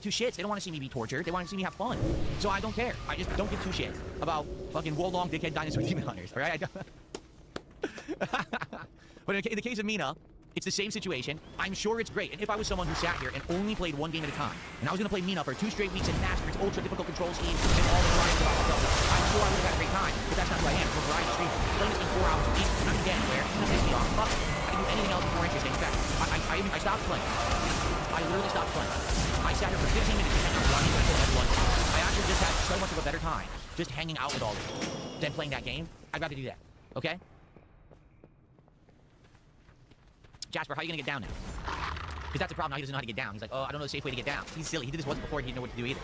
two shits. They don't want to see me be tortured. They want to see me have fun. So I don't care. I just don't give two shits about fucking world-long dickhead dinosaur demon hunters. All right? But in the case of Mina, it's the same situation. I'm sure it's great. And if I was someone who sat here and only played one game at a time, and I was going to play Mina for 2 straight weeks and master its ultra-difficult control scheme and all the variety about myself, I'm sure I would have had a great time. But that's not who I am. I'm a variety streamer. Playing this game 4 hours a week, I'm not going to get anywhere. It's going to piss me off. Fuck it. I can do anything else more interesting. In fact, I stopped playing. I literally stopped playing. I sat here for 15 minutes just hanging out running until everyone. I actually just had so much of a better time just hanging out with all of you than playing that game. I'd rather do that. Okay? Jasper, how are you gonna get down now? Because that's the problem. Now he doesn't know how to get down. He's like, oh, I don't know the safe way to get down. He's silly. He did this once before. He didn't know what to do either.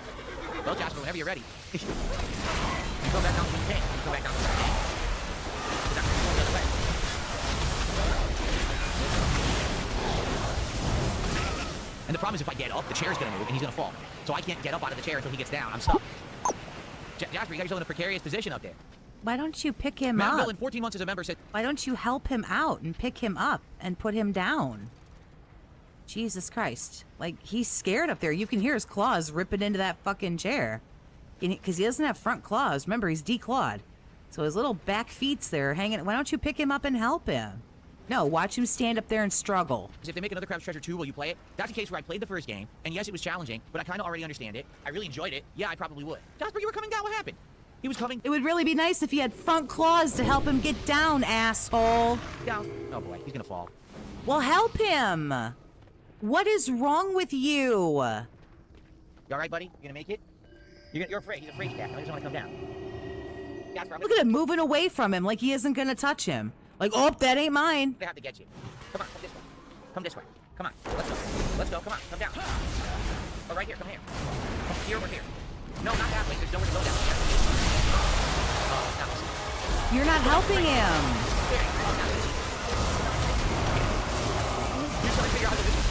Well, Jasper, whenever you're ready, you go back down to the tank. You go back down to the tank. Because that's the other way. And the problem is if I get up, the chair's gonna move and he's gonna fall. So I can't get up out of the chair until he gets down. I'm stuck. Jasper, you got yourself in a precarious position up there. Why don't you pick him Matt up? Bill, in 14 months as a member, said... Why don't you help him out and pick him up and put him down? Jesus Christ. Like, he's scared up there. You can hear his claws ripping into that fucking chair. Because he doesn't have front claws. Remember, he's declawed. So his little back feet's there hanging... Why don't you pick him up and help him? No, watch him stand up there and struggle. If they make another Crab's Treasure 2, will you play it? That's a case where I played the first game, and yes, it was challenging, but I kind of already understand it. I really enjoyed it. Yeah, I probably would. Jasper, you were coming down. What happened? He was coming. It would really be nice if he had front claws to help him get down, asshole. Down. Oh boy, he's gonna fall. Well, help him. What is wrong with you? You all right, buddy? You gonna make it? You're afraid. He's afraid cat. Now he doesn't want to come down. Jasper, Look at him moving away from him like he isn't gonna touch him. Like, oh, that ain't mine. They have to get you. Come on, come this way. Come this way. Come on. Let's go. Let's go. Come on. Come down. Oh, right here. Come here. Come here or here. No, not that way. There's nowhere to go down here. You're not helping him.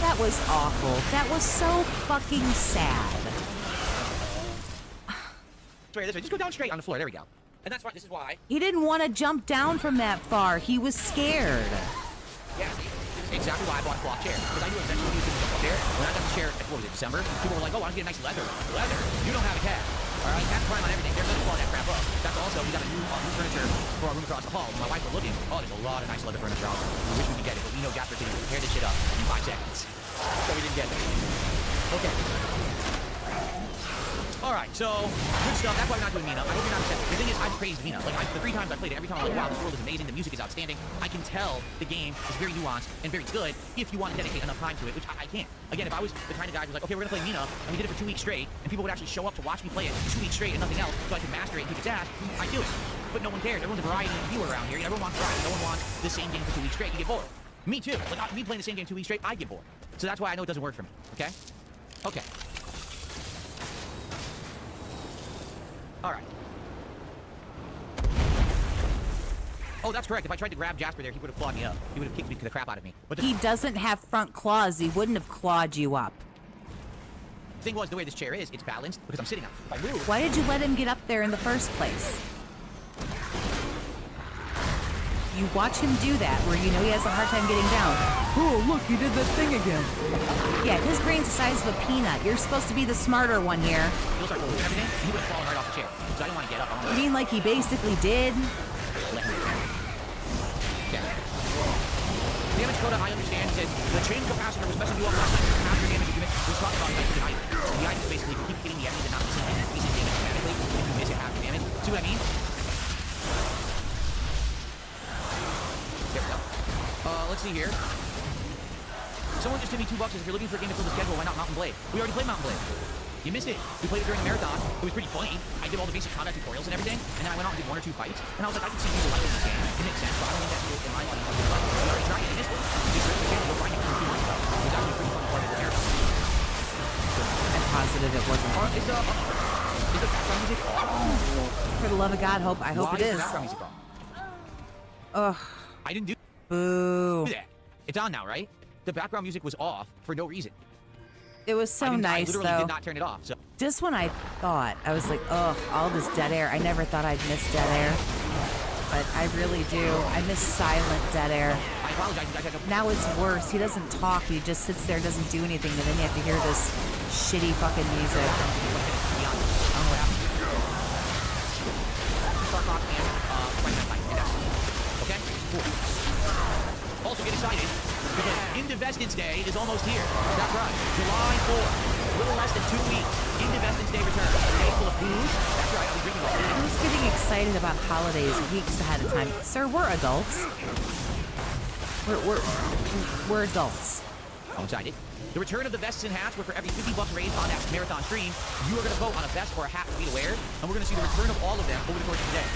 That was awful. That was so fucking sad. This way. Just go down straight on the floor. There we go. And that's why. This is why. He didn't want to jump down from that far. He was scared. Yeah, see? This is exactly why I bought a cloth chair. Because I knew eventually he was going to jump up there. When I got the chair, what was it, December? People were like, oh, I want to get a nice leather. Leather? You don't have a cat. Alright, cat climb on everything. They're going to claw that crap up. That's also, we got a new furniture for our room across the hall. When my wife was looking, oh, there's a lot of nice leather furniture out there. We wish we could get it, but we know Jasper can tear this shit up in 5 seconds. So we didn't get it. Okay. Alright, so, good stuff. That's why we're not doing Mina. I hope you're not upset. The thing is, I've praised Mina. Like, the 3 times I played it, every time I'm like, wow, this world is amazing, the music is outstanding. I can tell the game is very nuanced and very good if you want to dedicate enough time to it, which I can't. Again, if I was the kind of guy who's like, okay, we're gonna play Mina, and we did it for 2 weeks straight, and people would actually show up to watch me play it 2 weeks straight and nothing else, so I could master it and kick its ass, I'd do it. But no one cares. Everyone's a variety viewer around here. Everyone wants variety. No one wants the same game for 2 weeks straight. You get bored. Me too. Like, me playing the same game 2 weeks straight, I get bored. So that's why I know it doesn't work for me, okay? Okay. Alright. Oh, that's correct. If I tried to grab Jasper there, he would have clawed me up. He would have kicked the crap out of me. But He doesn't have front claws. He wouldn't have clawed you up. the thing was, the way this chair is, it's balanced because I'm sitting on it. If I move... Why did you let him get up there in the first place? You watch him do that, where you know he has a hard time getting down. Oh, look, he did that thing again. Yeah, his brain's the size of a peanut. You're supposed to be the smarter one here. He'll start moving everything, and he would have fallen right off the chair. So I didn't want to get up. You mean like he basically did? Yeah. Damage quota, I understand. Said the chain capacitor was messing you up last night. After damage unit was talking about like the item. The item is basically keep hitting the enemy and not missing it. Increases damage dramatically. If you miss it, half the damage. See what I mean? There we go. Let's see here. Someone just gave me $2. If you're looking for a game to fill the schedule, why not Mountain Blade? We already played Mountain Blade. You missed it. We played it during the marathon. It was pretty funny. I did all the basic combat tutorials and everything, and then I went out and did 1 or 2 fights. And I was like, I can see people liking this game. It makes sense, but I don't think that people in my audience are like, we already tried it. You missed it. You search the channel, you'll find it from 2 months ago. It was actually a pretty fun part of the marathon. I'm positive it wasn't. Is the background music off? For the love of God, I hope it is. Why is the background music off? Ugh. I didn't do Boo. that. It's on now, right? The background music was off for no reason. It was so nice, I literally though. did not turn it off. So. Just when I thought, I was like, ugh, all this dead air. I never thought I'd miss dead air. But I really do. I miss silent dead air. I apologize. You guys have to... Now it's worse. He doesn't talk. He just sits there, doesn't do anything, and then you have to hear this shitty fucking music. I don't know what happened. Start off and right that fight. Okay? Cool. Also get excited because Indivestance Day is almost here. That's right. July 4th. A little less than 2 weeks. Indivestance Day returns. A day full of booze. That's right. I'll be drinking all day. Who's getting excited about holidays weeks ahead of time? Sir, we're adults. We're adults. I'm excited. The return of the vests and hats, where for every 50 bucks raised on that marathon stream, you are going to vote on a vest or a hat for me to wear, and we're going to see the return of all of them over the course of the day.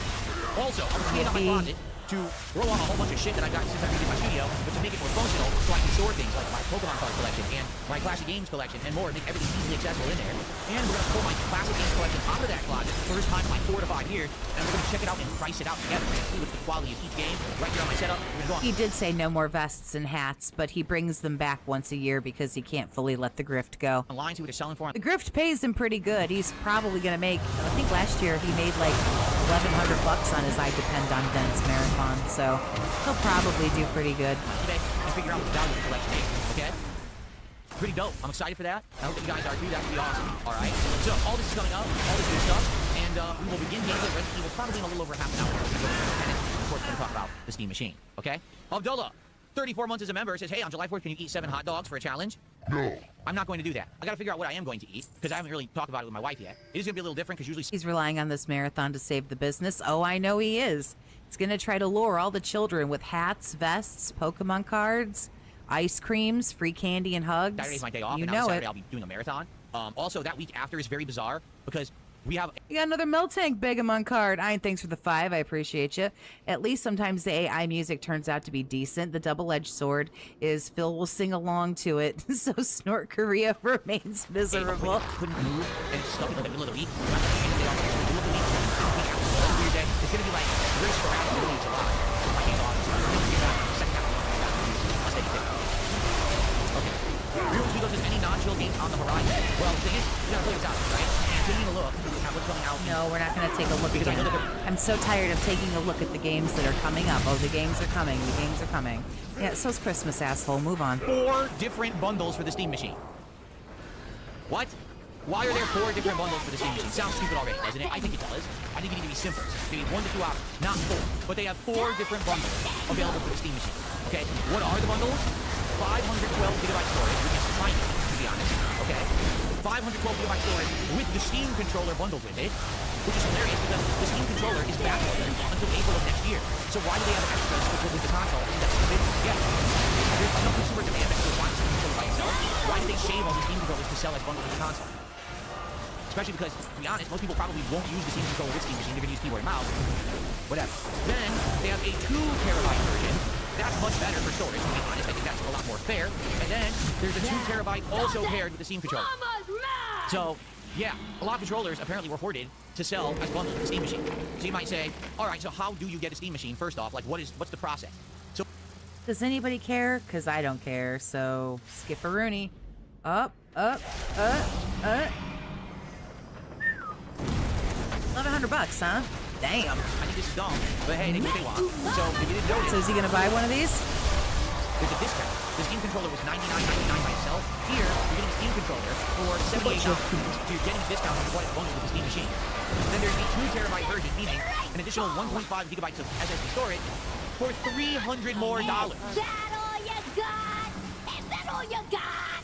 Also, I'm cleaning out my closet to throw on a whole bunch of shit that I got since I redid my studio, but to make it more functional so I can store things like my Pokemon card collection and my Classic Games collection and more, make everything easily accessible in there. And we're going to pull my Classic Games collection out of that closet for the first time in like 4 to 5 years, and we're going to check it out and price it out together and see what's the quality of each game right here on my setup. We're going to go on. He did say no more vests and hats, but he brings them back once a year because he can't fully let the grift go. Online, see what they're selling for. The grift pays him pretty good. He's probably going to make, I think last year he made like $1,100 on his I Depend on Dense marathon, so he'll probably do pretty good. Today, and figure out what the value of the collection is, okay? Pretty dope. I'm excited for that. I hope that you guys are too. That would be awesome. All right. So all this is coming up, all this good stuff, and we will begin gameplay Resident Evil probably in a little over half an hour. And of course, we're going to talk about the Steam Machine, okay? Abdullah, 34 months as a member, says, hey, on July 4th, can you eat 7 hot dogs for a challenge? No. I'm not going to do that. I got to figure out what I am going to eat, because I haven't really talked about it with my wife yet. It is going to be a little different, because usually... He's relying on this marathon to save the business. Oh, I know he is. He's going to try to lure all the children with hats, vests, Pokemon cards, ice creams, free candy, and hugs. Saturday's my day off, You and know on Saturday it. I'll be doing a marathon. Also, that week after is very bizarre, because we have... You got another Miltank Begamon card. Thanks for the 5. I appreciate you. At least sometimes the AI music turns out to be decent. The double-edged sword is Phil will sing along to it, so Snort Korea remains miserable. Couldn't move, and it's stuck in the middle of the week. I'm not gonna change the day off. The middle of the week, it's a weird day. It's gonna be like very sporadic in the middle of July. My hands on. So I'm gonna get back to the second half of the month. I'll take it. Okay. Rules, we go to any non-chill games on the horizon. Well, the thing is, we gotta play this out, right? And taking a look at what's coming out. No, we're not going to take a look Because I again. know that I'm so tired of taking a look at the games that are coming up. Oh, the games are coming. The games are coming. Yeah, so's Christmas, asshole. Move on. 4 different bundles for the Steam Machine. What? Why are there 4 different bundles for the Steam Machine? Sounds stupid already, doesn't it? I think it does. I think it need to be simpler. Maybe 1 to 2 hours, not 4. But they have 4 different bundles available for the Steam Machine. Okay, what are the bundles? 512 gigabyte storage, which is tiny, to be honest. Okay, 512 gigabyte storage with the Steam controller bundled with it, which is hilarious because the Steam controller is backordered until April of next year. So why do they have extras to put with the console? That's stupid. Yeah. There's enough consumer demand that people want the Steam controller by itself. Why do they shave all the Steam controllers to sell as bundles with the console? Especially because, to be honest, most people probably won't use the Steam controller with Steam Machine. They're going to use keyboard and mouse. Whatever. Then, they have a 2 terabyte version. That's much better for storage, to be honest. I think that's a lot more fair. And then, there's a 2 terabyte also paired with the Steam controller. So, yeah, a lot of controllers apparently were hoarded to sell as bundles with the Steam Machine. So you might say, all right, so how do you get a Steam Machine? First off, like, what's the process? So, Does anybody care? Because I don't care, so skip a Rooney. Up, up, up, up. $1,100, huh? Damn. I think this is dumb, but hey, they do what they want. So, if you didn't notice, So is he going to buy one of these? there's a discount. The Steam controller was $99.99 by itself. Here, you're getting a Steam controller for $78. So you're getting a discount on what it's bundled with the Steam Machine. Then there's the 2 terabyte version, meaning an additional 1.5 gigabytes of SSD storage for $300 more. Is that all you got? Is that all you got?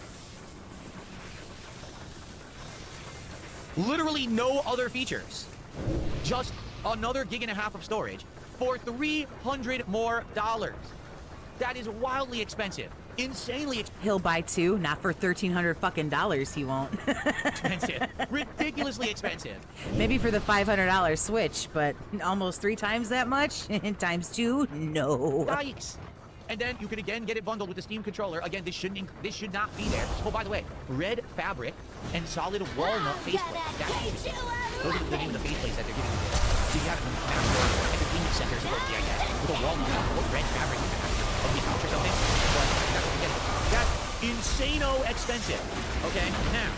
Literally no other features. Just another 1.5 gigs of storage for $300 more. That is wildly expensive. Insanely He'll buy 2, not for $1,300 fucking dollars. He won't. expensive. Ridiculously expensive. Maybe for the $500 Switch, but almost 3 times that much times 2. No. Yikes. And then you could again get it bundled with the Steam controller. Again, this should not be there. Oh, by the way, red fabric and solid walnut faceplate. Those are the name of the faceplates that they're giving you. So you have it in the convenience centers with a walnut or red fabric of the couch or something. But that's what you're getting. That's insano expensive. Okay, now.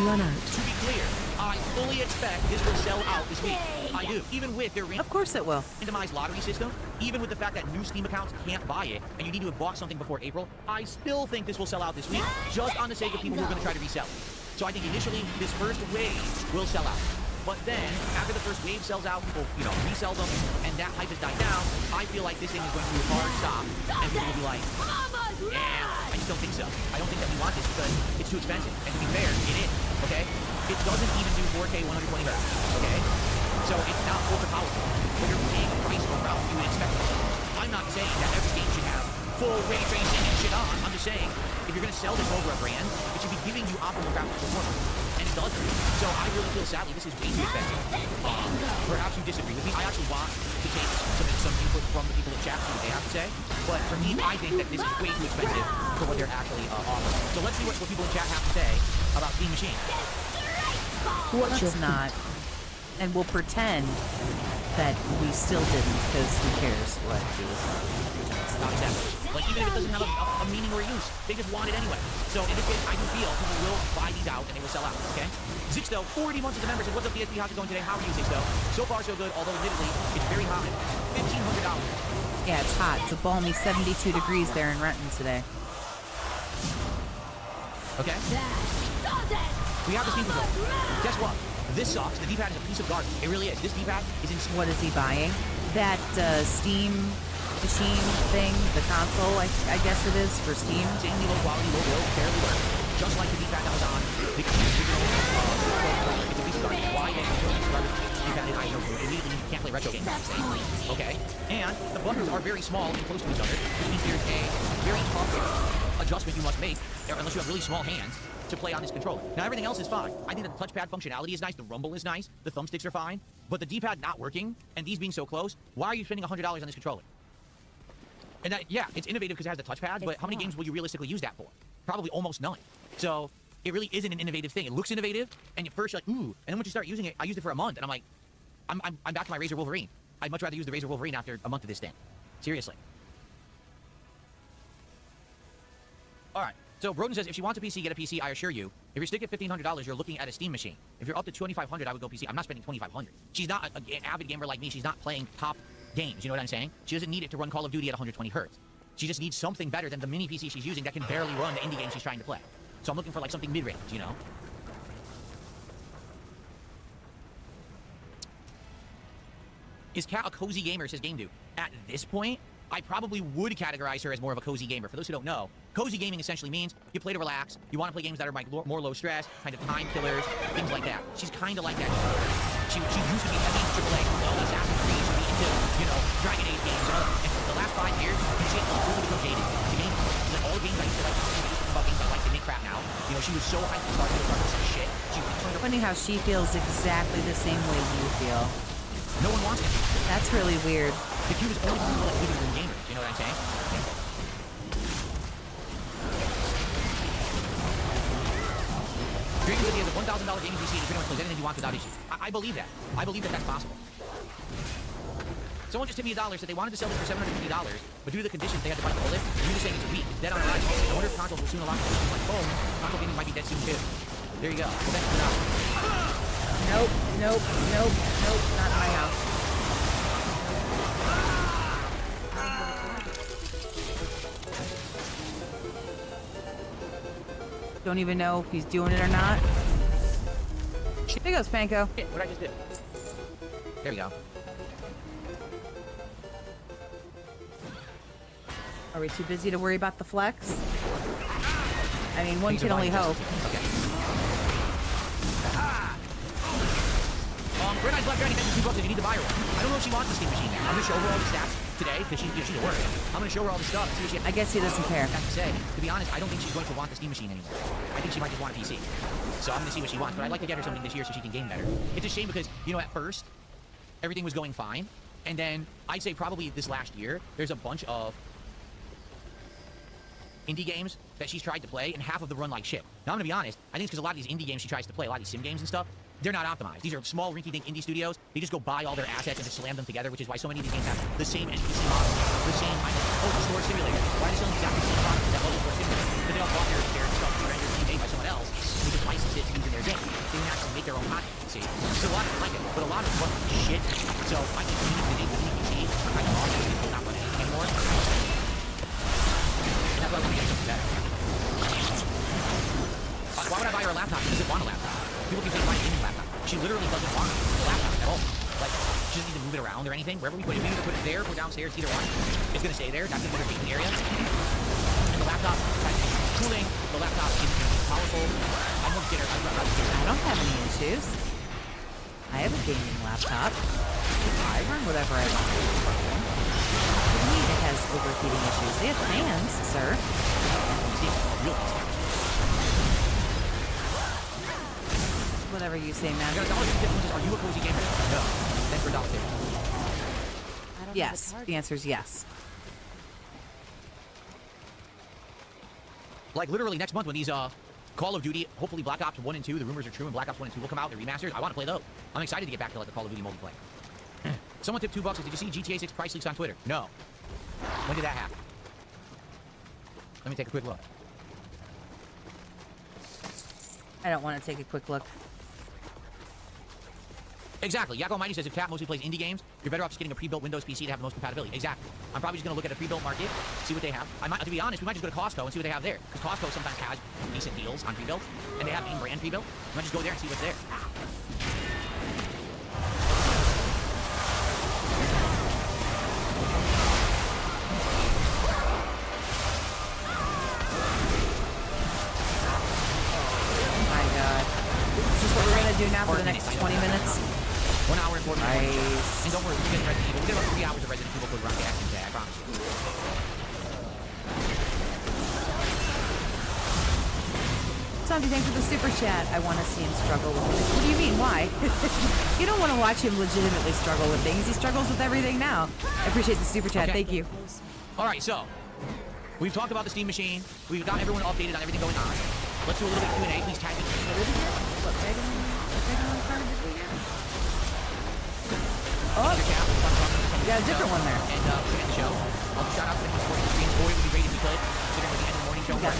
Run out. To be clear, I fully expect this will sell out this week. I do. Even with their Of course it will. randomized lottery system, even with the fact that new Steam accounts can't buy it, and you need to have bought something before April, I still think this will sell out this week, just on the sake of people who are going to try to resell it. So I think initially, this first wave will sell out. But then, after the first wave sells out, people, resell them, and that hype has died down, I feel like this thing is going to hard stop, and people will be like, yeah, I just don't think so. I don't think that we want this because it's too expensive. And to be fair, it is, okay? It doesn't even do 4K 120 hertz, okay? So it's not ultra powerful, but you're paying a price around you would expect it. I'm not saying that every game should have full ray tracing and shit on. I'm just saying, if you're going to sell this over a brand, it should be giving you optimal graphical performance. And it doesn't. So I really feel, sadly, this is way too expensive. Perhaps you disagree with me. I actually want to take some input from the people in chat, see what they have to say. But for me, I think that this is way too expensive for what they're actually offering. So let's see what people in chat have to say about Steam Machine. Let's not. And we'll pretend that we still didn't, because who cares what it is. Not exactly. Like, even if it doesn't have a meaning or a use, they just want it anyway. So in this case, I do feel people will buy these out and they will sell out, okay? Zixto, 40 months as a member, says, what's up, DSP? How's it going today? How are you, Zixto? So far, so good, although admittedly, it's very hot. $1,500. Yeah, it's hot. It's a balmy 72 degrees there in Renton today. Okay? We have the Steam control. Guess what? This sucks. The D-pad is a piece of garbage. It really is. This D-pad is insane. What is he buying? That Steam machine thing, the console, I guess it is, for Steam. Insanely low quality, low build, barely work. Just like the D-pad that was on the original it's a piece of garbage. Why they D-pad in I know immediately you can't play retro games. Okay? And the buttons are very small and close to each other, which means there's a very tough adjustment you must make, unless you have really small hands, to play on this controller. Now, everything else is fine. I think that the touchpad functionality is nice, the rumble is nice, the thumbsticks are fine, but the D-pad not working, and these being so close, why are you spending $100 on this controller? And that, yeah, it's innovative because it has the touchpad, but how many games will you realistically use that for? Probably almost none. So, it really isn't an innovative thing. It looks innovative, and at first you're like, ooh, and then once you start using it, I used it for a month, and I'm like, I'm back to my Razer Wolverine. I'd much rather use the Razer Wolverine after a month of this thing. Seriously. Alright. So Broden says, if she wants a PC, get a PC, I assure you. If you're sticking at $1,500, you're looking at a Steam machine. If you're up to $2,500, I would go PC. I'm not spending $2,500. She's not an avid gamer like me. She's not playing top games, you know what I'm saying? She doesn't need it to run Call of Duty at 120 hertz. She just needs something better than the mini PC she's using that can barely run the indie games she's trying to play. So I'm looking for like something mid-range, you know? Is Kat a cozy gamer, says Game Dude. At this point, I probably would categorize her as more of a cozy gamer. For those who don't know, cozy gaming essentially means you play to relax, you want to play games that are like more low stress, kind of time killers, things like that. She's kind of like that. She used to be heavy into AAA, Assassin's Creed, she'd be into, Dragon Age games, and for the last 5 years, she had really become jaded to games. Like all the games I used to like, about games I like to make crap now. She was so hyped to start to start this shit. Funny how she feels exactly the same way you feel. No one wants it. That's really weird. The cube is only for people like living room gamers, you know what I'm saying? Dream says he has a $1,000 gaming PC and he pretty much plays anything he wants without issue. I believe that. I believe that that's possible. Someone just hit me $1 said they wanted to sell this for $750, but due to the conditions they had to bite the bullet, you're just saying it's weak. Dead on arrival. I wonder if consoles will soon allow me to like boom. Console gaming might be dead soon too. There you go. Well, thanks for that. Nope, not in my house. Don't even know if he's doing it or not. There goes Panko. What did I just do? There we go. Are we too busy to worry about the flex? I mean, one can only hope. Okay. Red Eyes Black Dragon mentioned $2 if you need to buy her one. I don't know if she wants the Steam machine now. I'm gonna show her all the stats today because she's at work. I'm gonna show her all the stuff and see what she I guess he doesn't care. has to say. To be honest, I don't think she's going to want the Steam machine anymore. I think she might just want a PC. So I'm gonna see what she wants, but I'd like to get her something this year so she can game better. It's a shame because, at first, everything was going fine. And then, I'd say probably this last year, there's a bunch of indie games that she's tried to play, and half of them run like shit. Now, I'm gonna be honest, I think it's because a lot of these indie games she tries to play, a lot of these sim games and stuff, they're not optimized. These are small, rinky-dink indie studios. They just go buy all their assets and just slam them together, which is why so many of these games have the same NPC model, the same kind of store simulator. Why are they selling exactly the same product as that store simulator? But they all bought their stuff pre-rendered and made by someone else, and they just licensed it to use in their game. They didn't actually make make their own content. See, so a lot of like it, but a lot of it's fucking shit. So I think the PC are kind of lost because people not run anything anymore. And that's why I want to get something better. Why would I buy her a laptop? She doesn't want a laptop. People keep saying buy a gaming laptop. She literally doesn't want a laptop at all. Like, she doesn't need to move it around or anything. Wherever we put it, we either put it there or downstairs, either one. It's gonna stay there. That's gonna be her gaming area. And the laptop has cooling. The laptop is powerful. I'm gonna get her. I don't have any issues. I have a gaming laptop. I run whatever I want. What do you mean it has overheating issues? They have fans, sir. Real easy. Whatever you say, man. Are you a cozy gamer? No. Then for $1.50. Yes. The answer is yes. Like literally next month when these Call of Duty, hopefully Black Ops 1 and 2, the rumors are true, and Black Ops 1 and 2 will come out, they're remastered. I want to play those. I'm excited to get back to like the Call of Duty multiplayer. Someone tipped $2. Did you see GTA 6 price leaks on Twitter? No. When did that happen? Let me take a quick look. I don't want to take a quick look. Exactly. Yakko Mighty says if Cat mostly plays indie games, you're better off just getting a pre-built Windows PC to have the most compatibility. Exactly. I'm probably just going to look at a pre-built market, see what they have. I might, to be honest, we might just go to Costco and see what they have there. Because Costco sometimes has decent deals on pre-built, and they have name brand pre-built. We might just go there and see what's there. Do now for the next 20 minutes. 1 hour and 40 minutes. Nice. And don't worry, we get Resident Evil. We get about 3 hours of Resident Evil code run action today, I promise you. Sandy, thanks for the super chat. I want to see him struggle with things. What do you mean? Why? You don't want to watch him legitimately struggle with things. He struggles with everything now. I appreciate the super chat. Okay. Thank you. All right, so we've talked about the Steam machine. We've got everyone updated on everything going on. Let's do a little bit of Q&A. Please tag me. Oh, you got a different one there. And we're going to end the show. I'll shout out to anyone supporting the stream. Boy, would be great if we could. Considering we're the end of the morning show. We got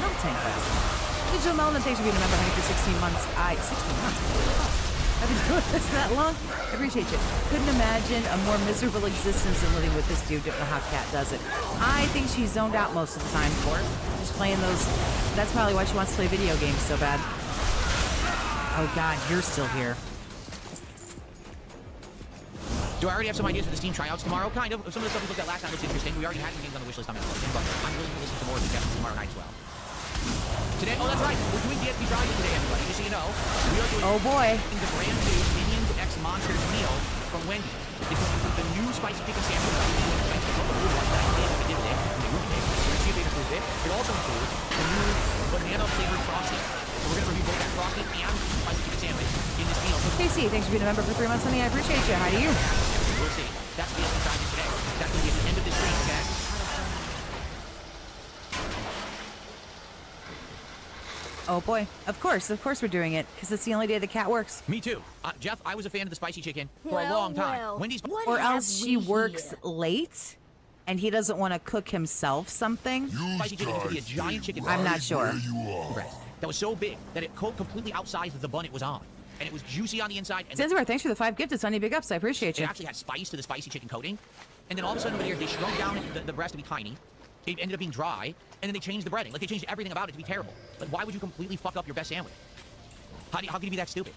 Milk Tank Quest. Digital Melon, thanks for being a member honey for 16 months. 16 months? I've been doing this that long? I appreciate you. Couldn't imagine a more miserable existence than living with this dude. Don't know how Kat does it. I think she's zoned out most of the time. Just playing those. That's probably why she wants to play video games so bad. Oh God, you're still here. Do I already have some ideas for the Steam tryouts tomorrow? Kind of. Some of the stuff we looked at last time looks interesting. We already had some games on the wishlist on that list, but I'm willing to listen to more of the demos tomorrow night as well. Today, oh, that's right. We're doing DSP Friday today, everybody. Just so you know, we are doing the brand new Minions X Monsters meal from Wendy's. It's going to include the new spicy chicken sandwich. It also includes the new banana flavored frosty. So we're going to review both that frosty and spicy chicken sandwich in this meal. Casey, thanks for being a member for 3 months, honey. I appreciate you. How do you? We'll see. That's DSP Friday today. That's going to be at the end of this stream, okay? Oh boy, of course we're doing it, because it's the only day the cat works. Me too. Jeff, I was a fan of the spicy chicken for a long time. Wendy's. Or else she works late, and he doesn't want to cook himself something. Spicy chicken used to be a giant chicken. I'm not sure. That was so big that it completely outsized the bun it was on. And it was juicy on the inside. And Zanzibar, thanks for the 5 gifted, Sunny. Big ups, I appreciate you. It actually had spice to the spicy chicken coating. And then all of a sudden over here, they shrunk down the breast to be tiny. It ended up being dry, and then they changed the breading. Like, they changed everything about it to be terrible. Like, why would you completely fuck up your best sandwich? How can you be that stupid?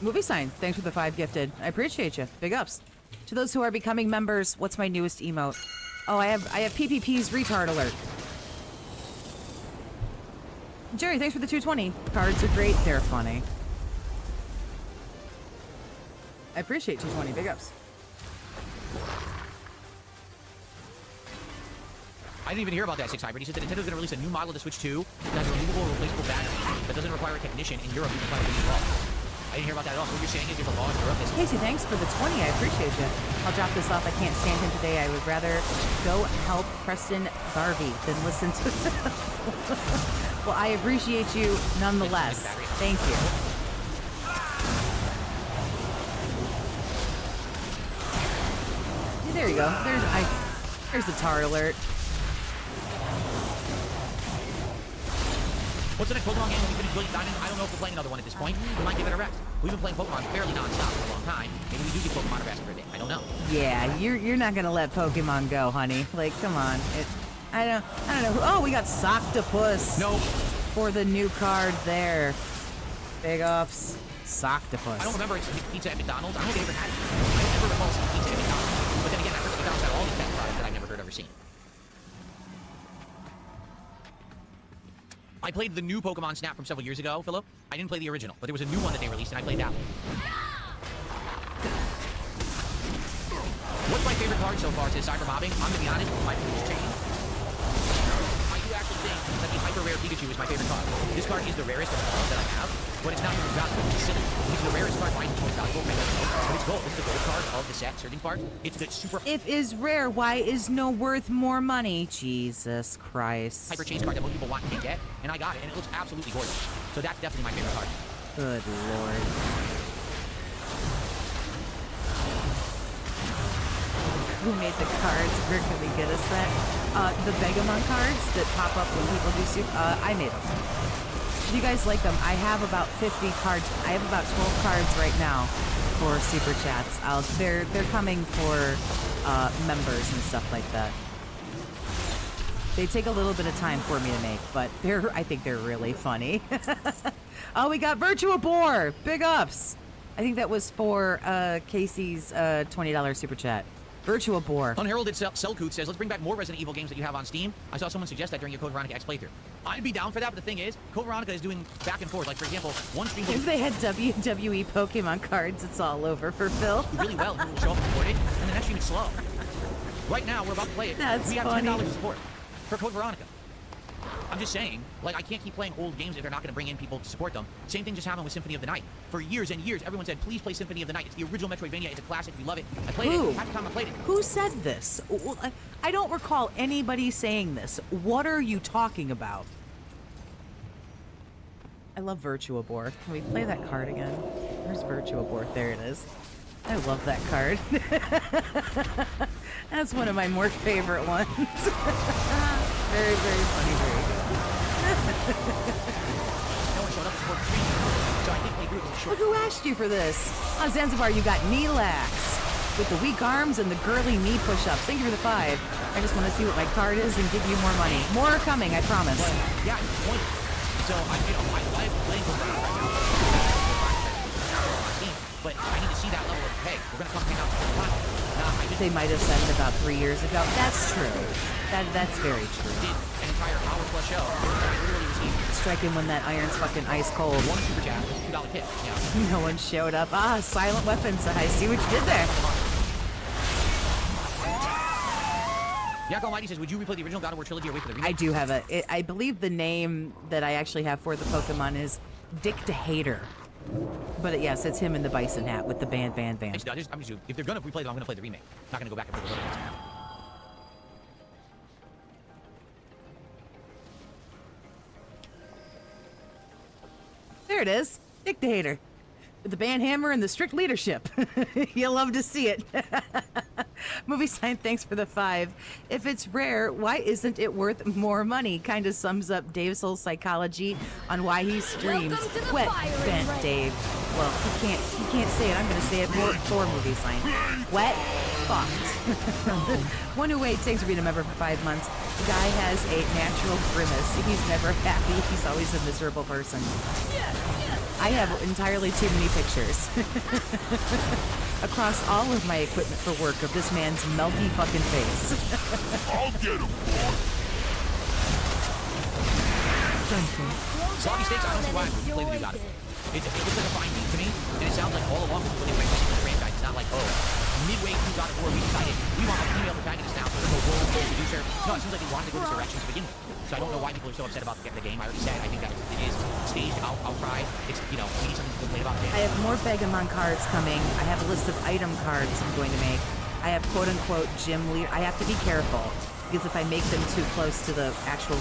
Movie sign, thanks for the 5 gifted. I appreciate you. Big ups. To those who are becoming members, what's my newest emote? Oh, I have PPP's retard alert. Jerry, thanks for the 220. Cards are great. They're funny. I appreciate 220. Big ups. I didn't even hear about that 6 Hybrid. He said that Nintendo's going to release a new model of the Switch 2 that has a removable, replaceable battery that doesn't require a technician in Europe. You can find it in law. I didn't hear about that at all. So what you're saying is there's a law in Europe. Casey, thanks for the 20. I appreciate you. I'll drop this off. I can't stand him today. I would rather go help Preston Garvey than listen to Well, I appreciate you nonetheless. Thank you. Yeah, there you go. There's the tar alert. What's the next Pokemon game when we finish Brilliant Diamond? I don't know if we're playing another one at this point. We might give it a rest. We've been playing Pokemon fairly non-stop for a long time. Maybe we do give Pokemon a rest for a day. I don't know. Yeah, you're not gonna let Pokemon go, honey. Like, come on. I don't know. Oh, we got Soctopus. No. For the new card there. Big ups. Soctopus. I don't remember it's pizza at McDonald's. I don't think they ever had it. I don't ever recall seeing pizza at McDonald's. But then again, I heard that McDonald's had all these pet products that I've never heard or seen. I played the new Pokemon Snap from several years ago, Philip. I didn't play the original, but there was a new one that they released, and I played that one. What's my favorite card so far? Says Cyber Mobbing. I'm gonna be honest, my favorite is Chain. I do actually think that the Hyper Rare Pikachu is my favorite card. This card is the rarest of all that I have, but it's not the most valuable. It's silly. It's the rarest card, might be the most valuable, but it's gold. It's the gold card of the set, Surging Part. It's the super... If is rare, why is no worth more money? Jesus Christ. Hyper Change card that most people want and can't get, and I got it, and it looks absolutely gorgeous. So that's definitely my favorite card. Good lord. Who made the cards? Where can we get a set? The Vegamon cards that pop up when people do super... I made them. Do you guys like them? I have about 50 cards. I have about 12 cards right now for Super Chats. They're coming for members and stuff like that. They take a little bit of time for me to make, but I think they're really funny. Oh, we got Virtua Boar! Big ups! I think that was for Casey's $20 Super Chat. Virtua Boar. Unheralded Selkoot says, let's bring back more Resident Evil games that you have on Steam. I saw someone suggest that during your Code Veronica X playthrough. I'd be down for that, but the thing is, Code Veronica is doing back and forth. Like, for example, one stream... If they had WWE Pokemon cards, it's all over for Phil. really well, and people will show up and support it, and the next stream it's slow. Right now, we're about to play it. That's we have funny. $10 of support for Code Veronica. I'm just saying, like, I can't keep playing old games if they're not going to bring in people to support them. Same thing just happened with Symphony of the Night. For years and years, everyone said, please play Symphony of the Night. It's the original Metroidvania. It's a classic. We love it. I played it. Half the time I played it. Who said this? I don't recall anybody saying this. What are you talking about? I love Virtua Boar. Can we play that card again? Where's Virtua Boar? There it is. I love that card. That's one of my more favorite ones. Very, very funny, very good. No one showed up to support the stream, so I think they grew a little short. Look who asked you for this. On Zanzibar, you got Knee-Lax with the weak arms and the girly knee push-ups. Thank you for the 5. I just want to see what my card is and give you more money. More are coming, I promise. But, yeah, it's point. So, I like playing Code Veronica right now. But I need to see that level of, hey, we're going to come hang out for a while. They might have said it about 3 years ago. That's true. That's very true. Did an entire hour-plus show. I literally received... Striking when that iron's fucking ice cold. One super chat, $2 tip. Yeah. No one showed up. Ah, silent weapons. I see what you did there. Yakko Almighty says, would you replay the original God of War trilogy or wait for the remake? I do have I believe the name that I actually have for the Pokemon is Dictator. But yes, it's him in the bison hat with the band. I'm just, if they're gonna replay them, I'm gonna play the remake. I'm not gonna go back and play the other ones. There it is, Dictator. With the band hammer and the strict leadership. You'll love to see it. Movie sign, thanks for the 5. If it's rare, why isn't it worth more money? Kind of sums up Dave's whole psychology on why he streams. Wet vent, Dave. Well, he can't say it. I'm gonna say it for movie sign. Wet fucked. 108, thanks for being a member for 5 months. The guy has a natural grimace. He's never happy. He's always a miserable person. I have entirely too many pictures across all of my equipment for work of this man's melty fucking face. I'll get him. Sloppy Steaks, I don't see why I would play the new God of War. It looks like a fine beat to me, and it sounds like all along when they went the franchise, it's not like, oh, midway through God of War, we decided we want a female protagonist now, so we're going to go Worldsoul producer. No, it seems like they wanted to go this direction to begin with. So I don't know why people are so upset about the game. I already said, I think that it is staged, I'll try. It's, we need something to complain about it. I have more Vegamon cards coming. I have a list of item cards I'm going to make. I have quote-unquote gym leader. I have to be careful, because if I make them too close to the actual,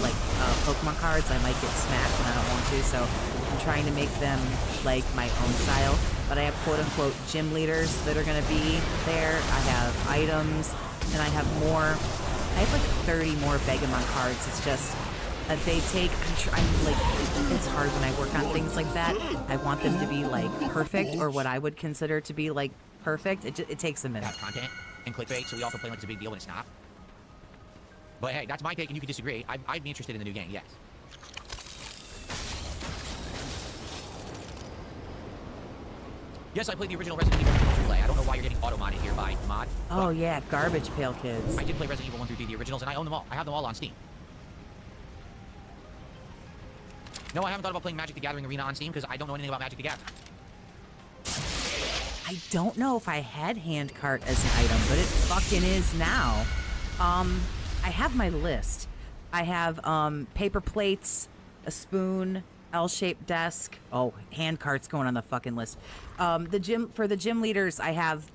Pokemon cards, I might get smacked, and I don't want to, so I'm trying to make them, like, my own style. But I have quote-unquote gym leaders that are going to be there. I have items, and I have more. I have, 30 more Vegamon cards. It's just, they take. I'm like, it's hard when I work on things like that. I want them to be like perfect, or what I would consider to be like perfect. It takes a minute. Have content and clickbait, so we also play like it's a big deal when it's not. But hey, that's my take, and you can disagree. I'd be interested in the new game, yes. Yes, I played the original Resident Evil 1 through play. I don't know why you're getting auto-modded here by mod. Oh yeah, Garbage Pail Kids. I did play Resident Evil 1 through 3, the originals, and I own them all. I have them all on Steam. No, I haven't thought about playing Magic the Gathering Arena on Steam because I don't know anything about Magic the Gathering. I don't know if I had hand cart as an item, but it fucking is now. I have my list. I have paper plates, a spoon, L-shaped desk. Oh, hand cart's going on the fucking list. For the gym leaders, I have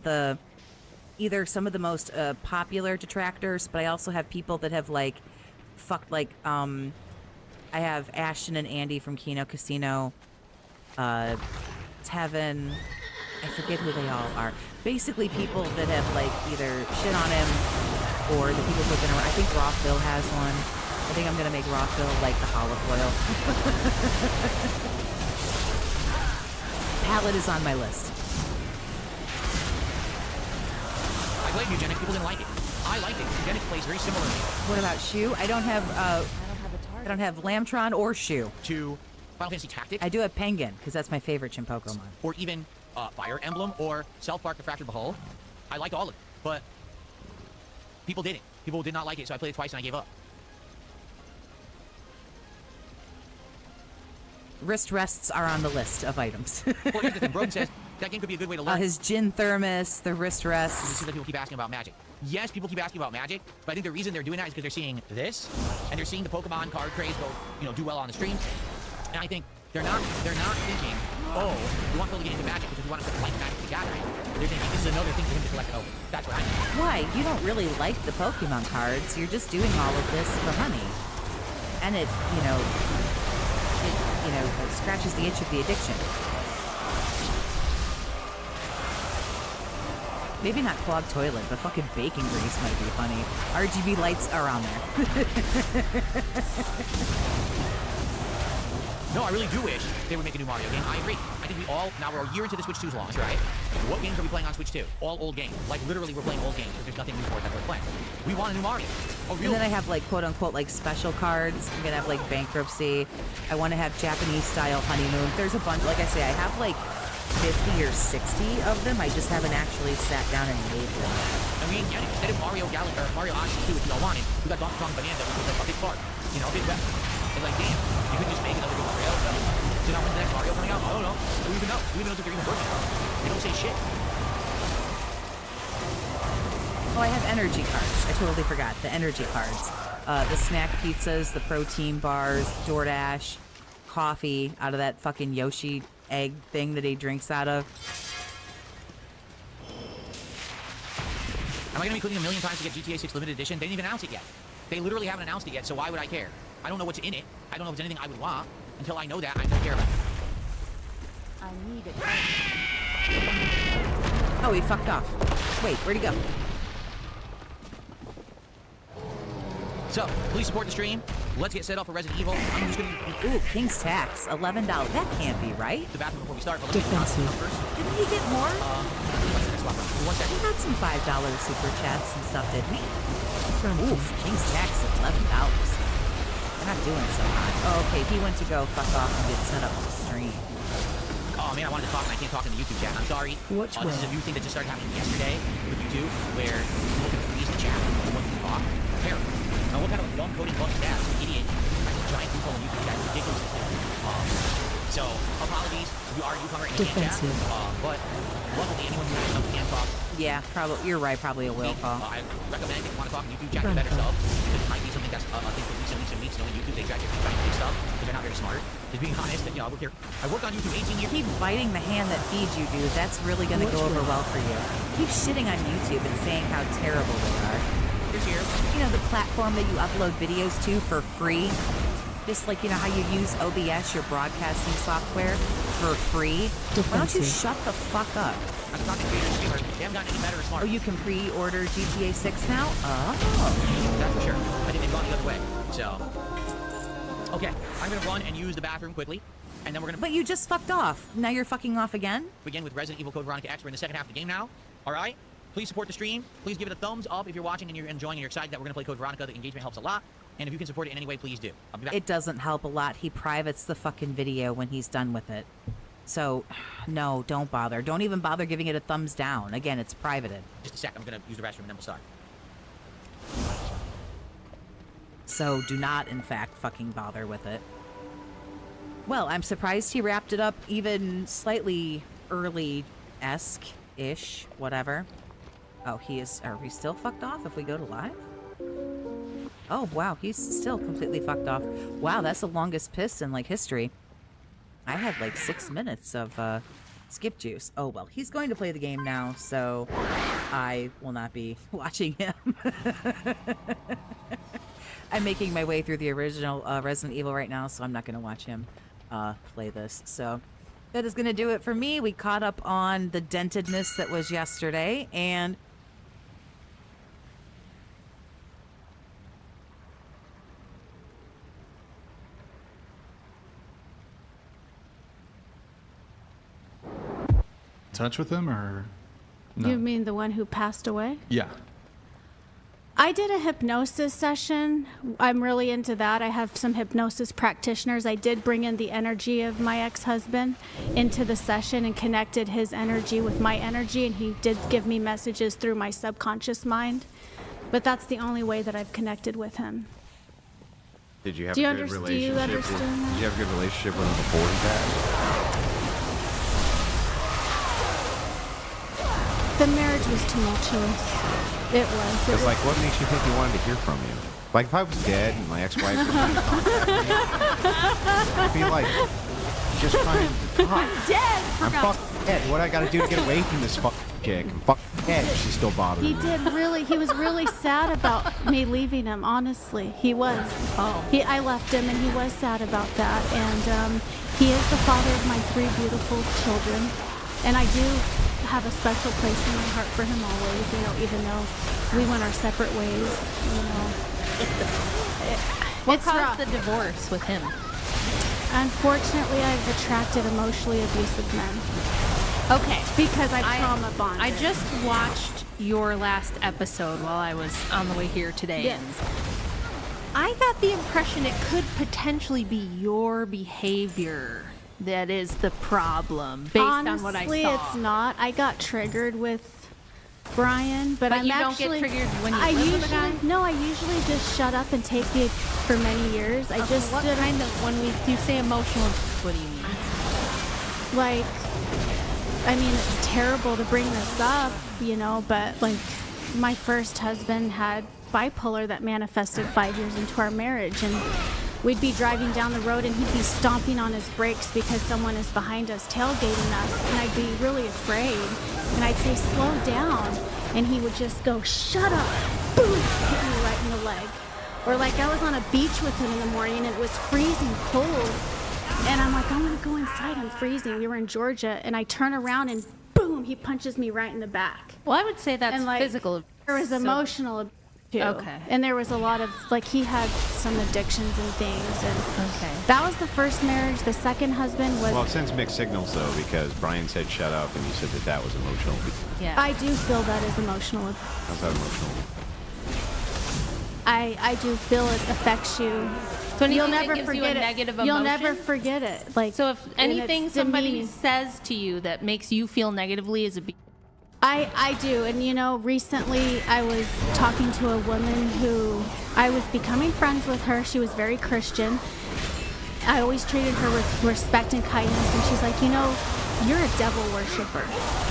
either some of the most popular detractors, but I also have people that have like I have Ashton and Andy from Kino Casino, Tevin, I forget who they all are. Basically people that have like either shit on him or the people who've been around. I think Rothville has one. I think I'm gonna make Rothville like the holofoil. Palette is on my list. I played Eugenics, people didn't like it. I liked it. Eugenics plays very similarly What about Shu? I don't have Lambtron or Shu. to Final Fantasy Tactics. I do have Penguin, because that's my favorite Chim Pokemon. Or even Fire Emblem or South Park The Fractured Behold. I liked all of it, but people didn't. People did not like it, so I played it twice and I gave up. Wrist rests are on the list of items. Well, here's the thing. Broden says that game could be a good way to learn. His gin thermos, the wrist It rests. seems like people keep asking about Magic. Yes, people keep asking about Magic, but I think the reason they're doing that is because they're seeing this, and they're seeing the Pokemon card craze go, do well on the stream. And I think they're not thinking, oh, we want Phil to get into Magic because we want him to like Magic the Gathering. They're thinking this is another thing for him to collect. Oh, that's what I mean. Why? You don't really like the Pokemon cards. You're just doing all of this for money. And it scratches the itch of the addiction. Maybe not clogged toilet, but fucking bacon grease might be funny. RGB lights are on there. No, I really do wish they would make a new Mario game. I agree. I think now we're a year into the Switch 2's launch, right? What games are we playing on Switch 2? All old games. Like, literally, we're playing old games because there's nothing new for it that we're playing. We want a new Mario. Oh, really? And then I have, like, quote-unquote, like, special cards. I'm gonna have, like, Bankruptcy. I want to have Japanese-style Honeymoon. There's a bunch. Like I say, I have, like, 50 or 60 of them. I just haven't actually sat down and made them. I mean, yeah, instead of Mario Odyssey 2, if you all wanted, we got Donkey Kong Bonanza, which was like a big part. A big bet. It's like, damn, you could just make another good Mario. So now when's the next Mario coming out? I don't know. Who even know? Who even knows if they're even working on it? They don't say shit. Oh, I have energy cards. I totally forgot. The energy cards. The snack pizzas, the protein bars, DoorDash, coffee out of that fucking Yoshi egg thing that he drinks out of. Am I going to be clicking a million times to get GTA 6 Limited Edition? They didn't even announce it yet. They literally haven't announced it yet, so why would I care? I don't know what's in it. I don't know if it's anything I would want. Until I know that, I don't care about it. I need it. Oh, he fucked off. Wait, where'd he go? So, please support the stream. Let's get set up for Resident Evil. I'm just going to... Ooh, King's Tax. $11. That can't be right. The bathroom before we start, but let me get the numbers. Didn't he get more? What's the next one? One He second. got some $5 super chats and stuff, didn't he? Oof, King's Tax at $11. They're not doing so hot. Oh, okay, he went to go fuck off and get set up to stream. Oh man, I wanted to talk and I can't talk in the YouTube chat. I'm sorry. Which This is a new thing that just started happening yesterday with YouTube, where people can freeze the chat when you talk. Terrible. Now, what kind of dumb coding bug is that? Some idiot has a giant loophole in YouTube chat. It's ridiculous. So, apologies if you are a newcomer in the chat. But luckily, anyone who knows can talk. Yeah, probably. You're right. Probably a will call. I recommend if you want to talk in YouTube chat, you better sub. Because it might be something that's a thing for weeks and weeks knowing YouTube. They drag their feet trying to do stuff because they're not very smart. Just being honest, I work here. I worked on YouTube 18 years. Keep biting the hand that feeds you, dude. That's really going to go over well for you. Keep shitting on YouTube and saying how terrible they are. Here's here. You know, the platform that you upload videos to for free. Just like, how you use OBS, your broadcasting software, for free. Why don't you shut the fuck up? I'm talking creator streamers. They haven't gotten any better or smarter. Oh, you can pre-order GTA 6 now? Oh. That's for sure. I think they've gone the other way. So, Okay, I'm gonna run and use the bathroom quickly, and then we're gonna But you just fucked off. Now you're fucking off again? begin with Resident Evil Code Veronica X. We're in the second half of the game now. All right? Please support the stream. Please give it a thumbs up if you're watching and you're enjoying and you're excited that we're gonna play Code Veronica. The engagement helps a lot. And if you can support it in any way, please do. I'll be back. It doesn't help a lot. He privates the fucking video when he's done with it. So, no, don't bother. Don't even bother giving it a thumbs down. Again, it's privated. Just a sec. I'm gonna use the restroom and then we'll start. So do not, in fact, fucking bother with it. Well, I'm surprised he wrapped it up even slightly early-esque-ish, whatever. Oh, he is... Are we still fucked off if we go to live? Oh, wow, he's still completely fucked off. Wow, that's the longest piss in, like, history. I had, like, 6 minutes of, skip juice. Oh, well, he's going to play the game now, so I will not be watching him. I'm making my way through the original Resident Evil right now, so I'm not going to watch him play this. So that is going to do it for me. We caught up on the dentedness that was yesterday, and... touch with him or no? You mean the one who passed away? Yeah. I did a hypnosis session. I'm really into that. I have some hypnosis practitioners. I did bring in the energy of my ex-husband into the session and connected his energy with my energy, and he did give me messages through my subconscious mind. But that's the only way that I've connected with him. Did you have Do you a good understand- do you relationship? understand that? Did you have a good relationship with him before he passed? The marriage was tumultuous. It was. Because, like, what makes you think he wanted to hear from you? Like, if I was dead and my ex-wife was trying to contact me, I'd be like, just trying to talk. I'm dead. I'm fucking dead. What I gotta do to get away from this fucking chick? I'm fucking dead. She's still bothering He me. did really. He was really sad about me leaving him. Honestly, he was. Oh. I left him, and he was sad about that. And he is the father of my 3 beautiful children, and I do have a special place in my heart for him always. You know, even though we went our separate ways. You know, What it's caused rough. the divorce with him? Unfortunately, I've attracted emotionally abusive men Okay. because I've trauma bonded. I just watched your last episode while I was on the way here today. Yes. And I got the impression it could potentially be your behavior that is the problem, based Honestly, on what I saw. it's not. I got triggered with Brian, but I'm you don't actually, get triggered when you I live usually, with a guy? No, I usually just shut up and take it for many years. I just what didn't, kind of, when you say emotional, what do you mean? like, I mean, it's terrible to bring this up, you know, but like, my first husband had bipolar that manifested 5 years into our marriage, and we'd be driving down the road and he'd be stomping on his brakes because someone is behind us tailgating us, and I'd be really afraid, and I'd say slow down, and he would just go shut up, boom, hit me right in the leg. Or like I was on a beach with him in the morning and it was freezing cold, and I'm like, I'm gonna go inside, I'm freezing. We were in Georgia, and I turn around and boom, he punches me right in the back. Well, I would say that's And, like, physical. There was So- emotional abuse too. Okay. And there was a lot of, like, he had some addictions and things, and Okay. that was the first marriage. The second husband was, Well, it sends mixed signals, though, because Brian said shut up, and you said that that was emotional. Yeah. I do feel that is emotional abuse. How's that emotional? I do feel it affects you. So anything You'll that never gives you forget a it. negative You'll emotion? never forget it. Like, So if and it's anything somebody demeaning. says to you that makes you feel negatively is a I do, and you know, recently I was talking to a woman who I was becoming friends with her. She was very Christian. I always treated her with respect and kindness, and she's like, you know, you're a devil worshiper.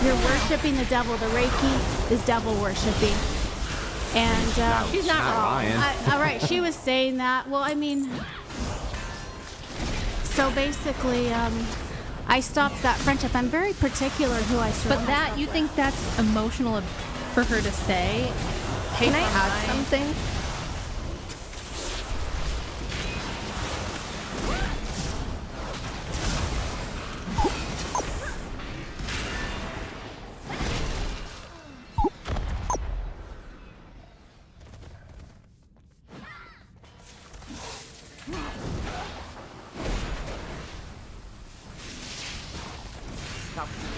You're worshiping the devil. The Reiki is devil worshiping. And She's not wrong. lying. all right, she was saying that. Well, I mean, so basically, I stopped that friendship. I'm very particular who I surround But that, myself you with. think that's emotional for her to say? Hey, Can I add something?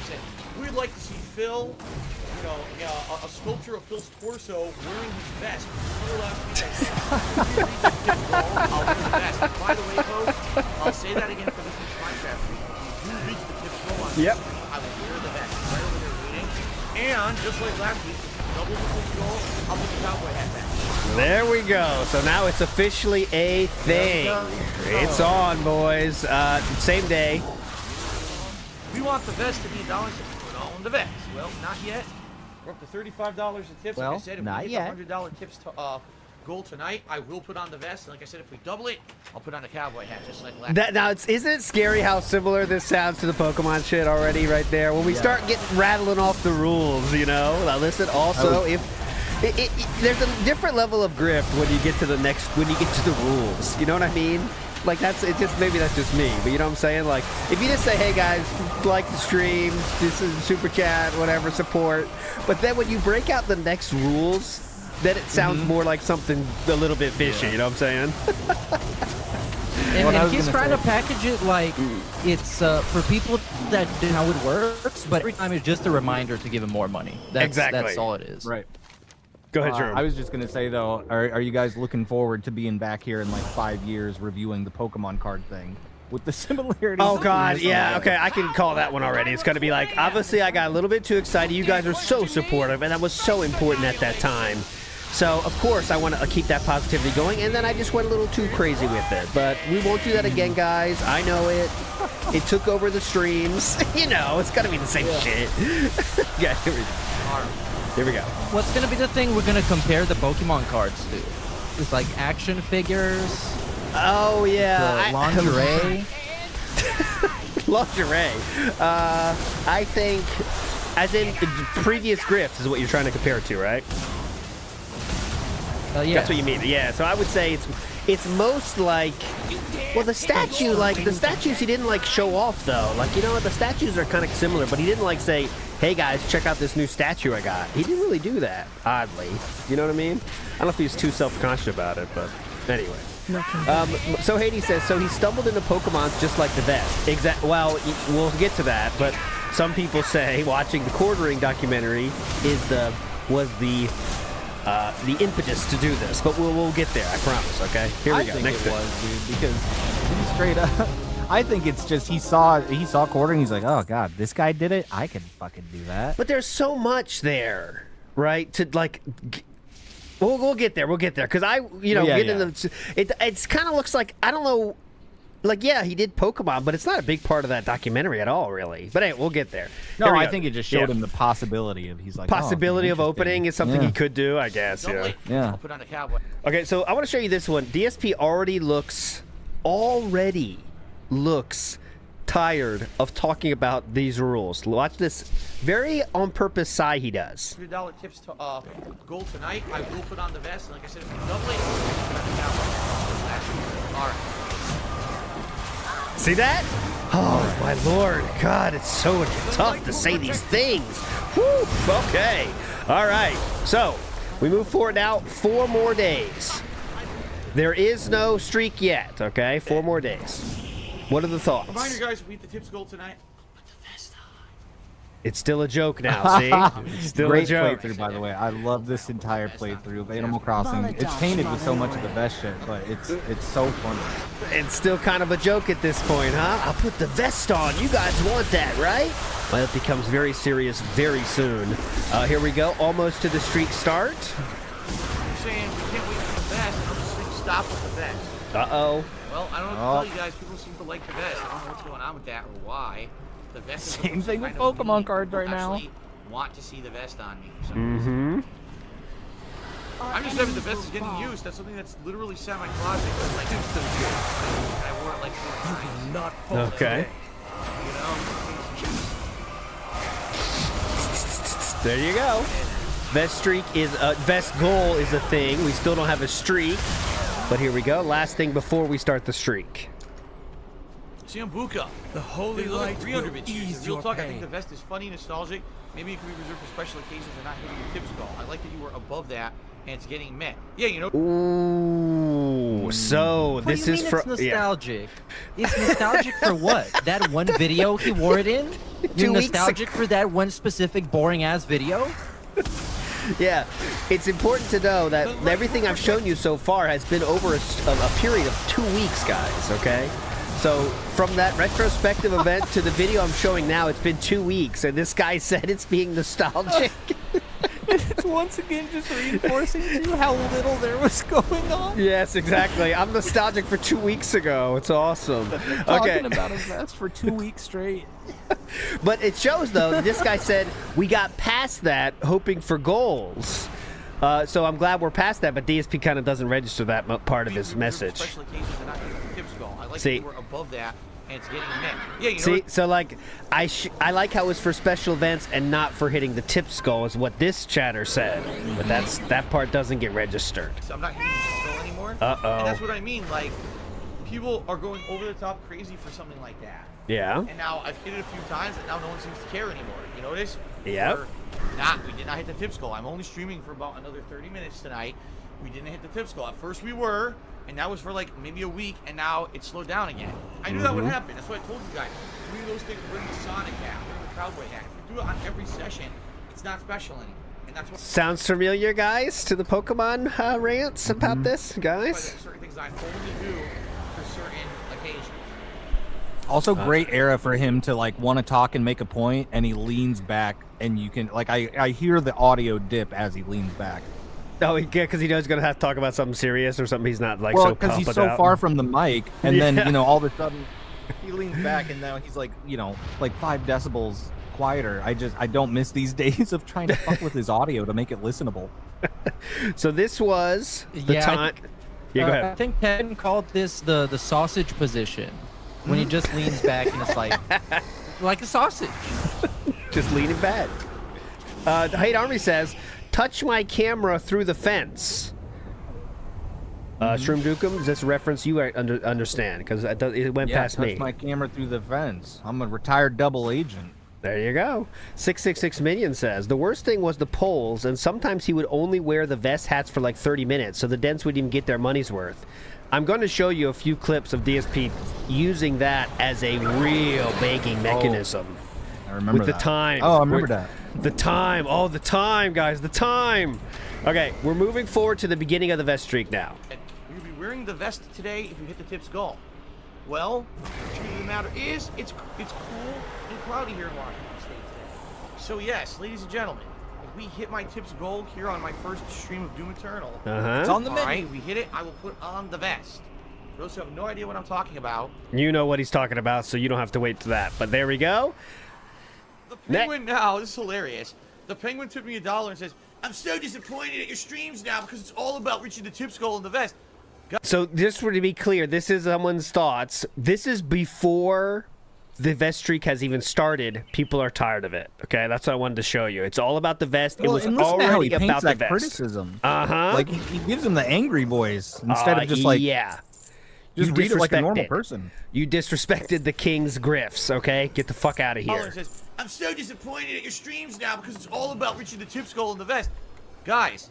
said, we'd like to see Phil, you know, a sculpture of Phil's torso wearing his vest. Remember last week I said, if you read the tip goal, I'll wear the vest. By the way, folks, I'll say that again for this week's Minecraft week. If you reach the tip goal on Yep. I will wear the vest right over there waiting. And just like last week, if you double the tip goal, I'll put the cowboy hat back. There we go. So now it's officially a thing. It's on, boys. Same day. We want the vest to be $1.50. We'll own the vest. Well, not yet. We're up to $35 in tips. Well, like I said, if not we yet. hit the $100 tips goal tonight, I will put on the vest. And like I said, if we double it, I'll put on the cowboy hat, just like last. Now, isn't it scary how similar this sounds to the Pokemon shit already right there? When we start getting rattling off the rules, you know. Now listen, also if there's a different level of grift when you get to the rules. You know what I mean? Like maybe that's just me, but you know what I'm saying? Like if you just say, hey guys, like the stream, this is super chat, whatever, support. But then when you break out the next rules, then it sounds more like something a little bit fishy. You know what I'm saying? And he's trying to package it like it's for people that know how it works, but every time it's just a reminder to give him more money. That's all it is. Right. Go ahead, Jerome. I was just gonna say though, are you guys looking forward to being back here in like 5 years reviewing the Pokemon card thing with the similarities? Oh God, yeah, okay, I can call that one already. It's gonna be like, obviously I got a little bit too excited. You guys are so supportive, and that was so important at that time. So of course I want to keep that positivity going, and then I just went a little too crazy with it. But we won't do that again, guys. I know it. It took over the streams. You know, it's gotta be the same shit. Yeah, here we go. What's gonna be the thing we're gonna compare the Pokemon cards to? It's like action figures. Oh yeah, The lingerie. Lingerie. I think, as in previous grifts, is what you're trying to compare it to, right? Yeah. That's what you mean. Yeah. So I would say it's most like, well, the statues he didn't like show off though. Like, you know, the statues are kind of similar, but he didn't like say, hey guys, check out this new statue I got. He didn't really do that, oddly. You know what I mean? I don't know if he's too self-conscious about it, but anyway. So Hades says, so he stumbled into Pokemon just like the vest. Well, we'll get to that, but some people say watching the Quartering documentary was the impetus to do this, but we'll get there, I promise. Okay, here we go. Think Next it was, dude, because he's straight up. I think it's just he saw Quartering. He's like, oh God, this guy did it. I can fucking do that. But there's so much there, right? To like, we'll get there. We'll get there because it's kind of looks like, I don't know. Like, yeah, he did Pokemon, but it's not a big part of that documentary at all, really. But hey, we'll get there. No, I think it just showed him the possibility of possibility of opening is something he could do, I guess. Yeah. I'll put on the cowboy. Okay, so I want to show you this one. DSP already looks tired of talking about these rules. Watch this very on purpose sigh he does. $100 tips to goal tonight. I will put on the vest. And like I said, if we double it, I'll put on the cowboy. All right. See that? Oh, my Lord. God, it's so tough to say these things. Whew. Okay. All right. So, we move forward now 4 more days. There is no streak yet, okay? 4 more days. What are the thoughts? Reminder, guys, if we hit the tips goal tonight, put the vest on. It's still a joke now, see? It's still Great a joke. playthrough, by the way. I love this entire playthrough of Animal Crossing. It's tainted with so much of the best shit, but it's so funny. It's still kind of a joke at this point, huh? I'll put the vest on. You guys want that, right? Well, it becomes very serious very soon. Here we go. Almost to the streak start. You're saying we can't wait for the vest. I'm just saying stop with the vest. Uh-oh. Well, I don't know what to tell you guys. People seem to like the vest. I don't know what's going on with that or why. The vest is Same thing with kind of Pokemon me. cards right now. Actually want to see the vest on me for some reason. I'm just having the vest is getting used. That's something that's literally sat in my closet. Like, it's so good. I wore it like 4 times. Not Okay. You know? There you go. Vest goal is a thing. We still don't have a streak. But here we go. Last thing before we start the streak. Sambuca. The holy light 300 bit cheese. Real talk, I think the vest is funny, nostalgic. Maybe it could be reserved for special occasions and not hitting your tips goal. I like that you were above that and it's getting meh. Yeah, you know. Ooh, so What this do you is mean from it's nostalgic? It's nostalgic for what? That one video he wore it in? You're 2 weeks nostalgic for that one specific boring ass video? Yeah, it's important to know that everything I've shown you so far has been over a period of 2 weeks, guys, okay? So from that retrospective event to the video I'm showing now, it's been 2 weeks, and this guy said it's being nostalgic. It's once again just reinforcing to you how little there was going on. Yes, exactly. I'm nostalgic for 2 weeks ago. It's awesome. Talking about a vest for 2 weeks straight. But it shows, though, that this guy said we got past that hoping for goals. So I'm glad we're past that, but DSP kind of doesn't register that part of his message. Special occasions and not using the tip skull. I like See. that we're above that, and it's getting meh. Yeah, you know. See, so like, I like how it's for special events and not for hitting the tip skull is what this chatter said. But that part doesn't get registered. So I'm not hitting the skull anymore. Uh-oh. And that's what I mean. Like, people are going over the top crazy for something like that. Yeah. And now I've hit it a few times, and now no one seems to care anymore. You notice? Yep. We did not hit the tip skull. I'm only streaming for about another 30 minutes tonight. We didn't hit the tip skull. At first we were, and that was for like maybe a week, and now it slowed down again. I knew that would happen. That's what I told you guys. Doing those things, bring the Sonic hat, bring the Cowboy hat. If you do it on every session, it's not special anymore. And that's what. Sounds familiar, guys, to the Pokemon rants about this, guys? Certain things I only do for certain occasions. Also, great era for him to like want to talk and make a point, and he leans back, and you can like I hear the audio dip as he leans back. Oh, yeah, because he knows he's gonna have to talk about something serious or something he's not like Well, so because he's confident so out. far from the mic, and Yeah. then all of a sudden he leans back, and now he's like like 5 decibels quieter. I don't miss these days of trying to fuck with his audio to make it listenable. So this was the time. Yeah, go ahead. I think Ken called this the sausage position, when he just leans back and it's like a sausage. Just leaning back. Hate Army says, touch my camera through the fence. Shroom Dukem, is this a reference you understand? Because it went past me. Touch my camera through the fence. I'm a retired double agent. There you go. 666 Minion says, the worst thing was the polls, and sometimes he would only wear the vest hats for like 30 minutes, so the dents wouldn't even get their money's worth. I'm going to show you a few clips of DSP using that as a real begging mechanism. I remember with that. the time. Oh, I remember that. The time. Oh, the time, guys. The time. Okay, we're moving forward to the beginning of the vest streak now. You'll be wearing the vest today if you hit the tip skull. Well, the truth of the matter is, it's cool and cloudy here in Washington State today. So yes, ladies and gentlemen, if we hit my tips goal here on my first stream of Doom Eternal, It's on the menu. all right, we hit it, I will put on the vest. For those who have no idea what I'm talking about, You know what he's talking about, so you don't have to wait to that. But there we go. the penguin now, this is hilarious. The penguin took me $1 and says, I'm so disappointed at your streams now because it's all about reaching the tip skull in the vest. So just for to be clear, this is someone's thoughts. This is before the vest streak has even started. People are tired of it. Okay, that's what I wanted to show you. It's all about the vest. Well, it was and listen to how already he paints about the that vest. criticism. Like he gives him the angry voice instead of just like yeah. just You read it like a normal disrespected. person. You disrespected the king's grifts. Okay, get the fuck out of Caller here. says, I'm so disappointed at your streams now because it's all about reaching the tip skull in the vest. Guys,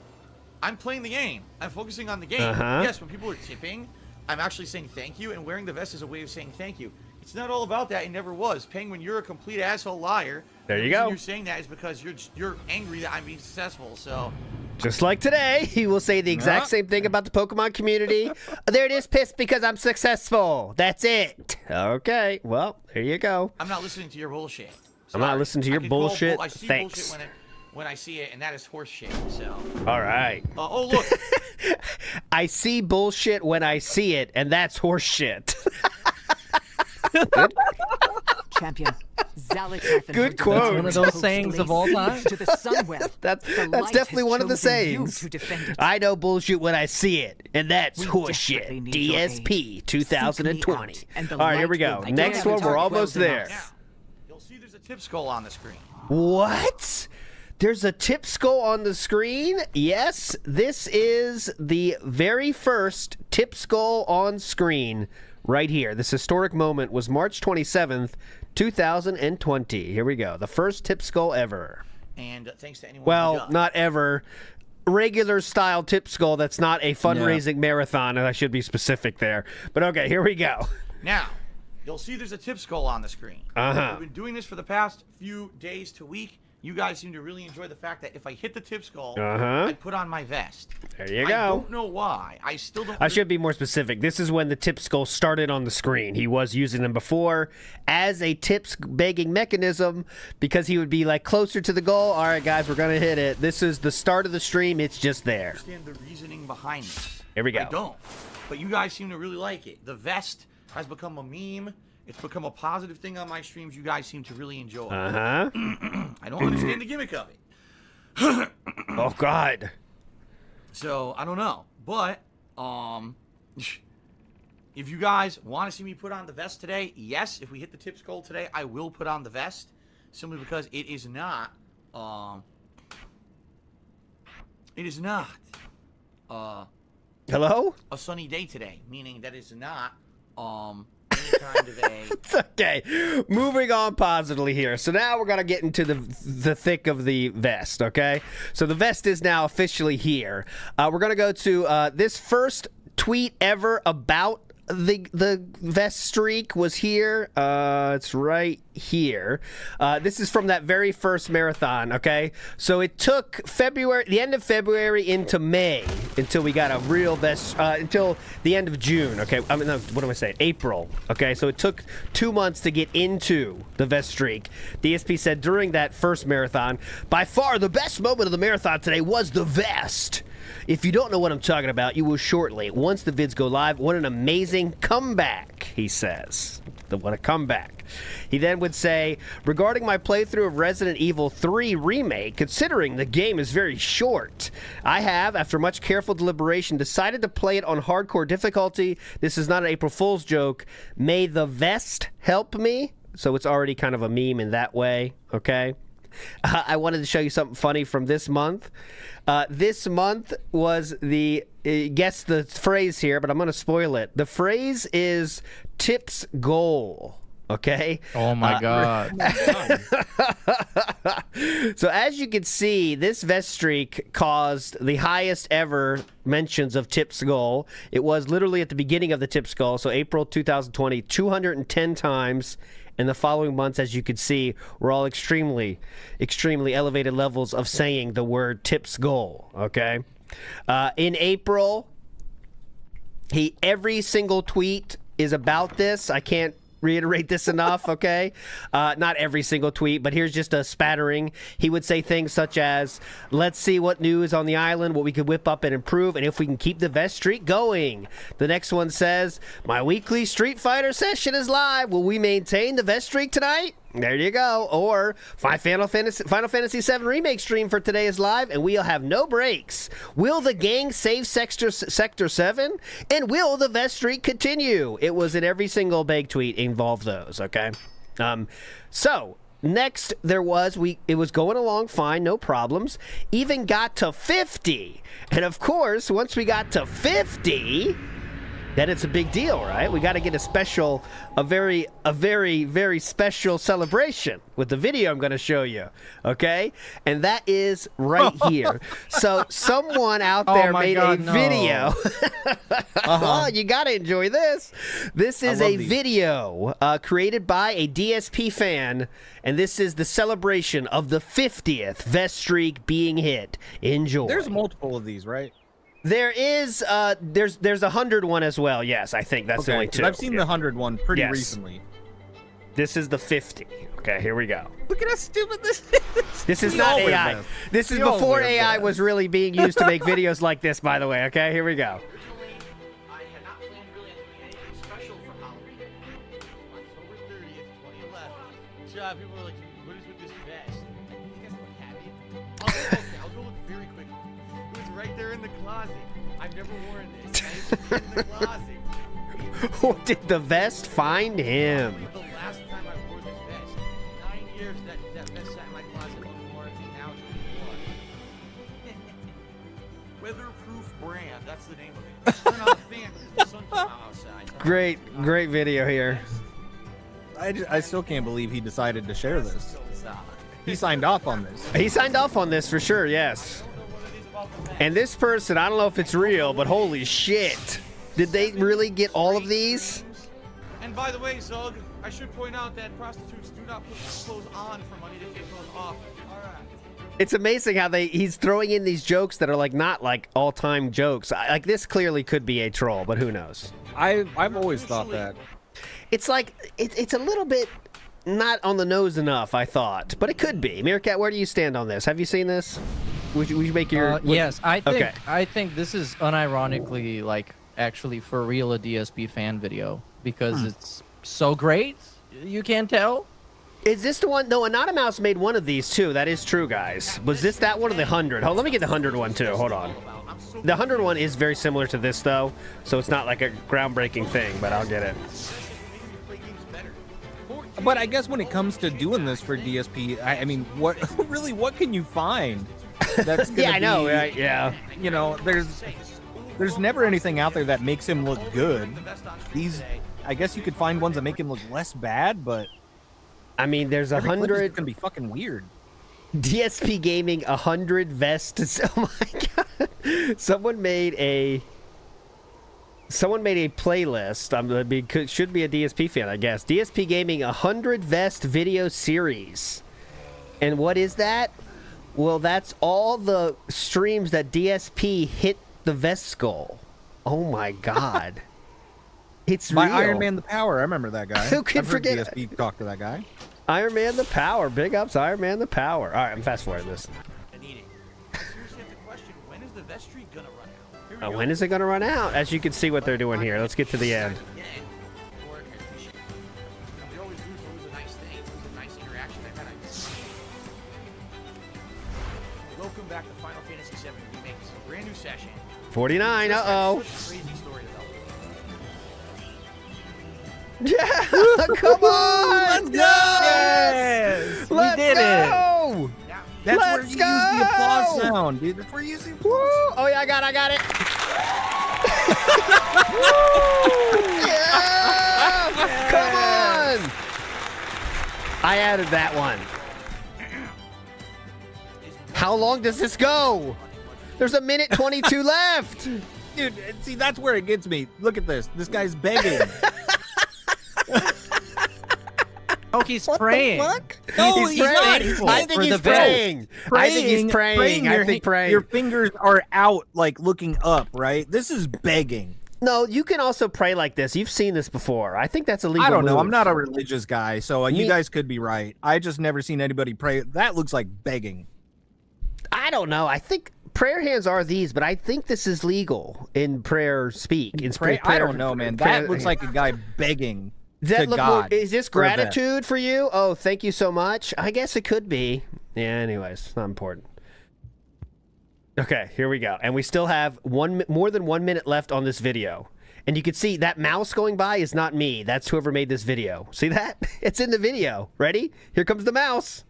I'm playing the game. I'm focusing on the game. Yes, when people are tipping, I'm actually saying thank you, and wearing the vest is a way of saying thank you. It's not all about that. It never was. Penguin, you're a complete asshole liar. There you The go. reason you're saying that is because you're angry that I'm being successful. So Just like today, he will say the exact same thing about the Pokemon community. There it is, pissed because I'm successful. That's it. Okay, well, there you go. I'm not listening to your bullshit. I'm not Sorry. listening to your I can call bullshit. I see Thanks. bullshit when I see it, and that is horse shit. So. All right. Oh look. I see bullshit when I see it, and that's horse shit. Champion. Zalakath Good quote. That's one of those sayings of all time. To the Sunwell. That's The that's light definitely has one of the chosen you sayings. to defend it. I know bullshit when I see it, and that's We horse desperately shit. need your aid. DSP 2020. Seek me out, and the All right, here we light go. will Next guide one, you we're to almost close there. enough. You'll see there's a tip skull on the screen. What? There's a tip skull on the screen? Yes, this is the very first tip skull on screen right here. This historic moment was March 27th, 2020. Here we go. The first tip skull ever. And thanks to anyone who Well, does. not ever. regular style tip skull that's not a fundraising marathon, and I should be specific there. But okay, here we go. Now, you'll see there's a tip skull on the screen. I've been doing this for the past few days to week. You guys seem to really enjoy the fact that if I hit the tip skull, I put on my vest. There you go. I don't know why. I still don't. I should be more specific. This is when the tip skull started on the screen. He was using them before as a tips begging mechanism because he would be like closer to the goal. All right, guys, we're going to hit it. This is the start of the stream. It's just there. I understand the reasoning behind this. Here we go. I don't. But you guys seem to really like it. The vest has become a meme. It's become a positive thing on my streams. You guys seem to really enjoy. Uh-huh. I don't understand the gimmick of it. Oh, God. So, I don't know. But, if you guys want to see me put on the vest today, yes, if we hit the tip skull today, I will put on the vest. Simply because it is not, Hello? a sunny day today. Meaning that it's not, any kind of a... Okay, moving on positively here. So now we're going to get into the thick of the vest, okay? So the vest is now officially here. We're going to go to this first tweet ever about the vest streak was here. It's right here. This is from that very first marathon, okay? So it took the end of February into May until we got a real vest, until the end of June, okay? I mean, no, what am I saying? April, okay? So it took 2 months to get into the vest streak. DSP said during that first marathon, by far the best moment of the marathon today was the vest. If you don't know what I'm talking about, you will shortly. Once the vids go live, what an amazing comeback, he says. What a comeback. He then would say, regarding my playthrough of Resident Evil 3 Remake, considering the game is very short, I have, after much careful deliberation, decided to play it on hardcore difficulty. This is not an April Fool's joke. May the vest help me? So it's already kind of a meme in that way, okay? I wanted to show you something funny from this month. This month was guess the phrase here, but I'm going to spoil it. The phrase is tips goal. Okay. Oh my God. So as you can see, this vest streak caused the highest ever mentions of tips goal. It was literally at the beginning of the tips goal. So April 2020, 210 times. In the following months, as you can see, we're all extremely elevated levels of saying the word tips goal, okay? In April, every single tweet is about this. I can't reiterate this enough, okay? Not every single tweet, but here's just a spattering. He would say things such as, let's see what new is on the island, what we could whip up and improve, and if we can keep the vest streak going. The next one says, my weekly Street Fighter session is live. Will we maintain the vest streak tonight? There you go. Or my Final Fantasy VII Remake stream for today is live, and we'll have no breaks. Will the gang save Sector 7? And will the vest streak continue? It was in every single big tweet involved those, okay? So, next it was going along fine, no problems. Even got to 50. And of course, once we got to 50... then it's a big deal, right? We got to get a very, very special celebration with the video I'm going to show you, okay? And that is right here. So someone out there made a video. Oh, you got to enjoy this. This is a video created by a DSP fan, and this is the celebration of the 50th vest streak being hit. Enjoy. There's multiple of these, right? There is, there's 100 one as well. Yes, I think that's the only two. I've seen the 100 one pretty recently. This is the 50. Okay, here we go. Look at how stupid this is. This is not AI. This is before AI was really being used to make videos like this, by the way. Okay, here we go. I had not planned really anything special for Halloween. October 30th, 2011. People were like, what is with this vest? You guys look happy. I'll go look very quickly. It was right there in the closet. I've never worn this. It's in the closet. Did the vest find him? The last time I wore this vest, 9 years that vest sat in my closet unworn, and now it's been worn. Weatherproof brand, that's the name of it. Turn on the fan because the sun came out outside. Great video here. I still can't believe he decided to share this. He signed off on this. He signed off on this for sure, yes. I don't know what it is about And this person, I don't know if it's real, but holy shit. Did they really get all of these? And by the way, Zug, I should point out that prostitutes do not put clothes on for money, they take clothes off. Alright. It's amazing how he's throwing in these jokes that are like not like all-time jokes. Like this clearly could be a troll, but who knows? I've always thought that. It's like it's a little bit not on the nose enough, I thought, but it could be. Meerkat, where do you stand on this? Have you seen this? Would you make your yes, I think okay. I think this is unironically like actually for real a DSP fan video because it's so great. You can't tell. Is this the one? No, Anonymous made one of these too. That is true, guys. Was this that one or the 100? Hold, let me get the 100 one too. Hold on. The 100 one is very similar to this though, so it's not like a groundbreaking thing, but I'll get it. But I guess when it comes to doing this for DSP, I mean, what can you find? That's gonna yeah, I know, right? Yeah. You know, there's never anything out there that makes him look good. I guess you could find ones that make him look less bad, but I mean, there's 100. It's gonna be fucking weird. DSP Gaming 100 vests. Oh my god! Someone made a playlist. Should be a DSP fan, I guess. DSP Gaming 100 vest video series. And what is that? Well, that's all the streams that DSP hit the vest goal. Oh my god! It's by real. Iron Man the Power. I remember that guy. Who can forget DSP talk to that guy? Iron Man the Power. Big ups, Iron Man the Power. All right, I'm fast forwarding this. When is it going to run out? As you can see what they're doing here. Let's get to the end. Welcome back to Final Fantasy VII Remake. This is a brand new session. 49. Uh-oh. Yeah, come on! Let's go! Yes! Let's we did go! It! That's where you use the applause sound, dude. That's where you use the applause sound. Oh, yeah, I got it. Yeah! Come on! I added that one. How long does this go? There's 1:22 left. Dude, see, that's where it gets me. Look at this. This guy's begging. Oh, he's praying. No, he's praying. I think he's praying. I think he's praying. I think praying. Your fingers are out, like looking up, right? This is begging. No, you can also pray like this. You've seen this before. I think that's a legal I don't know. move. I'm not a religious guy, so you guys could be right. I just never seen anybody pray. That looks like begging. I don't know. I think prayer hands are these, but I think this is legal in prayer speak. In prayer, I don't know, man. That looks like a guy begging. Does that look more, is this for gratitude for you? Oh, thank you so much. I guess it could be. Yeah, anyways, not important. Okay, here we go. And we still have more than 1 minute left on this video. And you can see that mouse going by is not me. That's whoever made this video. See that? It's in the video. Ready? Here comes the mouse.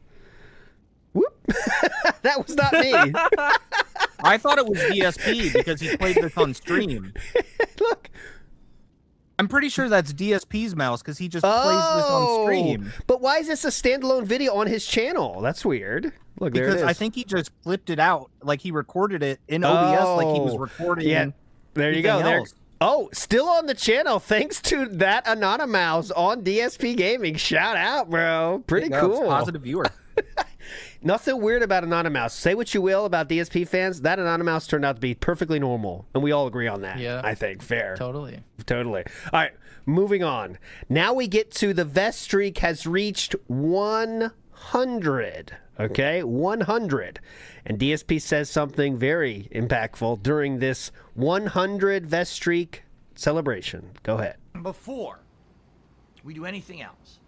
Whoop. That was not me. I thought it was DSP because he played this on stream. Look. I'm pretty sure that's DSP's mouse because he just plays this on stream. But why is this a standalone video on his channel? That's weird. Look, there it because is. I think he just flipped it out. Like he recorded it in OBS like he was recording. Yeah. There you go. There. Oh, still on the channel thanks to that Anonymous on DSP Gaming. Shout out, bro. Pretty cool. Positive viewer. Nothing weird about Anonymous. Say what you will about DSP fans. That Anonymous turned out to be perfectly normal. And we all agree on that. Yeah. I think. Fair. Totally. Totally. All right. Moving on. Now we get to the vest streak has reached 100. Okay? 100. And DSP says something very impactful during this 100 vest streak celebration. Go ahead. Before we do anything else,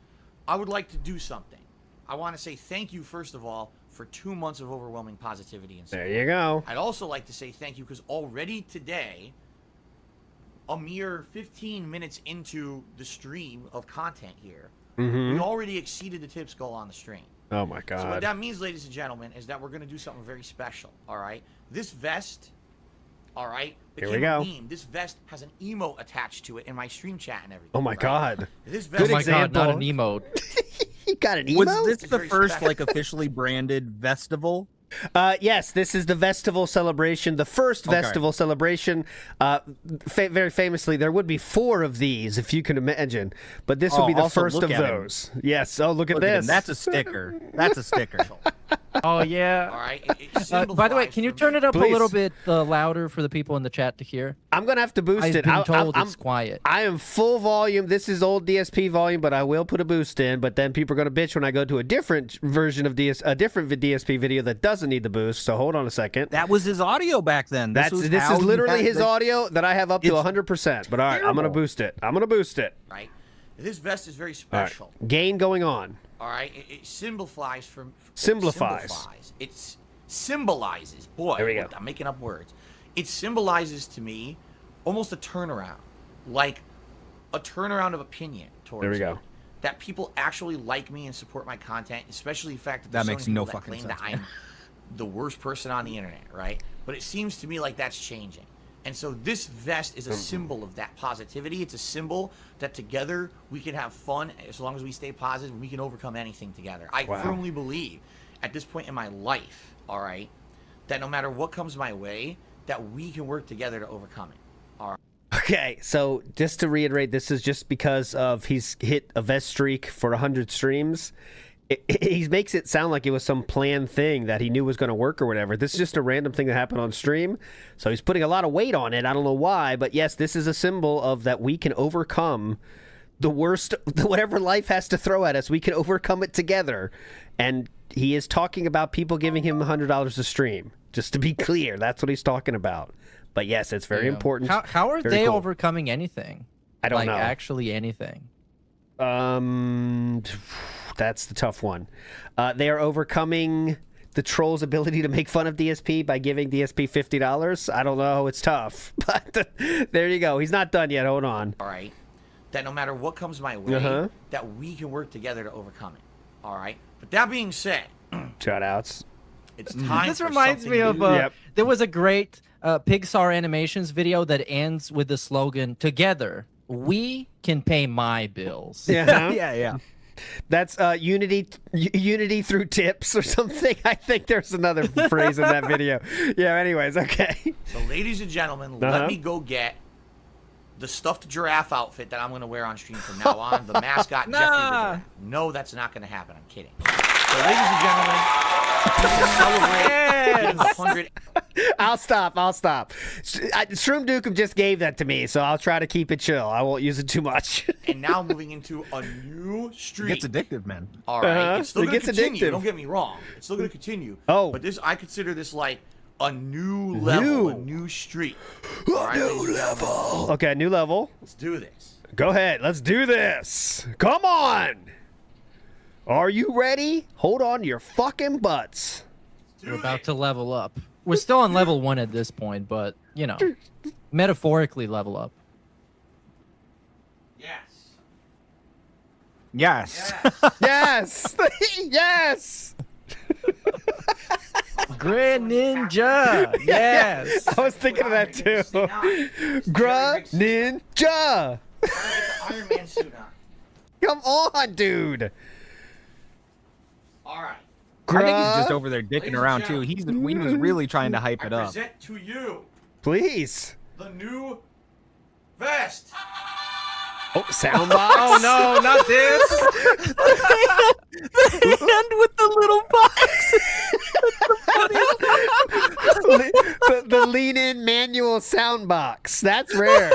I would like to do something. I want to say thank you, first of all, for 2 months of overwhelming positivity and support. There you go. I'd also like to say thank you because already today, a mere 15 minutes into the stream of content here, we already exceeded the tips goal on the stream. Oh, my God. So what that means, ladies and gentlemen, is that we're going to do something very special, all right? This vest, all right? Here we go. Meme. This vest has an emote attached to it in my stream chat and everything. Oh, my God. This vest, oh, my God, not an emote. You got an emote? Was this the first, like, officially branded vestival? Yes, this is the Vestival celebration, the first Vestival celebration. Very famously, there would be 4 of these, if you can imagine. But this would be the also first look of at him. those. Yes. Oh, look at Look at him. this. That's a sticker. That's a sticker. Oh yeah. All right. By the way, can you turn it up Please. a little bit louder for the people in the chat to hear? I'm gonna have to boost I've it. been told I'm it's quiet. I am full volume. This is old DSP volume, but I will put a boost in. But then people are gonna bitch when I go to a different version of a different DSP video that doesn't need the boost. So hold on a second. That was his audio back then. This is literally his audio that I have up to 100%. But all right, I'm gonna boost it. Right. This vest is very special. Right. Gain going on. All right. It symbolizes Symbolizes. It symbolizes. Boy, There we go. I'm making up words. It symbolizes to me almost a turnaround, like a turnaround of opinion towards There we go. me. That people actually like me and support my content, especially the fact that That there's makes so many no people that fucking claim sense. that I'm the worst person on the internet, right? But it seems to me like that's changing. And so this vest is a symbol of that positivity. It's a symbol that together we can have fun as long as we stay positive. We can overcome anything together. I firmly believe at this point in my life, all right, that no matter what comes my way, that we can work together to overcome it. All right. Okay, so just to reiterate, this is just because of he's hit a vest streak for 100 streams. He makes it sound like it was some planned thing that he knew was going to work or whatever. This is just a random thing that happened on stream. So he's putting a lot of weight on it. I don't know why, but yes, this is a symbol of that we can overcome the worst, whatever life has to throw at us. We can overcome it together. And he is talking about people giving him $100 a stream. Just to be clear, that's what he's talking about. But yes, it's very important. How are Very they cool. overcoming anything? I don't like, know. actually anything. That's the tough one. They are overcoming the troll's ability to make fun of DSP by giving DSP $50. I don't know. It's tough. But there you go. He's not done yet. Hold on. All right. That no matter what comes my way, that we can work together to overcome it. All right. But that being said, shout outs. It's time. This for reminds me of something new. there was a great Pixar animations video that ends with the slogan, "Together we can pay my bills." Yeah. yeah. That's unity through tips or something. I think there's another phrase in that video. Yeah, anyways, okay. So, ladies and gentlemen, let me go get the stuffed giraffe outfit that I'm going to wear on stream from now on. The mascot, Jeffrey the Giraffe. No, that's not going to happen. I'm kidding. So, ladies and gentlemen, we celebrate 100. I'll stop. Shroom Duke just gave that to me, so I'll try to keep it chill. I won't use it too much. And now moving into a new streak. It gets addictive, man. All right. It's still It going to gets continue. addictive. Don't get me wrong. It's still going to continue. Oh. But this, I consider this like a new level, a new streak. All right, ladies and gentlemen, Okay, new level. let's do this. Go ahead. Let's do this. Come on. Are you ready? Hold on to your fucking butts. We're about to level up. We're still on level 1 at this point, but you know, metaphorically level up. Yes. Yes. Yes. Grand Ninja. Yes. I was thinking of that too. Ninja. Iron Man suit on. Come on, dude. All right. I think he's just over there dicking around too. He was really trying to hype it I up. present to you Please. the new vest. Oh, soundbox. Oh no, not this. The hand with the little box. the lean-in manual soundbox. That's rare.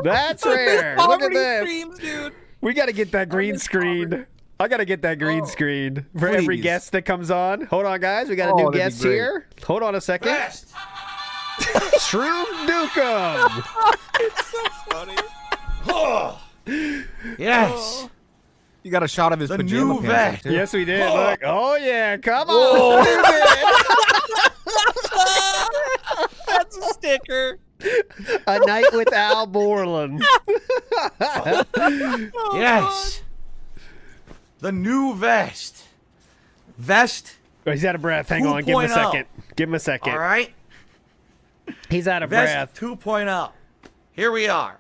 That's rare. Look at this. Streams, dude. We got to get that green screen. I got to get that green screen for every please. guest that comes on. Hold on, guys. We got a new that'd be guest great. here. Hold on a second. Vest. Shroom Dukem. Yes. You got a shot of his The pajama new pants. vest. too. Yes, we did. Look. Oh, yeah. Come on. That's a sticker. A night with Al Borland. Yes. The new vest. Vest. Oh, he's out of breath. Hang on. Give him a 2.0. second. Give him a second. All right. He's out of breath. Vest 2.0. Here we are.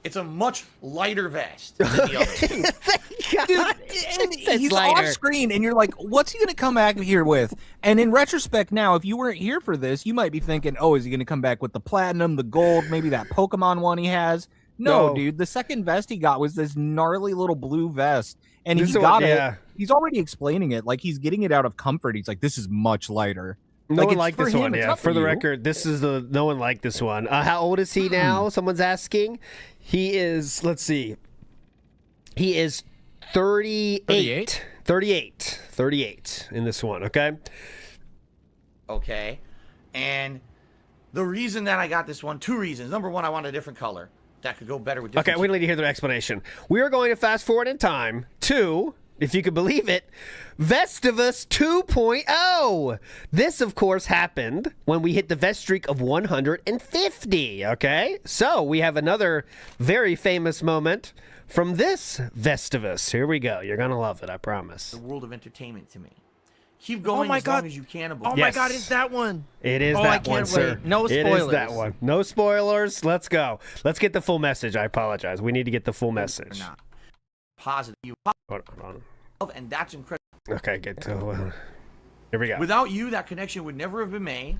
It's a much lighter vest than the other. Dude, and he's off screen, and you're like, what's he going to come back here with? And in retrospect now, if you weren't here for this, you might be thinking, oh, is he going to come back with the platinum, the gold, maybe that Pokemon one he has? No, dude, the second vest he got was this gnarly little blue vest, and he got it. He's already explaining it. Like, he's getting it out of comfort. He's like, this is much lighter. No one liked this one, yeah. For the record, this is no one liked this one. How old is he now? Someone's asking. He is, let's see. He is 38. 38 in this one, okay? Okay. And the reason that I got this one, 2 reasons. Number one, I want a different color. That could go better with different... Okay, we need to hear their explanation. We are going to fast forward in time to, if you could believe it, Vestivus 2.0. This, of course, happened when we hit the vest streak of 150, okay? So we have another very famous moment from this Vestivus. Here we go. You're going to love it, I promise. The world of entertainment to me. Keep going as long as you can. Oh my God, it's that one. It is that one, sir. No spoilers. It is that one. No spoilers. Let's go. Let's get the full message. I apologize. We need to get the full message. Not positive. Hold on. And that's incredible. Okay, good. Here we go. Without you, that connection would never have been made.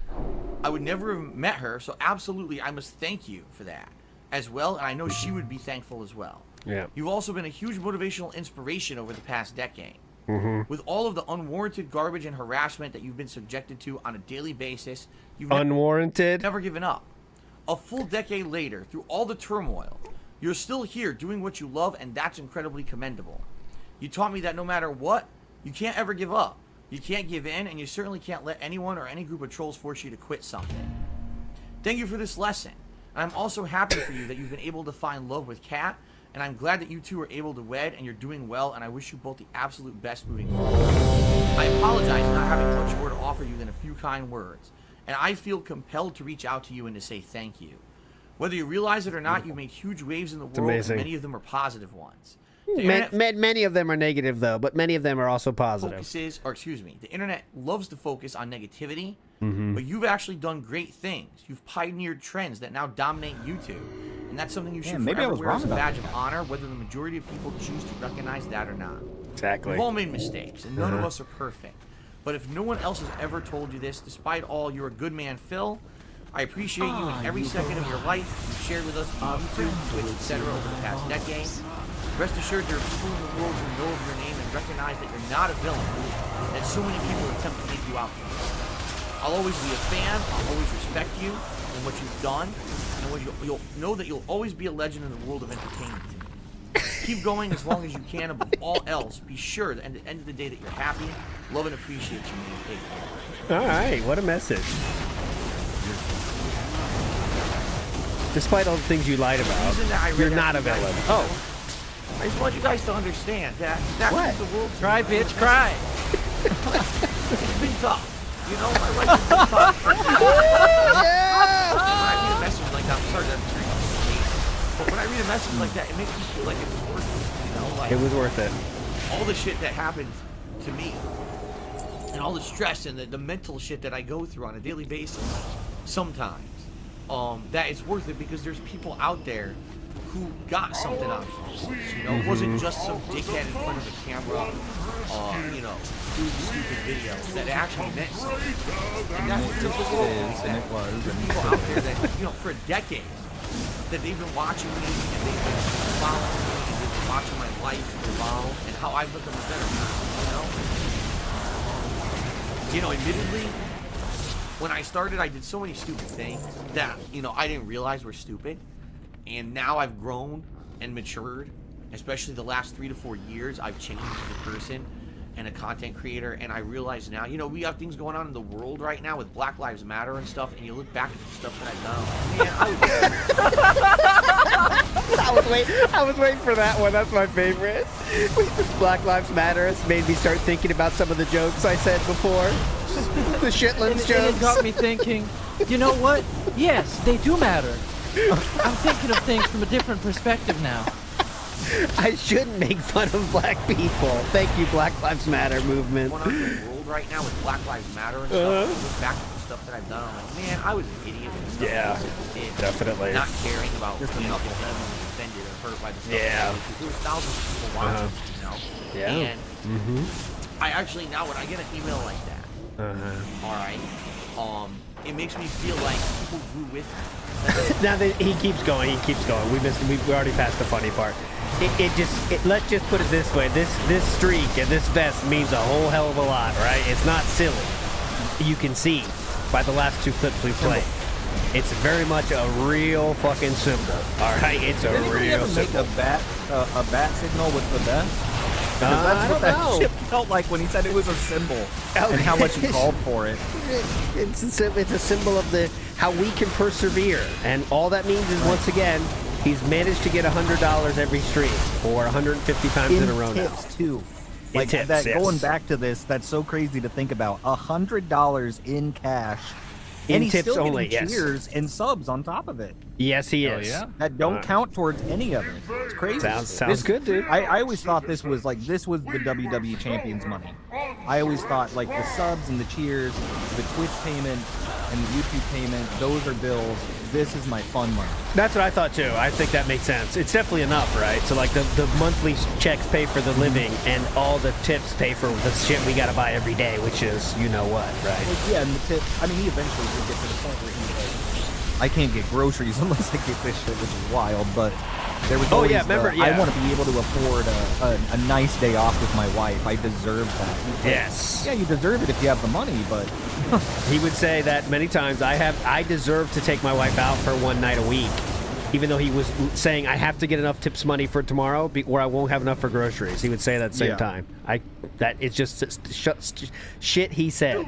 I would never have met her. So absolutely, I must thank you for that as well. And I know she would be thankful as well. Yeah. You've also been a huge motivational inspiration over the past decade. Mm-hmm. With all of the unwarranted garbage and harassment that you've been subjected to on a daily basis, you've never given up. A full decade later, through all the turmoil, you're still here doing what you love, and that's incredibly commendable. You taught me that no matter what, you can't ever give up. You can't give in, and you certainly can't let anyone or any group of trolls force you to quit something. Thank you for this lesson. And I'm also happy for you that you've been able to find love with Kat, and I'm glad that you two are able to wed and you're doing well, and I wish you both the absolute best moving forward. I apologize for not having much more to offer you than a few kind words, and I feel compelled to reach out to you and to say thank you. Whether you realize it or not, you've made huge waves in the world, and many of them are positive ones. Many of them are negative, though, but many of them are also positive. The internet loves to focus on negativity, but you've actually done great things. You've pioneered trends that now dominate YouTube, and that's something you should forever wear as a badge of honor, whether the majority of people choose to recognize that or not. Exactly. We've all made mistakes, and none of us are perfect. But if no one else has ever told you this, despite all, you're a good man, Phil. I appreciate you in every second of your life you've shared with us on YouTube, Twitch, etc. over the past decade. Rest assured there are people in the world who know of your name and recognize that you're not a villain, that so many people attempt to make you out to be. I'll always be a fan, I'll always respect you and what you've done, and you'll know that you'll always be a legend in the world of entertainment to me. Keep going as long as you can, above all else, be sure that at the end of the day that you're happy, love and appreciate you, man. Take care. All right, what a message. Despite all the things you lied about, you're not a villain. Oh. I just want you guys to understand that means the world. Cry, bitch, cry. It's been tough. You know, my life has been tough. When I read a message like that, I'm sorry that's but when I read a message like that, it makes me feel like it was worth it. You know, like it was worth it. All the shit that happened to me, and all the stress and the mental shit that I go through on a daily basis, sometimes, that it's worth it because there's people out there who got something out of it. You know, it wasn't just some dickhead in front of a camera, you know, doing stupid videos. That actually meant something. And that's what it is, and it was. There's people out there that, you know, for a decade, that they've been watching me, and they've been following me, and they've been watching my life evolve, and how I've become a better person, you know? You know, admittedly, when I started, I did so many stupid things that, you know, I didn't realize were stupid. And now I've grown and matured, especially the last 3 to 4 years. I've changed as a person and a content creator, and I realize now, you know, we have things going on in the world right now with Black Lives Matter and stuff, and you look back at the stuff that I've done. I was waiting for that one. That's my favorite. Black Lives Matter has made me start thinking about some of the jokes I said before. The Shitlands jokes. It got me thinking, you know what? Yes, they do matter. I'm thinking of things from a different perspective now. I shouldn't make fun of black people. Thank you, Black Lives Matter movement. Going on in the world right now with Black Lives Matter and stuff. I look back at the stuff that I've done. I'm like, man, I was an idiot. Yeah, definitely. Not caring about, you know, if anyone was offended. hurt by the stuff. Yeah. Because there was thousands of people watching, you know? Yeah. And I actually, now when I get an email like that, all right, it makes me feel like people grew with me. Now that he keeps going, we already passed the funny part. Let's just put it this way. This streak and this vest means a whole hell of a lot, right? It's not silly. You can see by the last 2 clips we've played. It's very much a real fucking symbol. All right, it's a real symbol. Make a bat signal with the vest? I don't know. Shit felt like when he said it was a symbol and how much he called for it. It's a symbol of how we can persevere, and all that means is once again he's managed to get $100 every stream, or 150 times in a row now. Tips too. Like tips, that. yes. Going back to this, that's so crazy to think about. $100 in cash. In And he's tips still only, getting yes. cheers and subs on top of it. Yes, he is. yeah? That don't count towards any of it. It's crazy. Sounds good, dude. I always thought this was the WWE Champions money. I always thought like the subs and the cheers, the Twitch payment and the YouTube payment, those are bills. This is my fun money. That's what I thought too. I think that makes sense. It's definitely enough, right? So like the monthly checks pay for the living, and all the tips pay for the shit we gotta buy every day, which is you know what, right? Like, yeah, and the tips. I mean, he eventually did get to the point where he's like, I can't get groceries unless I get this shit, which is wild. But there was always I want to be able to afford a nice day off with my wife. I deserve that. Yes. Yeah, you deserve it if you have the money, but he would say that many times. I deserve to take my wife out for one night a week, even though he was saying I have to get enough tips money for tomorrow, or I won't have enough for groceries. He would say that at the same time. That it's just shit he said.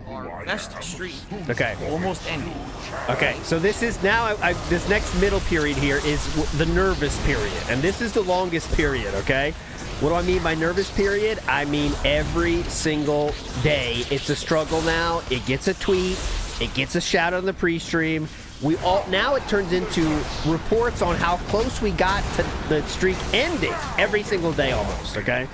Our best streak Okay. almost ended. Okay, so this is now, this next middle period here is the nervous period, and this is the longest period, okay? What do I mean by nervous period? I mean every single day. It's a struggle now. It gets a tweet. It gets a shout out on the pre-stream. Now it turns into reports on how close we got to the streak ending every single day almost, okay?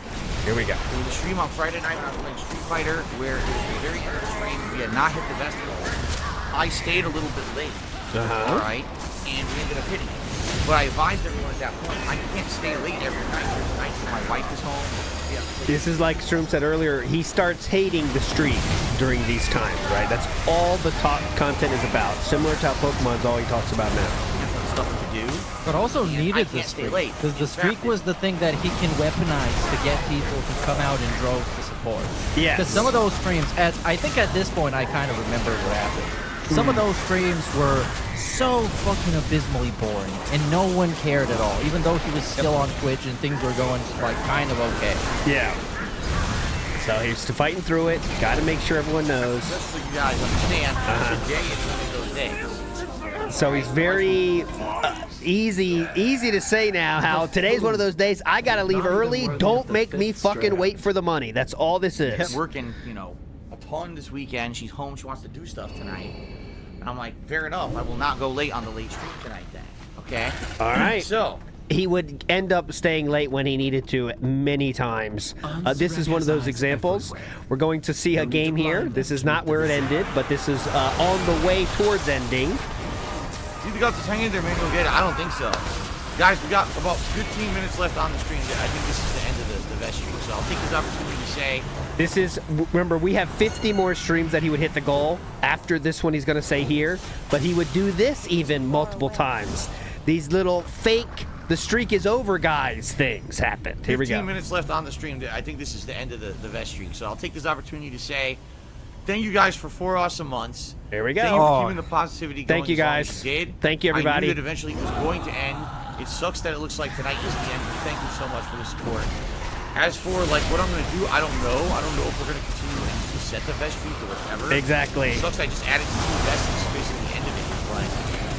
Here we go. There was a stream on Friday night when I was playing Street Fighter where it was the very end of the stream. We had not hit the best goal. I stayed a little bit late, all right, and we ended up hitting it. But I advised everyone at that point, I can't stay late every night. There's nights when my wife is home. Yeah. This is like Stroom said earlier, he starts hating the streak during these times, right? That's all the talk content is about. Similar to how Pokemon's all he talks about now. Stuff to do. But also And needed I the can't stay streak. late. Because the streak was the thing that he can weaponize to get people to come out in droves to support. Yes. Because some of those streams, I think at this point I kind of remember what happened. Some of those streams were so fucking abysmally boring, and no one cared at all, even though he was still on Twitch and things were going like kind of okay. Yeah. So he's fighting through it. Got to make sure everyone knows. Just so you guys understand, today is one of those days. So he's very easy to say now how today's one of those days. I got to leave early. Don't make me fucking wait for the money. That's all this is. She's working, a ton this weekend. She's home. She wants to do stuff tonight. And I'm like, fair enough. I will not go late on the late stream tonight then. Okay? All right. So, he would end up staying late when he needed to many times. This is one of those examples. We're going to see a game here. This is not where it ended, but this is on the way towards ending. you got to hang in there, maybe we'll get it. I don't think so. Guys, we got about 15 minutes left on the stream. I think this is the end of the vest stream, so I'll take this opportunity to say... This is, remember, we have 50 more streams that he would hit the goal. After this one, he's going to say here. But he would do this even multiple times. These little fake, the streak is over, guys, things happened. Here we go. 15 minutes left on the stream. I think this is the end of the vest stream, so I'll take this opportunity to say thank you guys for 4 awesome months. There we go. Thank you for keeping the positivity going. Thank you, guys. As long as you did. Thank you, everybody. I knew that eventually it was going to end. It sucks that it looks like tonight is the end, but thank you so much for the support. As for like what I'm gonna do, I don't know. I don't know if we're gonna continue to set the vest streak or whatever. Exactly. It sucks I just added 2 vests. It's basically the end of it.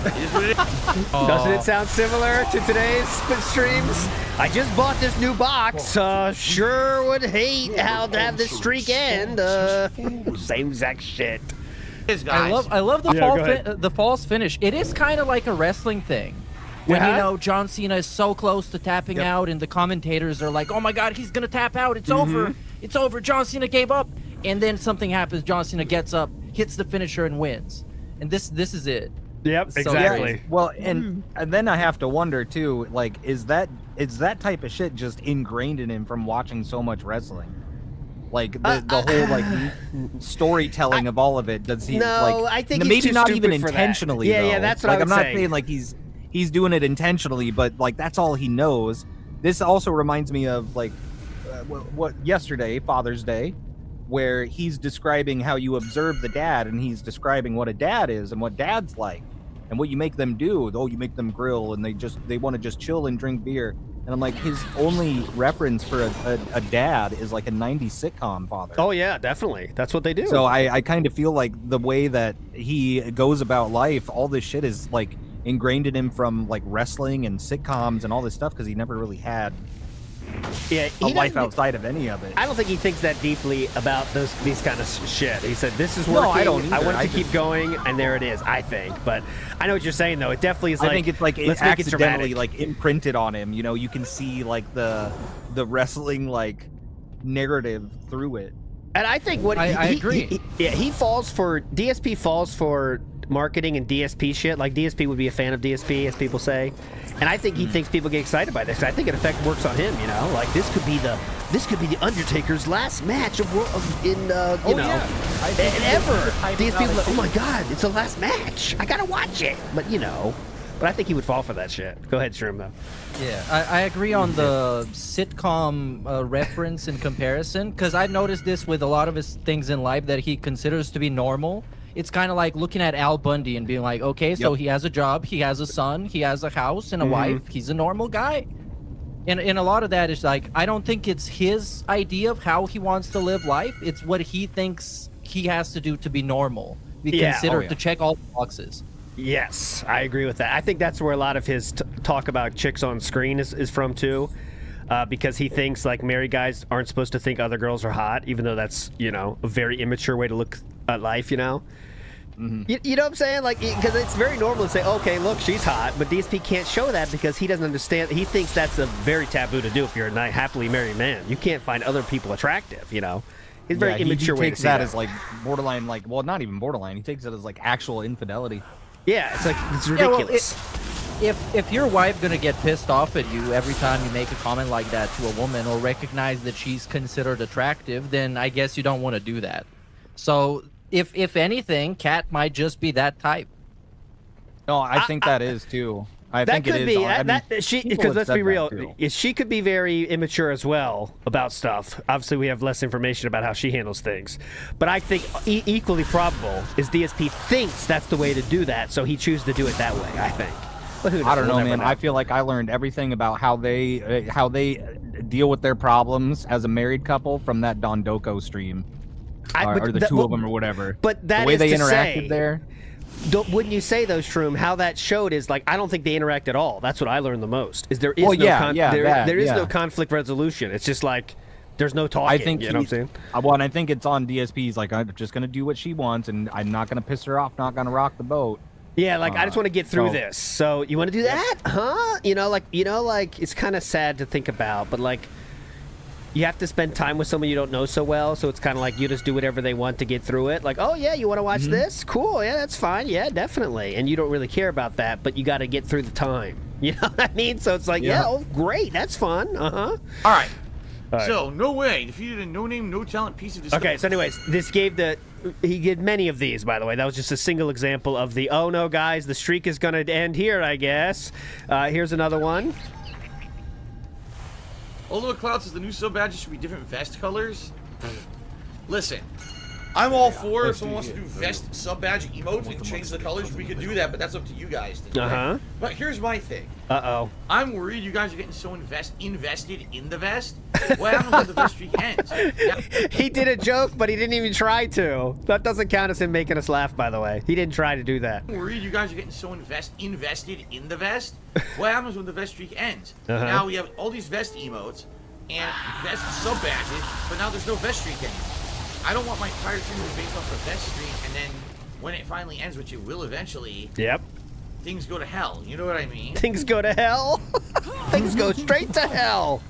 But it is what it is. Doesn't it sound similar to today's streams? I just bought this new box. Sure would hate how to have this streak end. Same exact shit. I love the the false finish. It is kind of like a wrestling thing. When John Cena is so close to tapping out, and the commentators are like, "Oh my God, he's gonna tap out! It's over! It's over! John Cena gave up!" And then something happens. John Cena gets up, hits the finisher, and wins. And this is it. Yep, So exactly. crazy. Well, and then I have to wonder too, like, is that type of shit just ingrained in him from watching so much wrestling? Like the whole like storytelling of all of it. Does he? No, like, I think maybe he's too not stupid even for that. intentionally. Yeah, though. yeah, that's what like I I'm would not say. saying like he's doing it intentionally, but like that's all he knows. This also reminds me of like what yesterday, Father's Day, where he's describing how you observe the dad, and he's describing what a dad is and what dad's like, and what you make them do. Oh, you make them grill, and they want to just chill and drink beer. And I'm like, his only reference for a dad is like a 90s sitcom father. Oh yeah, definitely. That's what they do. So I kind of feel like the way that he goes about life, all this shit is like ingrained in him from like wrestling and sitcoms and all this stuff, because he never really had a life outside of any of it. I don't think he thinks that deeply about these kind of shit. He said, "This is working. No, I don't I either. want it to I keep just- going," and there it is. I think, but I know what you're saying though. It definitely is. Like, I think it's like it let's make it accidentally dramatic. like imprinted on him. You know, you can see like the wrestling like narrative through it. And I think what I agree. He falls for DSP falls for marketing and DSP shit. Like DSP would be a fan of DSP, as people say. And I think he thinks people get excited by this. I think it works on him. You know, like this could be the Undertaker's last match of ever. DSP would be like, oh my god, it's the last match. I gotta watch it. But but I think he would fall for that shit. Go ahead, Shroom, though. Yeah, I agree on the sitcom reference and comparison, because I've noticed this with a lot of his things in life that he considers to be normal. It's kind of like looking at Al Bundy and being like, okay, so he has a job, he has a son, he has a house and a wife, he's a normal guy. And a lot of that is like, I don't think it's his idea of how he wants to live life. It's what he thinks he has to do to be normal, be considered to check all the boxes. Yes, I agree with that. I think that's where a lot of his talk about chicks on screen is from too, because he thinks like married guys aren't supposed to think other girls are hot, even though that's a very immature way to look at life. You know what I'm saying? Like, because it's very normal to say, okay, look, she's hot, but DSP can't show that because he doesn't understand. He thinks that's a very taboo to do if you're a happily married man. You can't find other people attractive. It's very immature way to see that as like borderline, like, well, not even borderline. He takes it as like actual infidelity. Yeah, it's like it's ridiculous. If your wife gonna get pissed off at you every time you make a comment like that to a woman or recognize that she's considered attractive, then I guess you don't want to do that. So if anything, Kat might just be that type. No, I think that is too. I that think could it is. be I mean, because let's be real, too. she could be very immature as well about stuff. Obviously, we have less information about how she handles things, but I think equally probable is DSP thinks that's the way to do that, so he chooses to do it that way. I think. But who knows? I don't know, We'll never man. know. I feel like I learned everything about how they deal with their problems as a married couple from that Don Doko stream, or the two of them, or whatever. But that the way is they to interacted say, there. Wouldn't you say though, Shroom? How that showed is like I don't think they interact at all. That's what I learned the most. Is there is no conflict resolution. It's just like there's no talking. I think you know what I'm saying. Well, and I think it's on DSP's. Like, I'm just gonna do what she wants, and I'm not gonna piss her off. Not gonna rock the boat. Yeah, like I just want to get through this. So you want to do that, huh? Like it's kind of sad to think about, but like you have to spend time with someone you don't know so well. So it's kind of like you just do whatever they want to get through it. Like, oh yeah, you want to watch this? Cool, yeah, that's fine. Yeah, definitely. And you don't really care about that, but you got to get through the time. You know what I mean? So it's like, oh, great, that's fun. All right. So, no way. Defeated a no-name, no-talent piece of discovery. Okay, so anyways, he did many of these, by the way. That was just a single example of the, oh no, guys, the streak is going to end here, I guess. Here's another one. Although Cloud says the new sub badges should be different vest colors. Listen, I'm all for if someone wants to do vest sub badge emotes and change the colors, we could do that, but that's up to you guys to do. But here's my thing. I'm worried you guys are getting so invested in the vest. What happens when the vest streak ends? He did a joke, but he didn't even try to. That doesn't count as him making us laugh, by the way. He didn't try to do that. I'm worried you guys are getting so invested in the vest. What happens when the vest streak ends? Now we have all these vest emotes and vest sub badges, but now there's no vest streak anymore. I don't want my entire stream to be based off a vest streak, and then when it finally ends, which it will eventually, things go to hell. You know what I mean? Things go to hell? Things go straight to hell.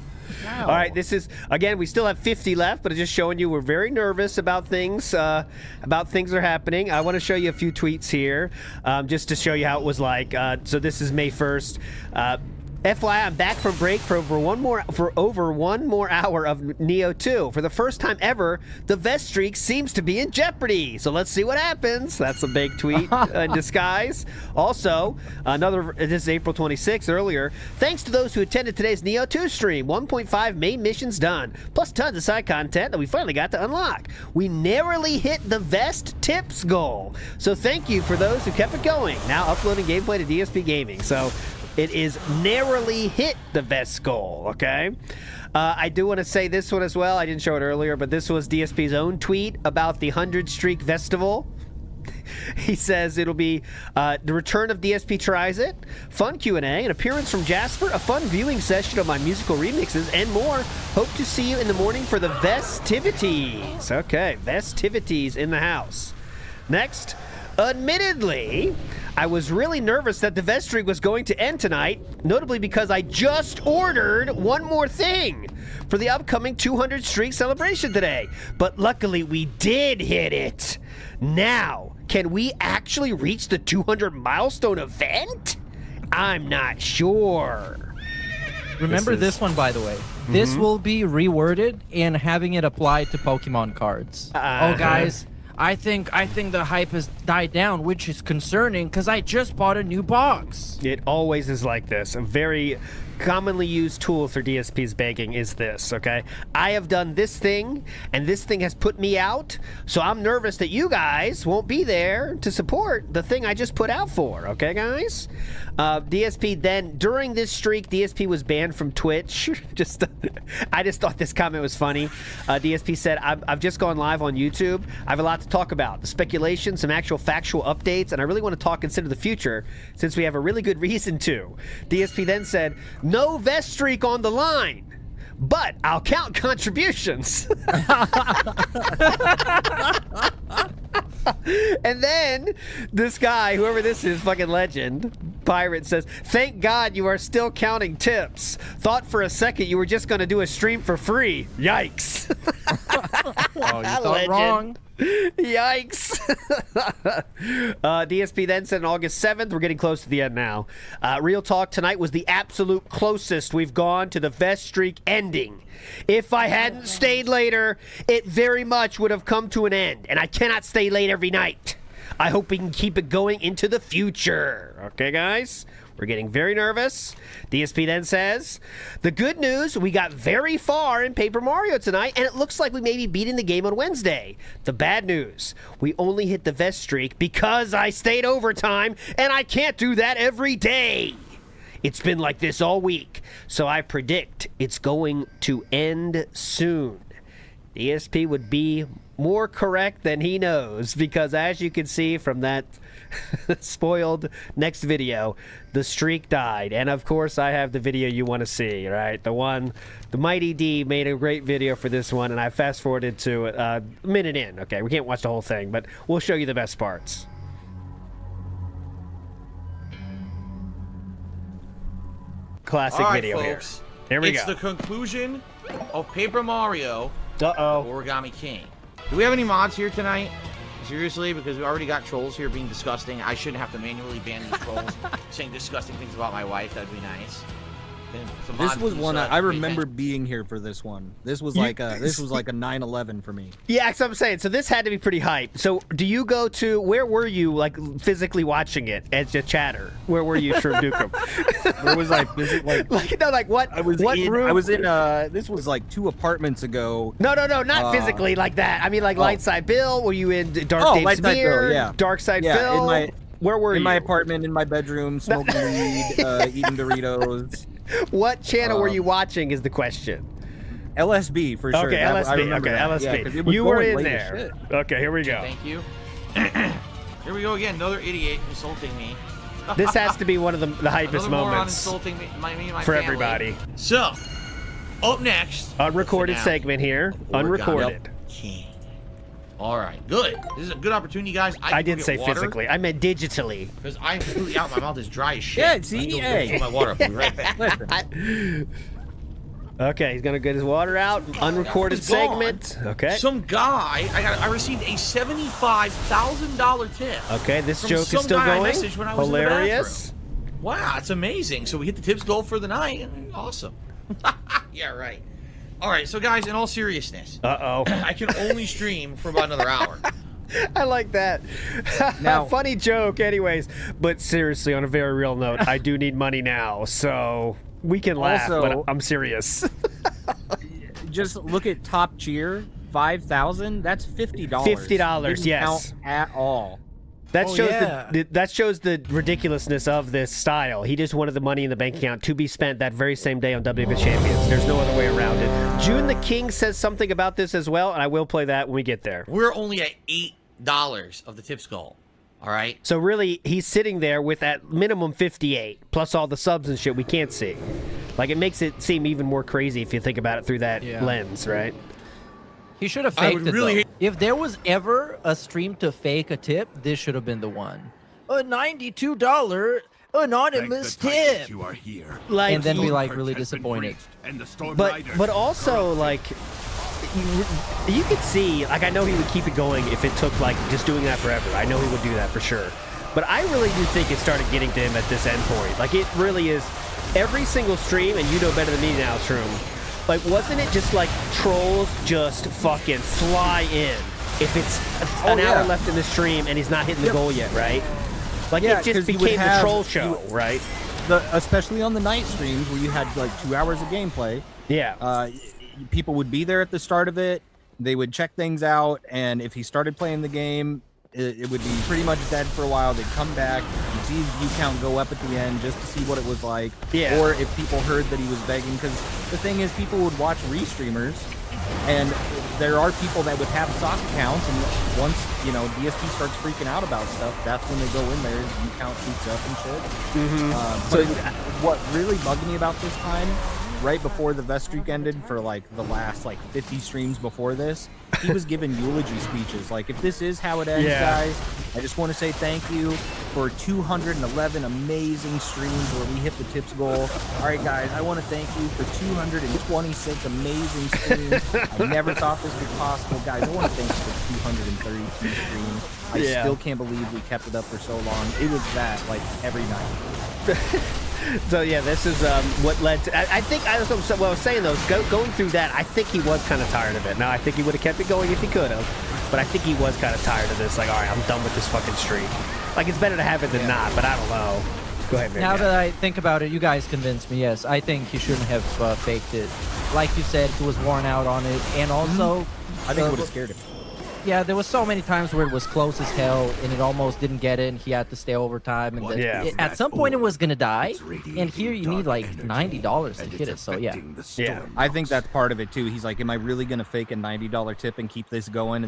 All right, this is, again, we still have 50 left, but it's just showing you we're very nervous about things are happening. I want to show you a few tweets here just to show you how it was like. So this is May 1st. FYI, I'm back from break for over one more hour of Neo 2. For the first time ever, the vest streak seems to be in jeopardy. So let's see what happens. That's a big tweet in disguise. Also, this is April 26th earlier. Thanks to those who attended today's Neo 2 stream. 1.5 main missions done, plus tons of side content that we finally got to unlock. We narrowly hit the vest tips goal. So thank you for those who kept it going. Now uploading gameplay to DSP Gaming. So it is narrowly hit the vest goal, okay? I do want to say this one as well. I didn't show it earlier, but this was DSP's own tweet about the 100 Streak Festival. He says it'll be the return of DSP Tries It, fun Q&A, an appearance from Jasper, a fun viewing session of my musical remixes, and more. Hope to see you in the morning for the festivities. Okay, festivities in the house. Next, admittedly, I was really nervous that the vest streak was going to end tonight, notably because I just ordered one more thing for the upcoming 200 streak celebration today. But luckily, we did hit it. Now, can we actually reach the 200 milestone event? I'm not sure. Remember this one, by the way. This will be reworded and having it applied to Pokemon cards. Oh, guys. I think the hype has died down, which is concerning because I just bought a new box. It always is like this. A very commonly used tool for DSP's begging is this, okay? I have done this thing, and this thing has put me out, so I'm nervous that you guys won't be there to support the thing I just put out for, okay, guys? DSP then, during this streak, DSP was banned from Twitch. I just thought this comment was funny. DSP said, I've just gone live on YouTube. I have a lot to talk about. The speculation, some actual factual updates, and I really want to talk into the future since we have a really good reason to. DSP then said, no vest streak on the line, but I'll count contributions. And then this guy, whoever this is, fucking legend, Pirate, says, thank God you are still counting tips. Thought for a second you were just going to do a stream for free. Yikes. Oh, you thought wrong. Yikes. DSP then said on August 7th, we're getting close to the end now. Real talk, tonight was the absolute closest we've gone to the vest streak ending. If I hadn't stayed later, it very much would have come to an end, and I cannot stay late every night. I hope we can keep it going into the future. Okay, guys? We're getting very nervous. DSP then says, the good news, we got very far in Paper Mario tonight, and it looks like we may be beating the game on Wednesday. The bad news, we only hit the vest streak because I stayed overtime, and I can't do that every day. It's been like this all week, so I predict it's going to end soon. DSP would be more correct than he knows, because as you can see from that spoiled next video, the streak died. And of course I have the video you want to see, right? The Mighty D made a great video for this one, and I fast forwarded to a minute in. Okay, we can't watch the whole thing, but we'll show you the best parts. Classic video folks. Here we it's go. The conclusion of Paper Mario Uh-oh. Origami King. Do we have any mods here tonight? Seriously, because we already got trolls here being disgusting. I shouldn't have to manually ban these trolls saying disgusting things about my wife. That'd be nice. This was one I remember being here for this one. This was like a 9/11 for me. Yeah, that's what I'm saying. So this had to be pretty hype. So do you go to, where were you like physically watching it as a chatter? Where were you, Shroom? Where was I physically what? I was what in, room? I was in this was like 2 apartments ago. No, not physically like that. I mean like Lightside Bill. Were you in Dark Dave's Beer? Yeah. Dark Side Phil? Where were you? In my apartment, in my bedroom, smoking weed, eating Doritos. What channel were you watching is the question. LSB for sure. Okay, LSB. Okay, LSB. Yeah, you were in there. Okay, here we go. Thank you. Here we go again. Another idiot insulting me. This has to be one of the hypest moments insulting me, my for family. everybody. So, up next, unrecorded segment here. Unrecorded. King. All right, good. This is a good opportunity, guys. I did say water. Physically. I meant digitally. Because I'm completely out. My mouth is dry as shit. Yeah, see? Fill my water up. I'll be right back. Okay, he's gonna get his water out. Unrecorded It's gone. segment. Okay. Some guy, I received a $75,000 tip. Okay, this from joke is some still guy I going. messaged when I was in the Hilarious. bathroom. Wow, it's amazing. So we hit the tips goal for the night. Awesome. Yeah, right. All right, so guys, in all seriousness, I can only stream for about another hour. I like that. Now, funny joke, anyways. But seriously, on a very real note, I do need money now, so we can laugh. Also- but I'm serious. just look at top tier, 5,000. That's $50. $50, Didn't yes. count at all. That Oh, shows yeah. that shows the ridiculousness of this style. He just wanted the money in the bank account to be spent that very same day on WWE Champions. There's no other way around it. June the King says something about this as well, and I will play that when we get there. We're only at $8 of the tips goal. All right. So really, he's sitting there with at minimum 58 plus all the subs and shit we can't see. Like, it makes it seem even more crazy if you think about it through that lens, right? He should have I faked would it, really though. If there was ever a stream to fake a tip, this should have been the one. A $92 anonymous tip. You are here. Like, And then be like Purge really has been disappointed. breached, and the Storm but Riders also, like, you could see, like, I know he would keep it going if it took, like, just doing that forever. I know he would do that for sure. But I really do think it started getting to him at this end point. Like, it really is every single stream, and you know better than me now, Shroom. Like, wasn't it just like trolls just fucking fly in if it's an hour left in the stream and he's not hitting the goal yet, right? Like, it just 'cause you would became the have- troll show, right? Especially on the night streams where you had like 2 hours of gameplay. Yeah. People would be there at the start of it. They would check things out, and if he started playing the game, it would be pretty much dead for a while. They'd come back, you'd see his view count go up at the end just to see what it was like. Yeah. Or if people heard that he was begging, because the thing is, people would watch restreamers, and there are people that would have sock accounts, and once, you know, DSP starts freaking out about stuff, that's when they go in there, his view count shoots up and shit. So what really bugged me about this time, right before the Vest streak ended, for like the last like 50 streams before this, he was giving eulogy speeches. Like, if this is how it ends, guys, I just want to say thank you for 211 amazing streams where we hit the tips goal. All right, guys, I want to thank you for 226 amazing streams. I never thought this was possible, guys. I want to thank you for 232 streams. I still can't believe we kept it up for so long. It was that, like, every night. So yeah, this is what led to. I think what I was saying though, going through that, I think he was kind of tired of it. Now I think he would have kept it going if he could have, but I think he was kind of tired of this. Like, all right, I'm done with this fucking streak. Like, it's better to have it than not, but I don't know. Go ahead, man. Now that I think about it, you guys convinced me. Yes, I think he shouldn't have faked it. Like you said, he was worn out on it, and also, I think it would have scared him. Yeah, there was so many times where it was close as hell, and it almost didn't get in. He had to stay overtime, and at some point it was gonna die. And here you need like $90 to hit it. So yeah, I think that's part of it too. He's like, am I really gonna fake a $90 tip and keep this going?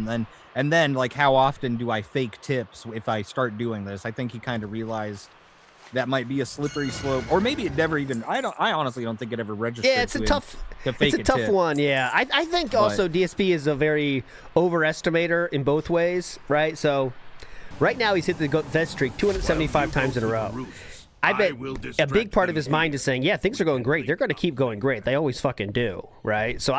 And then like, how often do I fake tips if I start doing this? I think he kind of realized that might be a slippery slope, or maybe it never even. I honestly don't think it ever registered. Yeah, it's a tough. It's a tough one. Yeah, I think also DSP is a very overestimator in both ways, right? So, right now he's hit the vest streak 275 times in a row. I bet a big part of his mind is saying, yeah, things are going great. They're going to keep going great. They always fucking do, right? So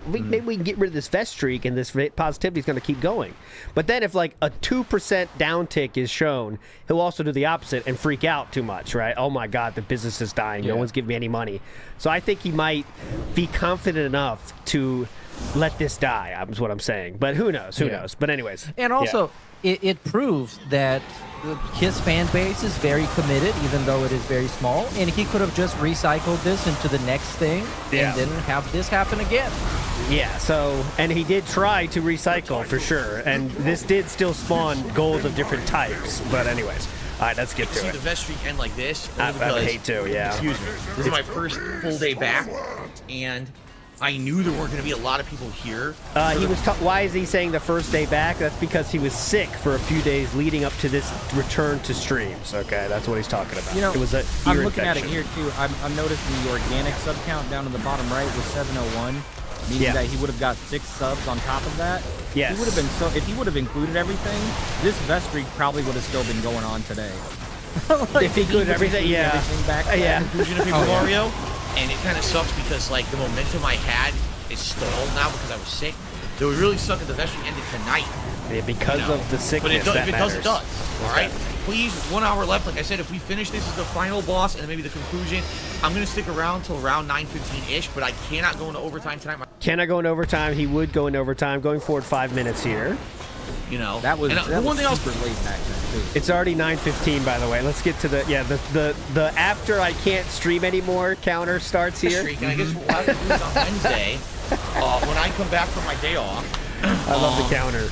maybe we can get rid of this vest streak and this positivity is going to keep going. But then if like a 2% downtick is shown, he'll also do the opposite and freak out too much, right? Oh my God, the business is dying. No one's giving me any money. So I think he might be confident enough to let this die, is what I'm saying. But who knows? Who knows? But anyways. and also it proves that his fan base is very committed, even though it is very small, and he could have just recycled this into the next thing and didn't have this happen again. Yeah, so, and he did try to recycle for sure, and this did still spawn goals of different types, but anyways. All right, let's get to See it. the vest streak end like this. I would hate to, yeah. Excuse me. This is my first full day back, and I knew there weren't going to be a lot of people here. He was. Why is he saying the first day back? That's because he was sick for a few days leading up to this return to streams. Okay, that's what he's talking about. You know, it was a I'm ear looking infection. at it here too. I'm noticing the organic sub count down in the bottom right was 701, meaning that he would have got 6 subs on top of that. Yes. He would have been if he would have included everything, this vest streak probably would have still been going on today. If he included everything, everything back yeah. Inclusion of Paper Mario. and it kind of sucks because like the momentum I had is stalled now because I was sick. It would really suck if the vestry ended tonight. Yeah, because of the sickness. But that if it does, it matters. does. All right. Please, 1 hour left. Like I said, if we finish this is the final boss and then maybe the conclusion, I'm gonna stick around till around 9:15-ish. But I cannot go into overtime tonight. Cannot go into overtime. He would go into overtime. Going forward 5 minutes here. You know, that was the one thing super late back then too. It's already 9:15, by the way. Let's get to the after I can't stream anymore counter starts here. And I guess we'll have to do it on Wednesday when I come back from my day off. I love the counter.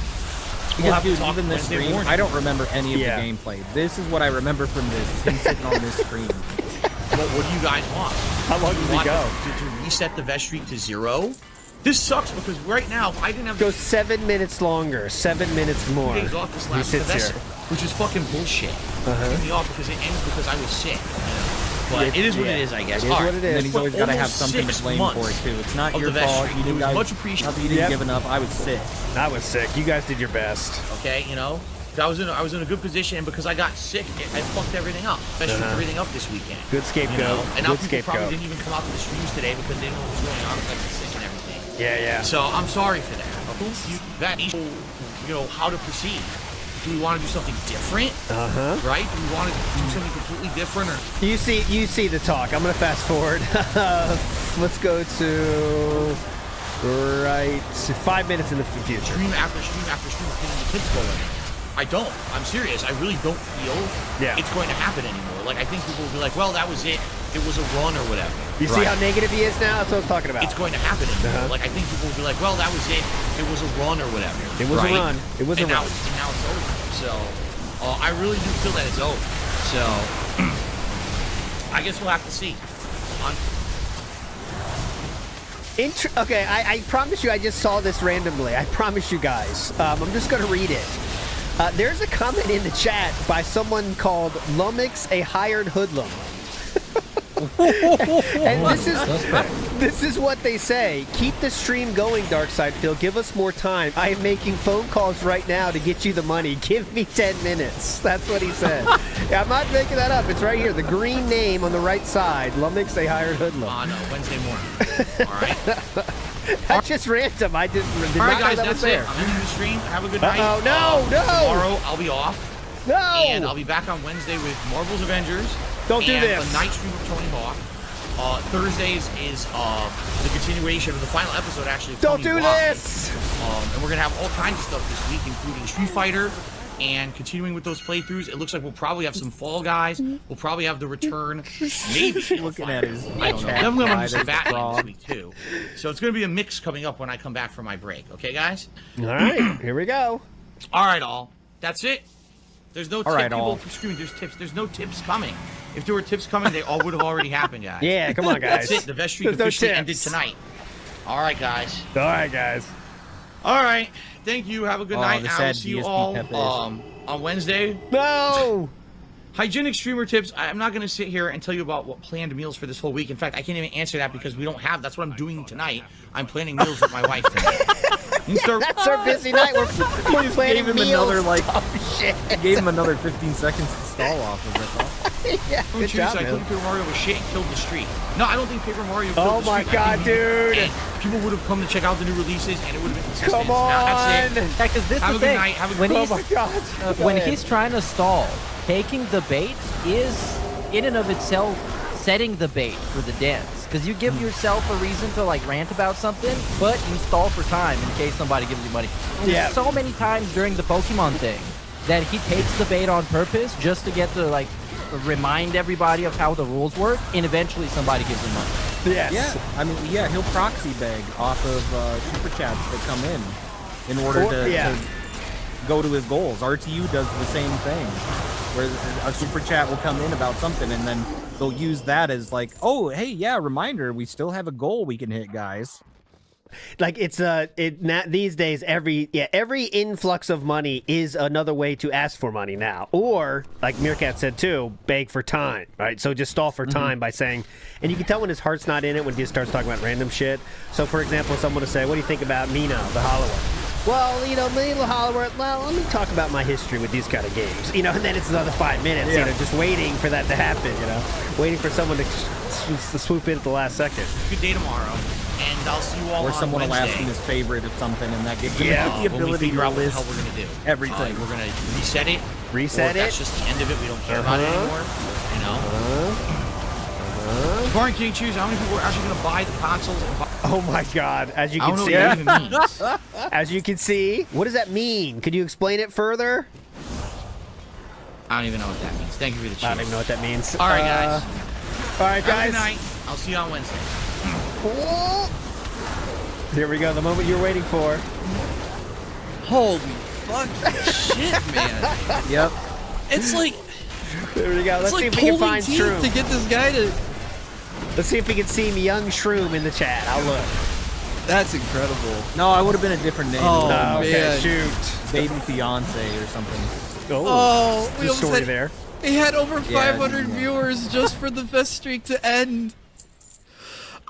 Because, dude, even this stream, I don't remember any of the gameplay. This is what I remember from this. He's sitting on this screen. What do you guys want? How long does he go? To reset the vest streak to 0? This sucks because right now, if I didn't have... Go 7 minutes longer. 7 minutes more. 2 days off this last he sits here. Which is fucking bullshit. Took me off because it ended because I was sick. But it is what it is, I guess. It is what it is. And then he's always got to have something to blame for it, too. It's not your fault. You didn't guys, much appreciated. Not that you didn't give enough. I was sick. I was sick. You guys did your best. Okay, you know? I was in a good position, and because I got sick, I fucked everything up. Especially everything up this weekend. Good scapegoat. You know? And now Good people probably scapegoat. didn't even come out to the streams today because they didn't know what was going on with like the sick and everything. Yeah. So I'm sorry for that. That needs to, you know, how to proceed. Do we want to do something different? Right? Do we want to do something completely different? Or You see the talk. I'm gonna fast forward. Let's go to 5 minutes in the future. Stream after stream after stream, getting the tips going. I don't. I'm serious. I really don't feel it's going to happen anymore. Like I think people will be like, well, that was it. It was a run or whatever. You see how negative he is now? That's what I'm talking about. It's going to happen anymore. Like I think people will be like, well, that was it. It was a run or whatever. It was a run. It was a run. And now it's over. So I really do feel that it's over. So I guess we'll have to see. Okay, I promise you I just saw this randomly. I promise you guys. I'm just going to read it. There's a comment in the chat by someone called Lumix, a hired hoodlum. And this is what they say. Keep the stream going, Darksidefield. Give us more time. I am making phone calls right now to get you the money. Give me 10 minutes. That's what he said. Yeah, I'm not making that up. It's right here. The green name on the right side. Lumix, a hired hoodlum. No, Wednesday morning. All right. That's just random. I did All not right, know guys, that was that's there. it. I'm ending the stream. Have a good night. Oh no! Tomorrow I'll be off. No! And I'll be back on Wednesday with Marvel's Avengers. Don't do and this. A night stream of Tony Hawk. Thursdays is the continuation of the final episode, actually. Of Don't Tony do Hawk. this! And we're gonna have all kinds of stuff this week, including Street Fighter. And continuing with those playthroughs, it looks like we'll probably have some Fall Guys. We'll probably have the return, maybe. Looking at his I don't know. Then we're gonna do some Batman this week too. So it's gonna be a mix coming up when I come back from my break. Okay, guys? All right, here we go. All right, all. That's it. There's no tips. right, People all. keep screaming. There's tips. There's no tips coming. If there were tips coming, they all would have already happened, guys. Yeah, come on, guys. That's it. The vest streak There's no officially tips. ended tonight. All right, guys. All right, guys. All right. Thank you. Have a good night. the I will sad see you DSP all Pepe. on Wednesday. No! Hygienic streamer tips. I'm not going to sit here and tell you about what planned meals for this whole week. In fact, I can't even answer that because we don't have. That's what I'm doing tonight. I'm planning meals with my wife tonight. That's our busy night. We're planning Gave him meals. another like. Shit. Gave him another 15 seconds to stall off of it. Yeah, Don't good choose. job, I man. think Paper Mario was shit and killed the streak. No, I don't think Paper Mario killed Oh the my streak. I god, think dude! and people would have come to check out the new releases and it would have been consistent. Come on! Now, that's it. Yeah, because this Have is a the good thing. night. Have a When good Oh he's my god. when he's trying to stall, taking the bait is in and of itself setting the bait for the dance. Because you give yourself a reason to like rant about something, but you stall for time in case somebody gives you money. And Yeah. so many times during the Pokemon thing that he takes the bait on purpose just to get to like remind everybody of how the rules work, and eventually somebody gives him money. Yes. Yeah, I mean, yeah, he'll proxy beg off of super chats that come in order to go to his goals. RTU does the same thing, where a super chat will come in about something, and then they'll use that as like, oh, hey, yeah, reminder, we still have a goal we can hit, guys. Like these days, every influx of money is another way to ask for money now, or like Meerkat said too, beg for time, right? So just stall for time by saying, and you can tell when his heart's not in it when he starts talking about random shit. So for example, someone will say, "What do you think about Mina, the Hollower?" Well, you know, Little Hollower, well, let me talk about my history with these kind of games. You know, and then it's another 5 minutes, you know, just waiting for that to happen, you know. Waiting for someone to swoop in at the last second. Good day tomorrow, and I'll see you all Or on someone will Wednesday. ask him his favorite of something, and that gives him Yeah. the When we ability figure to out what the list hell we're going to do. everything. We're going to reset it. Reset or if that's it. just the end of it. We don't care about it anymore. You know? Foreign King choose how many people are actually going to buy the consoles and buy. Oh my God! As you I can don't see, know what that even means. as you can see, what does that mean? Could you explain it further? I don't even know what that means. Thank you for the cheers. I don't even know what that means. All right, guys. All right, Have a guys. good night. I'll see you on Wednesday. Here we go. The moment you were waiting for. Holy fucking shit, man. Yep. It's like There we go. Let's it's see like if we can pulling find teeth Shroom. to get this guy to. Let's see if we can see young Shroom in the chat. I'll look. That's incredible. No, I would have been a different name. Oh, No, okay, man. shoot. Baby fiance or something. Oh, we the almost story had, there. He had over Yeah, 500 yeah. viewers just for the best streak to end.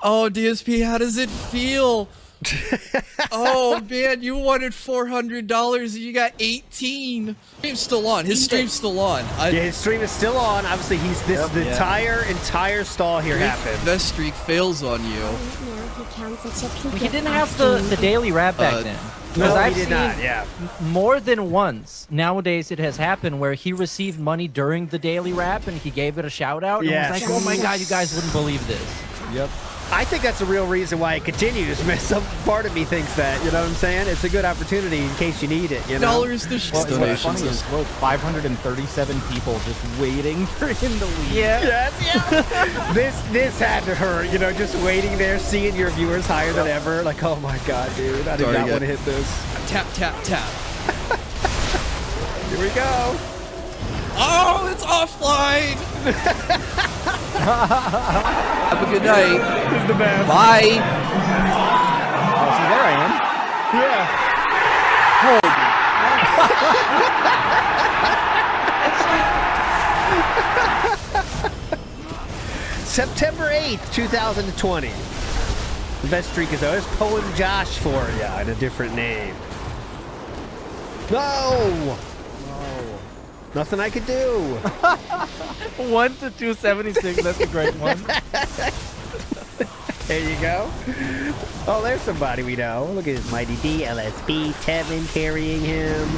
Oh, DSP, how does it feel? Oh man, you wanted $400 and you got 18. Stream's still on. His stream's still on. Yeah, his stream is still on. Obviously, the entire stall here happened. Best streak fails on you. He didn't have the daily rap back then. No, Because he I've did seen not. Yeah. more than once nowadays it has happened where he received money during the daily rap and he gave it a shout out and Yes. was like, oh my God, you guys wouldn't believe this. Yep. I think that's the real reason why it continues. Man, some part of me thinks that. You know what I'm saying? It's a good opportunity in case you need it. You know. Dollars to Well, what's donations. funny is, look, 537 people just waiting for him to leave. Yes, yeah. this had to hurt, you know, just waiting there, seeing your viewers higher than ever. Like, oh my God, dude, I did Sorry, not yeah. want to hit this. Tap, tap, tap. Here we go. Oh, it's offline. Have a good night. This is the best. Bye. Oh, see, there I am. Yeah. September 8th, 2020. The best streak is always Poem Josh for ya in a different name. No! Nothing I could do. 1 to 276, that's a great one. There you go. Oh, there's somebody we know. Look at his Mighty D, LSB, Tevin carrying him.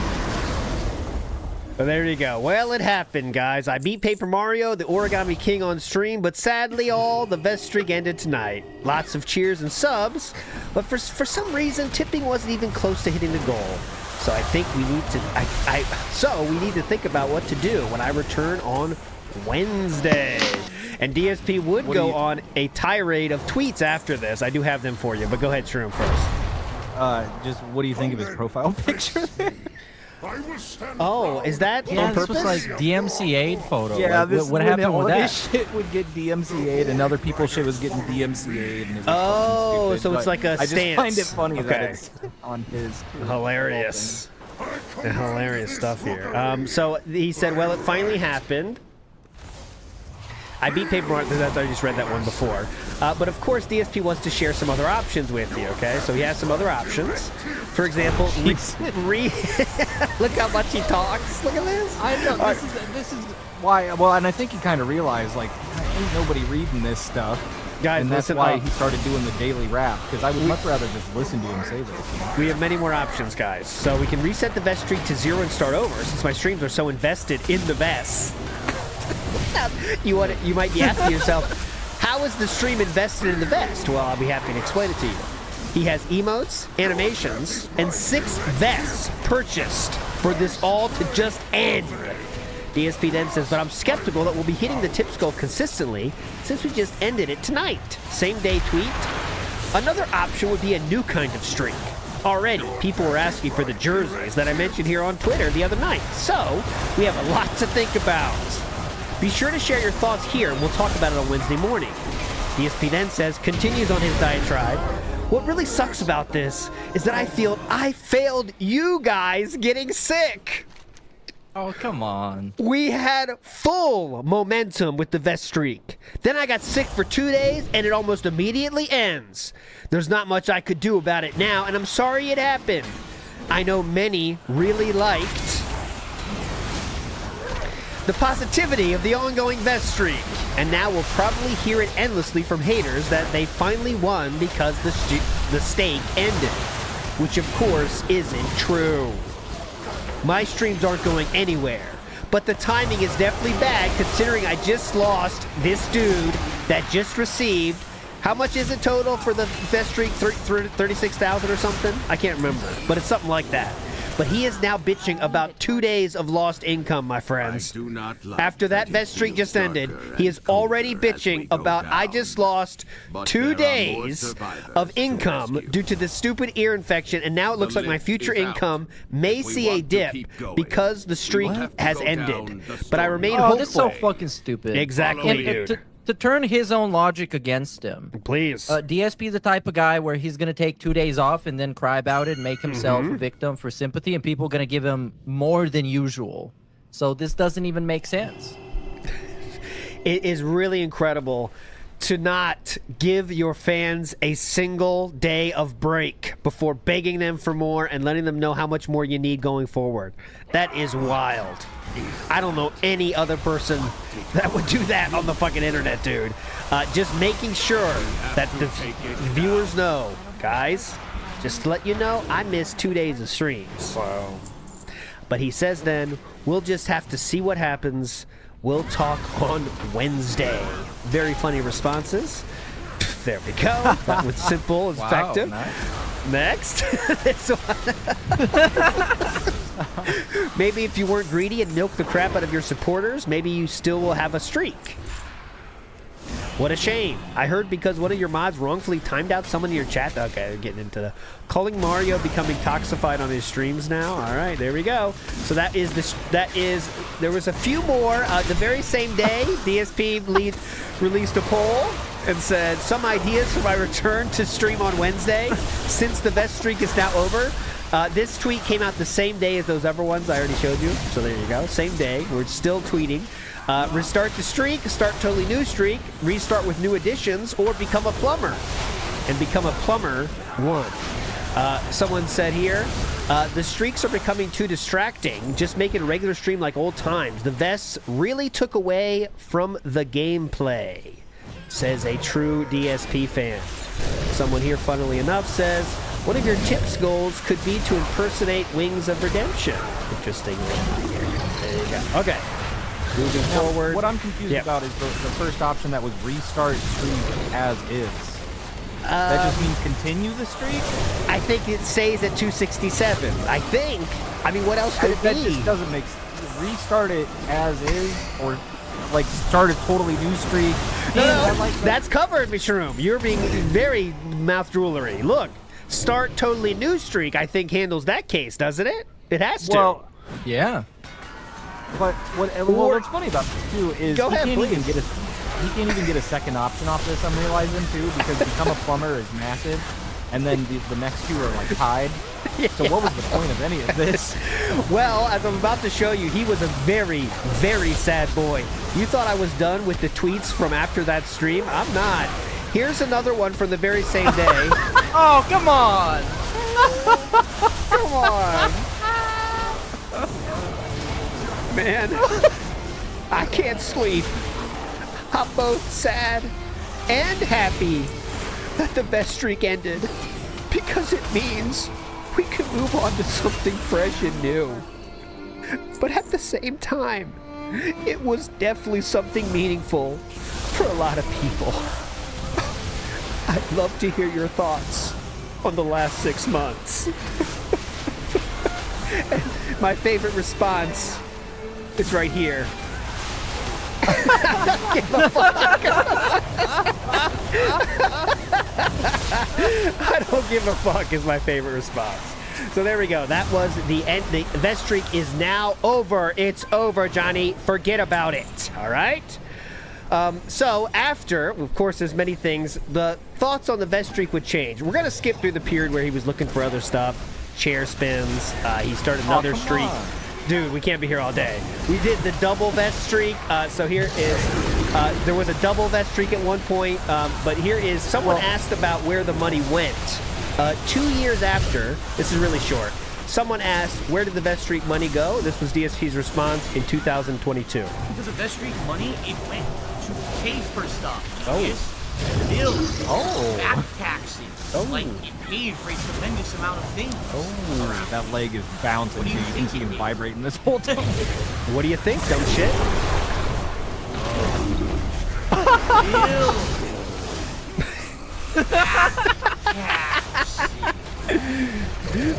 Oh, there you go. Well, it happened, guys. I beat Paper Mario, the Origami King on stream, but sadly, the best streak ended tonight. Lots of cheers and subs, but for some reason, tipping wasn't even close to hitting the goal. So I think we need to. We need to think about what to do when I return on Wednesday. And DSP would go on a tirade of tweets after this. I do have them for you, but go ahead, Shroom first. Just what do you think of his profile picture there? Oh, is that Yeah, on this purpose? was like DMCA'd photo. Yeah, Like, this what happened with all that? his shit would get DMCA'd, and other people's shit was getting DMCA'd. And it was Oh, fucking stupid, so it's but like a I just stance. find it funny that Okay. it's on his. Hilarious. Hilarious stuff here. So he said, well, it finally happened. I beat Paper Mario. I just read that one before. But of course, DSP wants to share some other options with you, okay? So he has some other options. For example, look how much he talks. Look at this. I know. This is why. Well, and I think he kind of realized, like, ain't nobody reading this stuff. Guys, and that's listen why up. he started doing the daily rap, because I would much rather just listen to him say this. You know? We have many more options, guys. So we can reset the vest streak to 0 and start over, since my streams are so invested in the vests. You might be asking yourself, how is the stream invested in the vest? Well, I'll be happy to explain it to you. He has emotes, animations, and 6 vests purchased for this all to just end. DSP then says, but I'm skeptical that we'll be hitting the tips goal consistently since we just ended it tonight. Same day tweet. Another option would be a new kind of streak. Already, people were asking for the jerseys that I mentioned here on Twitter the other night. So, we have a lot to think about. Be sure to share your thoughts here, and we'll talk about it on Wednesday morning. DSP then says, continues on his diatribe, what really sucks about this is that I feel I failed you guys getting sick. Oh, come on. We had full momentum with the vest streak. Then I got sick for 2 days, and it almost immediately ends. There's not much I could do about it now, and I'm sorry it happened. I know many really liked the positivity of the ongoing vest streak, and now we'll probably hear it endlessly from haters that they finally won because the stake ended, which of course isn't true. My streams aren't going anywhere, but the timing is definitely bad considering I just lost this dude that just received, how much is it total for the vest streak? 36,000 or something? I can't remember, but it's something like that. But he is now bitching about 2 days of lost income, my friends. After that vest streak just ended, he is already bitching about, I just lost 2 days of income due to this stupid ear infection, and now it looks like my future income may see a dip because the streak has ended. But I remain hopeful. That's so fucking stupid. Exactly, dude. To turn his own logic against him. Please. DSP the type of guy where he's going to take 2 days off and then cry about it and make himself a victim for sympathy, and people are going to give him more than usual. So this doesn't even make sense. It is really incredible to not give your fans a single day of break before begging them for more and letting them know how much more you need going forward. That is wild. I don't know any other person that would do that on the fucking internet, dude. Just making sure that the viewers know, guys, just to let you know, I missed 2 days of streams. Wow. But he says then, we'll just have to see what happens. We'll talk on Wednesday. Very funny responses. There we go. That was simple and effective. Nice. Next. This one. Maybe if you weren't greedy and milked the crap out of your supporters, maybe you still will have a streak. What a shame. I heard because one of your mods wrongfully timed out someone in your chat. Okay, we're getting into the calling Mario becoming toxified on his streams now. All right, there we go. So that is there was a few more. The very same day, DSP released a poll and said some ideas for my return to stream on Wednesday since the vest streak is now over. This tweet came out the same day as those other ones I already showed you. So there you go. Same day. We're still tweeting. Restart the streak, start totally new streak, restart with new additions, or become a plumber. And become a plumber 1. Someone said here, the streaks are becoming too distracting. Just make it a regular stream like old times. The vests really took away from the gameplay, says a true DSP fan. Someone here, funnily enough, says, one of your tips goals could be to impersonate Wings of Redemption. Interesting. There you go. Okay. Moving forward. What I'm confused about is the first option that was restart streak as is. That just means continue the streak? I think it stays at 267. I think. I mean, what else could it be? That just doesn't make sense. Restart it as is, or like start a totally new streak. No, that's covered, Mishroom. You're being very mouth droolery. Look, start totally new streak, I think handles that case, doesn't it? It has to. Well, yeah. But what's funny about this too is he can't even get a second option off this. I'm realizing too, because become a plumber is massive, and then the next two are like tied. Yeah. So what was the point of any of this? Well, as I'm about to show you, he was a very, very sad boy. You thought I was done with the tweets from after that stream? I'm not. Here's another one from the very same day. Oh, come on! Come on! Man, I can't sleep. I'm both sad and happy that the best streak ended, because it means we can move on to something fresh and new. But at the same time, it was definitely something meaningful for a lot of people. I'd love to hear your thoughts on the last 6 months. My favorite response is right here. I don't give a fuck. I don't give a fuck is my favorite response. So there we go. That was the end. The vest streak is now over. It's over, Johnny. Forget about it. All right? So after, of course, there's many things, the thoughts on the vest streak would change. We're going to skip through the period where he was looking for other stuff. Chair spins. He started another streak. Dude, we can't be here all day. We did the double vest streak. So here is, there was a double vest streak at one point. But here is, someone asked about where the money went. 2 years after, this is really short. someone asked, where did the vest streak money go? This was DSP's response in 2022. Because of vest streak money, it went to pay for stuff. Oh. Yes, bills. Oh. Back taxes. Oh. Like, it paid for a tremendous amount of things. Oh, that leg is bouncing. So you can see him vibrating this whole time. What do you think, dumb shit?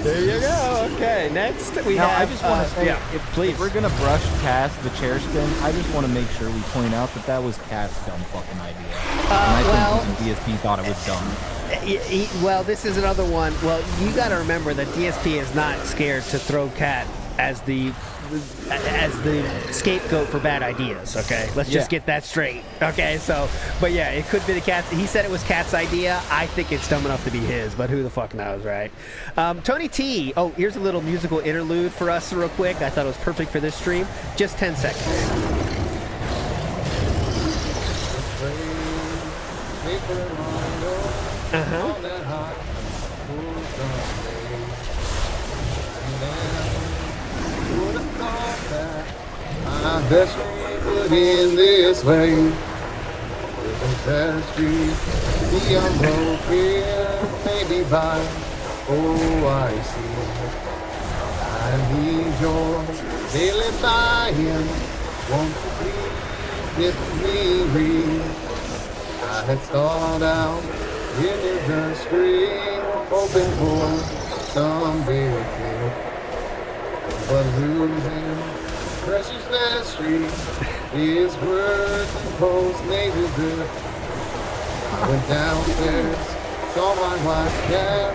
There you go. Okay, next we have. I just want to say, please. If we're gonna brush past the chair spin, I just want to make sure we point out that was Cat's dumb fucking idea. And I think DSP thought it was dumb. Well, this is another one. Well, you got to remember that DSP is not scared to throw Cat as the scapegoat for bad ideas. Okay, let's just get that straight. Okay, so, but yeah, it could be the Cat's. He said it was Cat's idea. I think it's dumb enough to be his, but who the fuck knows, right? Tony T. Oh, here's a little musical interlude for us, real quick. I thought it was perfect for this stream. Just 10 seconds. My best friend would end this way. With the best street, the unbroken, maybe by I see. I need your daily buy-in. Won't you please get me real? I had stalled out in the screen, hoping for some big hit. But losing precious last street is worse than post-naval good. I went downstairs, saw my wife's cat.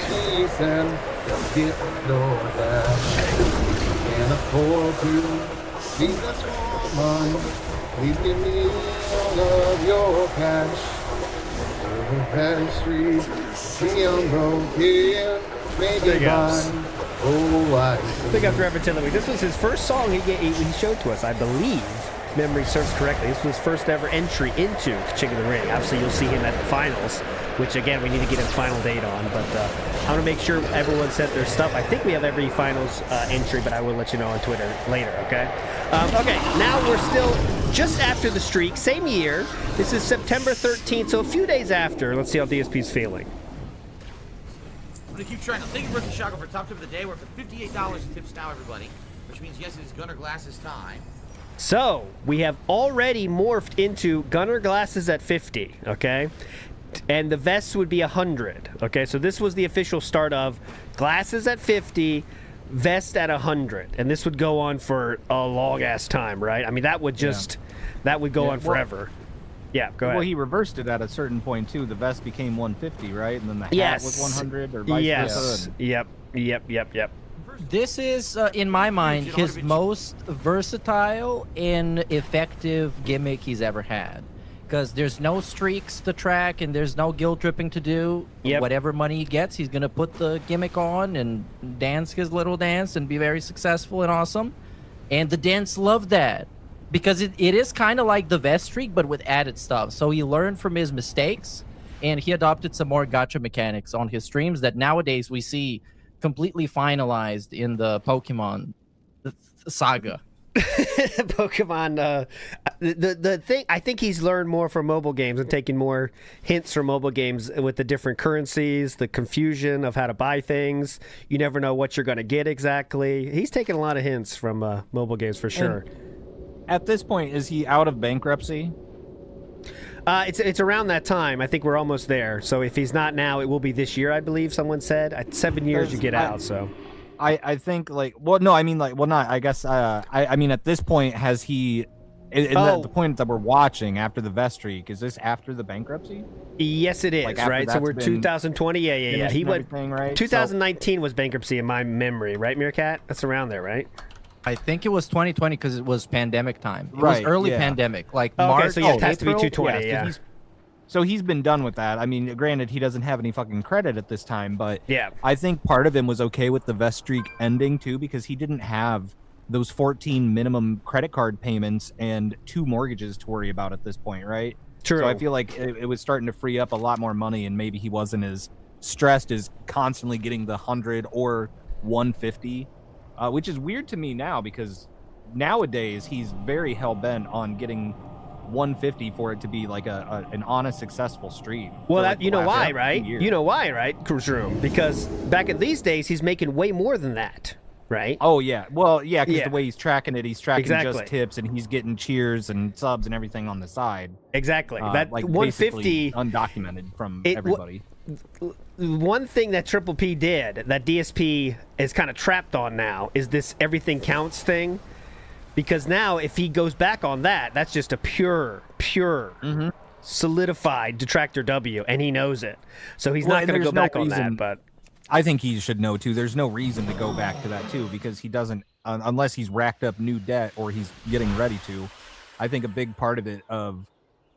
She said, "Don't get no dash. Can't afford to see this woman. Please give me all of your cash." Over Patty Street, the unbroken, maybe by. Oh, I Big up to Reverend Tilloway. This was his first song he showed to us, I believe, if memory serves correctly. This was his first ever entry into King of the Ring. Obviously, you'll see him at the finals, which, again, we need to get his final date on. But I'm going to make sure everyone sent their stuff. I think we have every finals entry, but I will let you know on Twitter later, okay? Okay, now we're still just after the streak, same year. This is September 13th, so a few days after. Let's see how DSP's feeling. I'm gonna keep trying. Thank you, Worldsoul Saga, for top tip of the day. We're up to $58 in tips now, everybody. Which means, yes, it is Gunner Glasses time. So, we have already morphed into Gunner Glasses at 50, okay? And the vests would be 100, okay? So this was the official start of Glasses at 50, Vest at 100. And this would go on for a long-ass time, right? I mean, that would just, that would go on forever. Yeah, go ahead. Well, he reversed it at a certain point, too. The vest became 150, right? And then the hat was 100, or vice versa. Yep. This is, in my mind, his most versatile and effective gimmick he's ever had. Because there's no streaks to track and there's no guilt tripping to do. Whatever money he gets, he's going to put the gimmick on and dance his little dance and be very successful and awesome. And the dents love that. Because it is kind of like the vest streak, but with added stuff. So he learned from his mistakes, and he adopted some more gacha mechanics on his streams that nowadays we see completely finalized in the Pokemon saga. Pokemon, the thing, I think he's learned more from mobile games and taking more hints from mobile games with the different currencies, the confusion of how to buy things. You never know what you're going to get exactly. He's taken a lot of hints from mobile games for sure. At this point, is he out of bankruptcy? It's around that time. I think we're almost there. So if he's not now, it will be this year, I believe someone said. 7 years you get out, so. I think, like, well, no, I mean, like, well, not, I guess, I mean, at this point, has he, the point that we're watching after the vest streak, is this after the bankruptcy? Yes, it is, like, right? So we're 2020, yeah. He went, right? 2019 was bankruptcy in my memory, right, Meerkat? That's around there, right? I think it was 2020 because it was pandemic time. It was early pandemic, like March. Okay, so yeah, it has to be 220, So he's been done with that. I mean, granted, he doesn't have any fucking credit at this time, but yeah, I think part of him was okay with the vest streak ending too, because he didn't have those 14 minimum credit card payments and 2 mortgages to worry about at this point, right? True. So I feel like it was starting to free up a lot more money, and maybe he wasn't as stressed as constantly getting the 100 or 150, which is weird to me now because nowadays he's very hell-bent on getting 150 for it to be like an honest, successful stream. Well, like you know why, right? You know why, right, Cruise Room? Because back in these days, he's making way more than that, right? Oh, yeah. Well, yeah, because the way he's tracking it, he's tracking Exactly. just tips, and he's getting cheers and subs and everything on the side. Exactly. That like 150 undocumented from everybody. One thing that Triple P did that DSP is kind of trapped on now is this everything counts thing. Because now, if he goes back on that, that's just a pure, solidified Detractor W, and he knows it. So he's not going to go back on that. But I think he should know, too. There's no reason to go back to that, too, because he doesn't, unless he's racked up new debt or he's getting ready to. I think a big part of it,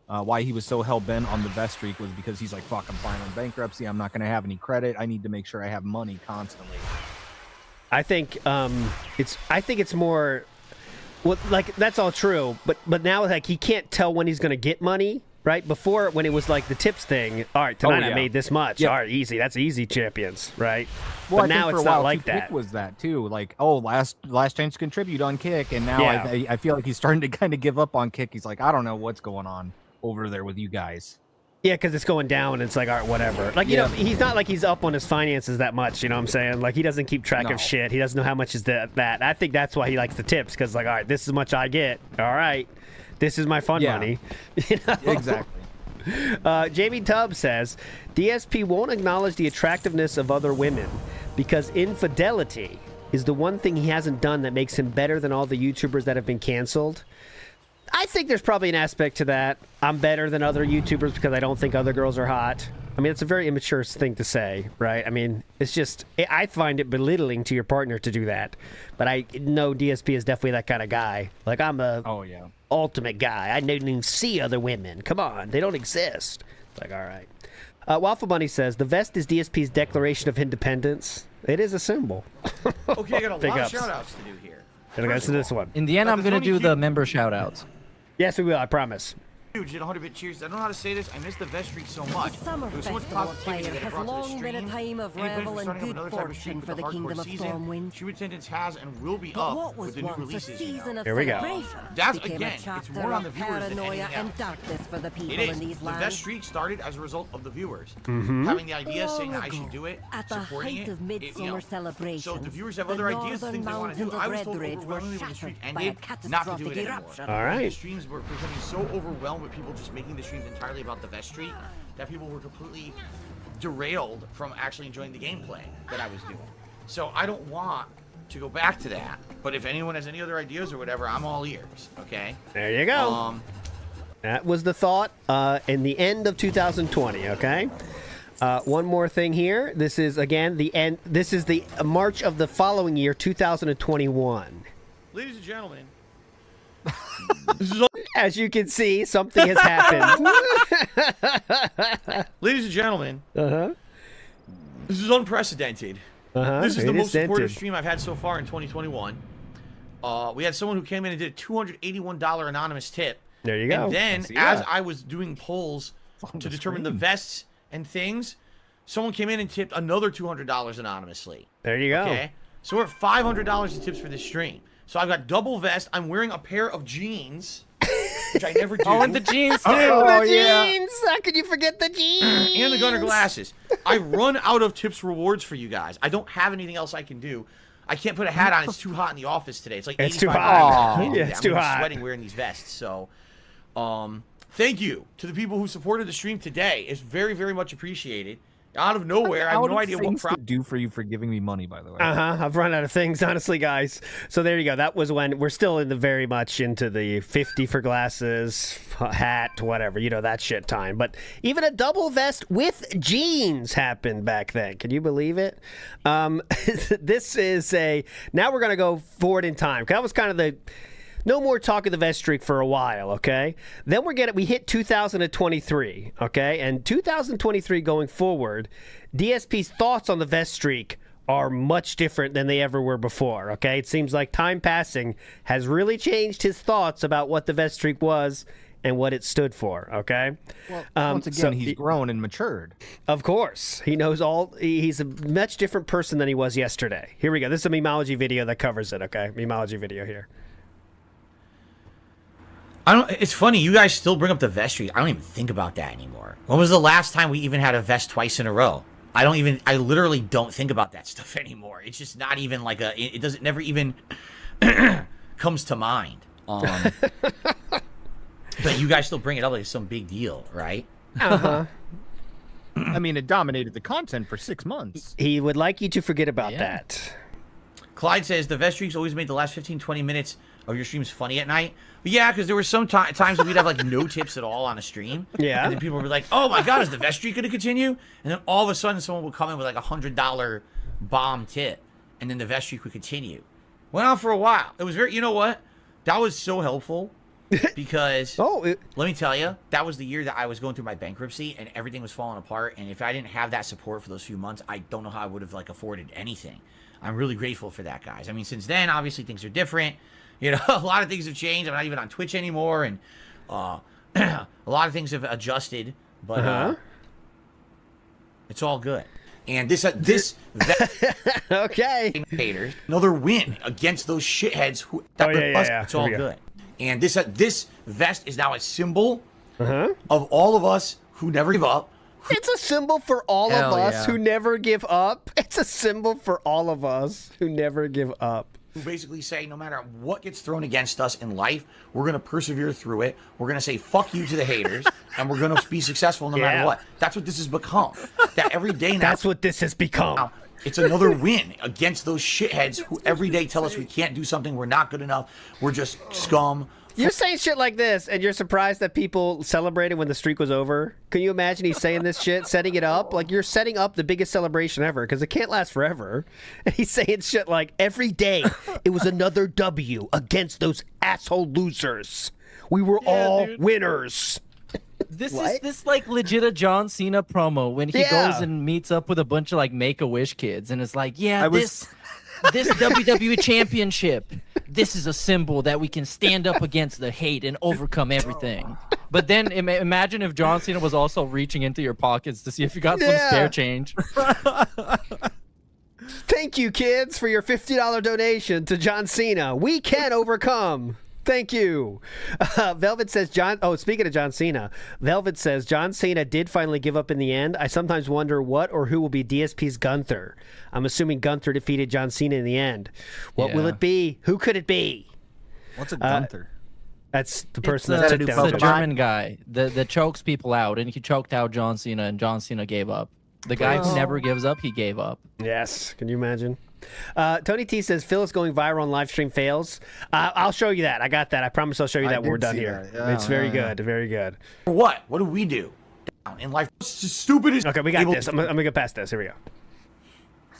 why he was so hell-bent on the best streak was because he's like, fuck, I'm filing bankruptcy. I'm not going to have any credit. I need to make sure I have money constantly. I think it's more... Well, like, that's all true, but now, like, he can't tell when he's going to get money, right? Before, when it was, like, the tips thing, all right, tonight I made this much. Yep. All right, easy. That's easy, champions, right? Well, but now it's not like that. Kick was that, too. Like, last chance to contribute on Kick, and now I feel like he's starting to kind of give up on Kick. He's like, I don't know what's going on over there with you guys. Yeah, because it's going down, and it's like, all right, whatever. Like, you know, he's not like he's up on his finances that much, you know what I'm saying? Like, he doesn't keep track of shit. He doesn't know how much is that. I think that's why he likes the tips, because, like, all right, this is how much I get. All right, this is my fun money. You know? Exactly. Jamie Tubbs says, DSP won't acknowledge the attractiveness of other women because infidelity is the one thing he hasn't done that makes him better than all the YouTubers that have been canceled. I think there's probably an aspect to that. I'm better than other YouTubers because I don't think other girls are hot. I mean, it's a very immature thing to say, right? I mean, it's just, I find it belittling to your partner to do that. But I know DSP is definitely that kind of guy. Like, I'm a ultimate guy. I don't even see other women. Come on, they don't exist. Like, all right. Waffle Bunny says, the vest is DSP's declaration of independence. It is a symbol. Okay, I got a lot of ups. shout-outs to do here. Gonna go to this one. In the end, I'm going to do the member shout-outs. Yes, we will, I promise. Huge, 100-bit cheers. I don't know how to say this. I miss the vest streak so much. The Summer There was so much Festival positivity player that it has brought to the long been a stream. time of Any plans revel for and starting up good another type of streak fortune with for the hardcore Kingdom of season? Stormwind. Stream attendance has and will be But up what was with the new once a releases. season of Here we go. celebration That's became again, a it's chapter more on the of viewers than paranoia anything and else. darkness for the It people is. in these The lands. best streak started as a result of the viewers Mm-hmm. having the idea, saying that I Long should do it, at the supporting height it. of midsummer celebrations, so the viewers have the other ideas, northern things they want to do. mountains of I was told Redridge were overwhelmingly when the streak shattered by a ended not to do catastrophic it anymore. eruption. All right. The streams were becoming so overwhelmed with people just making the streams entirely about the vest streak that people were completely derailed from actually enjoying the gameplay that I was doing. So I don't want to go back to that. But if anyone has any other ideas or whatever, I'm all ears. Okay. There you go. That was the thought in the end of 2020. Okay. One more thing here. This is again the end. This is the March of the following year, 2021. Ladies and gentlemen. As you can see, something has happened. Ladies and gentlemen. This is unprecedented. This is the It most is supportive dented. stream I've had so far in 2021. We had someone who came in and did a $281 anonymous tip. There you go. And then, I see as that. I was doing polls on to the determine the screen. vests and things, someone came in and tipped another $200 anonymously. There you go. Okay, so we're at $500 in tips for this stream. So I've got double vest. I'm wearing a pair of jeans, which I never do. Oh, and the jeans too. The jeans. How could you forget the jeans? And the gunner glasses. I run out of tips rewards for you guys. I don't have anything else I can do. I can't put a hat on. It's too hot in the office today. It's like It's 85 too degrees. hot. I can't do Yeah, that. it's I'm too gonna be hot. sweating wearing these vests. So, thank you to the people who supported the stream today. It's very, very much appreciated. Out of nowhere, I have no idea what to do for you for giving me money, by the way. I've run out of things, honestly, guys. So there you go. That was when we're still in the very much into the 50 for glasses, hat, whatever, you know, that shit time. But even a double vest with jeans happened back then. Can you believe it? This is now we're going to go forward in time. 'Cause that was kind of the, no more talk of the vest streak for a while, okay? Then we hit 2023, okay? And 2023 going forward, DSP's thoughts on the vest streak are much different than they ever were before, okay? It seems like time passing has really changed his thoughts about what the vest streak was and what it stood for. Okay. Well, once again, he's grown and matured. Of course, he knows all. He's a much different person than he was yesterday. Here we go. This is a memology video that covers it. Okay, memology video here. It's funny, you guys still bring up the vest streak. I don't even think about that anymore. When was the last time we even had a vest twice in a row? I literally don't think about that stuff anymore. It's just not even like never even comes to mind. But you guys still bring it up like it's some big deal, right? Uh-huh. I mean, it dominated the content for 6 months. He would like you to forget about that. Clyde says, the vest streaks always made the last 15, 20 minutes of your streams funny at night. But yeah, because there were some times when we'd have like no tips at all on a stream. Yeah. And then people would be like, oh my God, is the vest streak going to continue? And then all of a sudden someone would come in with like $100 bomb tip. And then the vest streak would continue. Went on for a while. It was you know what? That was so helpful. Because let me tell you, that was the year that I was going through my bankruptcy and everything was falling apart. And if I didn't have that support for those few months, I don't know how I would have like afforded anything. I'm really grateful for that, guys. I mean, since then, obviously things are different. You know, a lot of things have changed. I'm not even on Twitch anymore, and a lot of things have adjusted. But it's all good. And this okay, haters, another win against those shitheads who. It's all good. And this vest is now a symbol of all of us who never give up. It's a symbol for all of us who never give up. It's a symbol for all of us who never give up. Who basically say no matter what gets thrown against us in life, we're going to persevere through it. We're going to say fuck you to the haters, and we're going to be successful no matter what. That's what this has become. That every day now. That's what this has become. Now, it's another win against those shitheads who every day tell us we can't do something, we're not good enough, we're just scum. You're saying shit like this, and you're surprised that people celebrated when the streak was over? Can you imagine he's saying this shit, setting it up? Like, you're setting up the biggest celebration ever, because it can't last forever. And he's saying shit like, every day, it was another W against those asshole losers. We were all winners. This is this like legit a John Cena promo when he goes and meets up with a bunch of like Make-A-Wish kids, and it's like, this WWE championship, this is a symbol that we can stand up against the hate and overcome everything. But then imagine if John Cena was also reaching into your pockets to see if you got some spare change. Thank you, kids, for your $50 donation to John Cena. We can overcome. Thank you. Velvet says, speaking of John Cena, Velvet says, John Cena did finally give up in the end. I sometimes wonder what or who will be DSP's Gunther. I'm assuming Gunther defeated John Cena in the end. What will it be? Who could it be? What's a Gunther? That's the person that took down the German guy that chokes people out, and he choked out John Cena, and John Cena gave up. The guy who never gives up, he gave up. Yes. Can you imagine? Tony T says, Phil is going viral on live stream fails. I'll show you that. I got that. I promise I'll show you that when we're done here. It's very good. Very good. What? What do we do in life? It's just stupid as... Okay, we got this. I'm going to get past this. Here we go.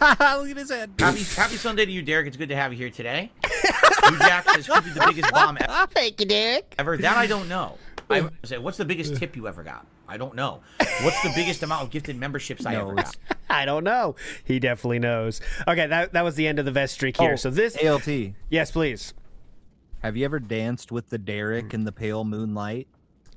Look at his head. Happy Sunday to you, Derek. It's good to have you here today. You Jack says, who did the biggest bomb ever? Thank you, Derek. That I don't know. I say, what's the biggest tip you ever got? I don't know. What's the biggest amount of gifted memberships I ever got? I don't know. He definitely knows. Okay, that was the end of the vest streak here. So this ALT. Yes, please. Have you ever danced with the Derek in the pale moonlight?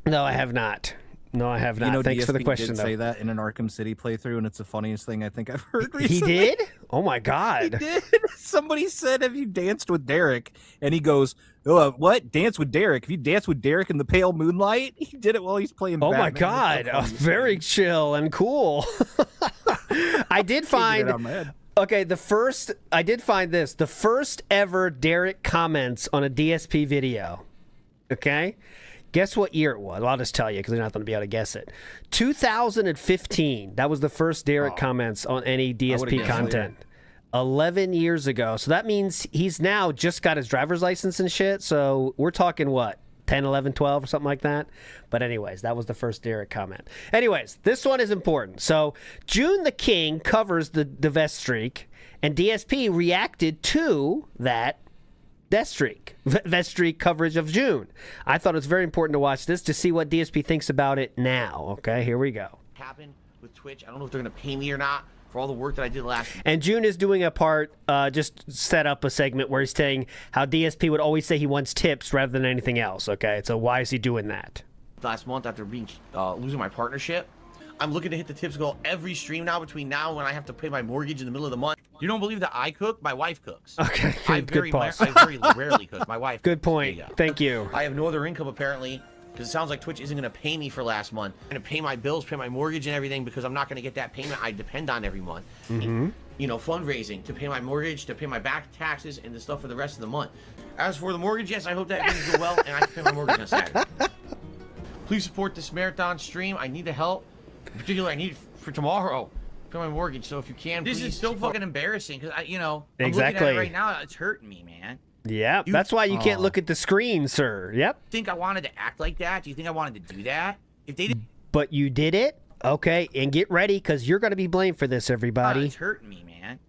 No, I have not. No, I have not. You know, Thanks DSP for the question. Did say that in an Arkham City playthrough, and it's the funniest thing I think I've heard recently. He did? Oh my God! He did. Somebody said, "Have you danced with Derek?" And he goes, "Oh, what? Dance with Derek? If you dance with Derek in the pale moonlight?" He did it while he's playing. Oh Batman. my God! Very chill and cool. I did find. Okay, I did find this. The first ever Derek comments on a DSP video. Okay? Guess what year it was? Well, I'll just tell you because you're not going to be able to guess it. 2015. That was the first Derek comments on any DSP content. 11 years ago. So that means he's now just got his driver's license and shit. So we're talking what? 10, 11, 12 or something like that. But anyways, that was the first Derek comment. Anyways, this one is important. So June the King covers the vest streak, and DSP reacted to that vest streak coverage of June. I thought it was very important to watch this to see what DSP thinks about it now. Okay, here we go. Happened with Twitch. I don't know if they're going to pay me or not for all the work that I did last week. And June is doing a part, just set up a segment where he's saying how DSP would always say he wants tips rather than anything else. Okay, so why is he doing that? last month after being losing my partnership. I'm looking to hit the tips goal every stream now between now and when I have to pay my mortgage in the middle of the month. You don't believe that I cook? My wife cooks. Okay, I good pause. I very rarely cook. My wife. Good point. Thank you. I have no other income apparently, because it sounds like Twitch isn't going to pay me for last month. I'm going to pay my bills, pay my mortgage and everything because I'm not going to get that payment I depend on every month. Mm-hmm. You know, fundraising to pay my mortgage, to pay my back taxes and the stuff for the rest of the month. As for the mortgage, yes, I hope that things go well and I can pay my mortgage on Saturday. Please support this marathon stream. I need the help. In particular, I need it for tomorrow. Pay my mortgage. So if you can, This please is so support. fucking embarrassing because I'm Exactly. looking at it right now. It's hurting me, man. Yeah, that's why you can't look at the screen, sir. Yep. Think I wanted to act like that? Do you think I wanted to do that? If they didn't, But you did it? Okay, and get ready because you're going to be blamed for this, everybody. it's hurting me, man.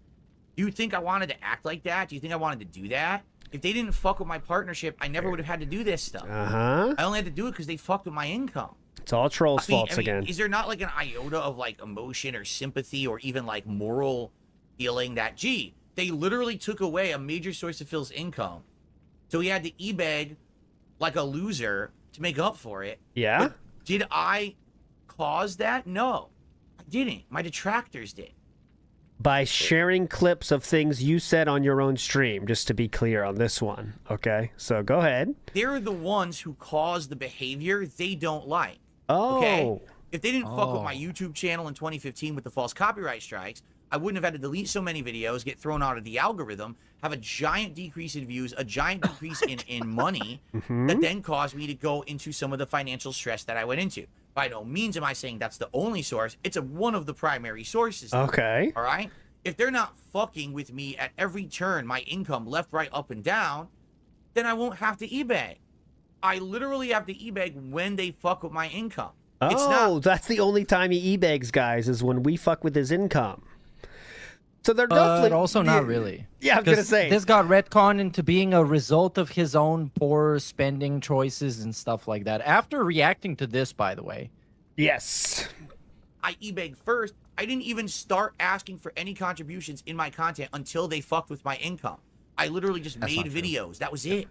You think I wanted to act like that? Do you think I wanted to do that? If they didn't fuck with my partnership, I never would have had to do this stuff. Uh-huh. I only had to do it because they fucked with my income. It's all trolls' faults again. Is there not like an iota of like emotion or sympathy or even like moral feeling that, gee, they literally took away a major source of Phil's income, so he had to e-beg like a loser to make up for it? Yeah? But did I cause that? No, I didn't. My detractors did. By sharing clips of things you said on your own stream, just to be clear on this one. Okay, so go ahead. They're the ones who cause the behavior they don't like. Oh. Okay? If they didn't fuck with my YouTube channel in 2015 with the false copyright strikes, I wouldn't have had to delete so many videos, get thrown out of the algorithm, have a giant decrease in views, a giant decrease in money that then caused me to go into some of the financial stress that I went into. By no means am I saying that's the only source. It's one of the primary sources. Okay. All right? If they're not fucking with me at every turn, my income left, right, up, and down, then I won't have to e-beg. I literally have to e-beg when they fuck with my income. Oh, that's the only time he e-begs, guys, is when we fuck with his income. So they're definitely... But also not really. Yeah, I was going to 'Cause say. This got retconned into being a result of his own poor spending choices and stuff like that. After reacting to this, by the way. Yes. I e-begged first. I didn't even start asking for any contributions in my content until they fucked with my income. I literally just made videos. That was it.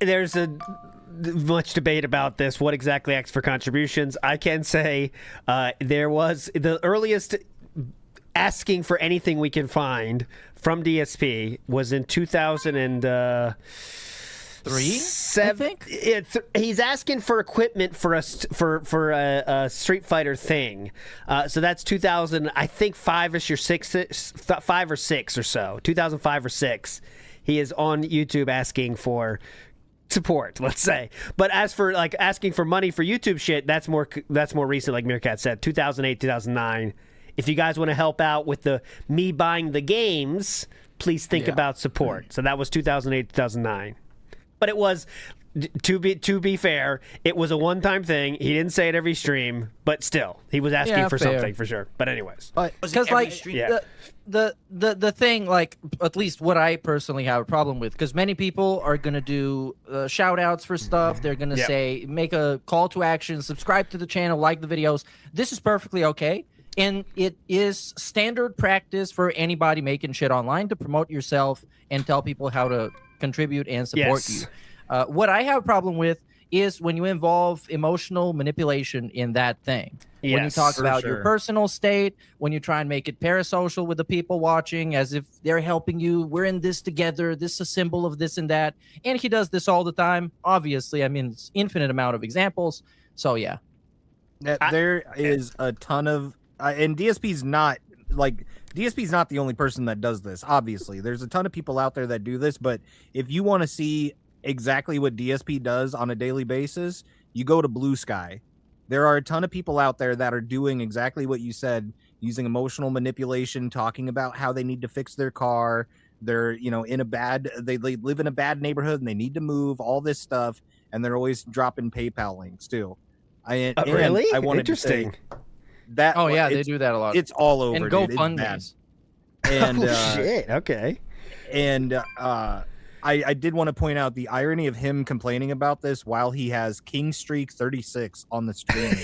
There's much debate about this. What exactly acts for contributions? I can say there was the earliest asking for anything we can find from DSP was in 2003. I think he's asking for equipment for a Street Fighter thing. So that's 2000, I think 5 or 6 or so. 2005 or 6. He is on YouTube asking for support, let's say. But as for like asking for money for YouTube shit, that's more recent, like Meerkat said, 2008, 2009. If you guys want to help out with me buying the games, please think about support. So that was 2008, 2009. But it was, to be fair, it was a one-time thing. He didn't say it every stream, but still, he was asking for something for sure. But anyways, because like the thing, like at least what I personally have a problem with, because many people are gonna do shout outs for stuff. They're gonna say, make a call to action, subscribe to the channel, like the videos. This is perfectly okay. And it is standard practice for anybody making shit online to promote yourself and tell people how to contribute and support you. What I have a problem with is when you involve emotional manipulation in that thing. When you talk about your personal state, when you try and make it parasocial with the people watching as if they're helping you, we're in this together, this is a symbol of this and that. And he does this all the time. Obviously, I mean, it's infinite amount of examples. So, yeah. There is a ton of... and DSP's not the only person that does this. Obviously, there's a ton of people out there that do this, but if you want to see exactly what DSP does on a daily basis, you go to Blue Sky. There are a ton of people out there that are doing exactly what you said, using emotional manipulation, talking about how they need to fix their car. They're, they live in a bad neighborhood and they need to move, all this stuff, and they're always dropping PayPal links too. Really? I wanted Interesting. To say, that they do that a lot. It's all over. And GoFundMes. And shit. Okay. And I did want to point out the irony of him complaining about this while he has King Streak 36 on the stream.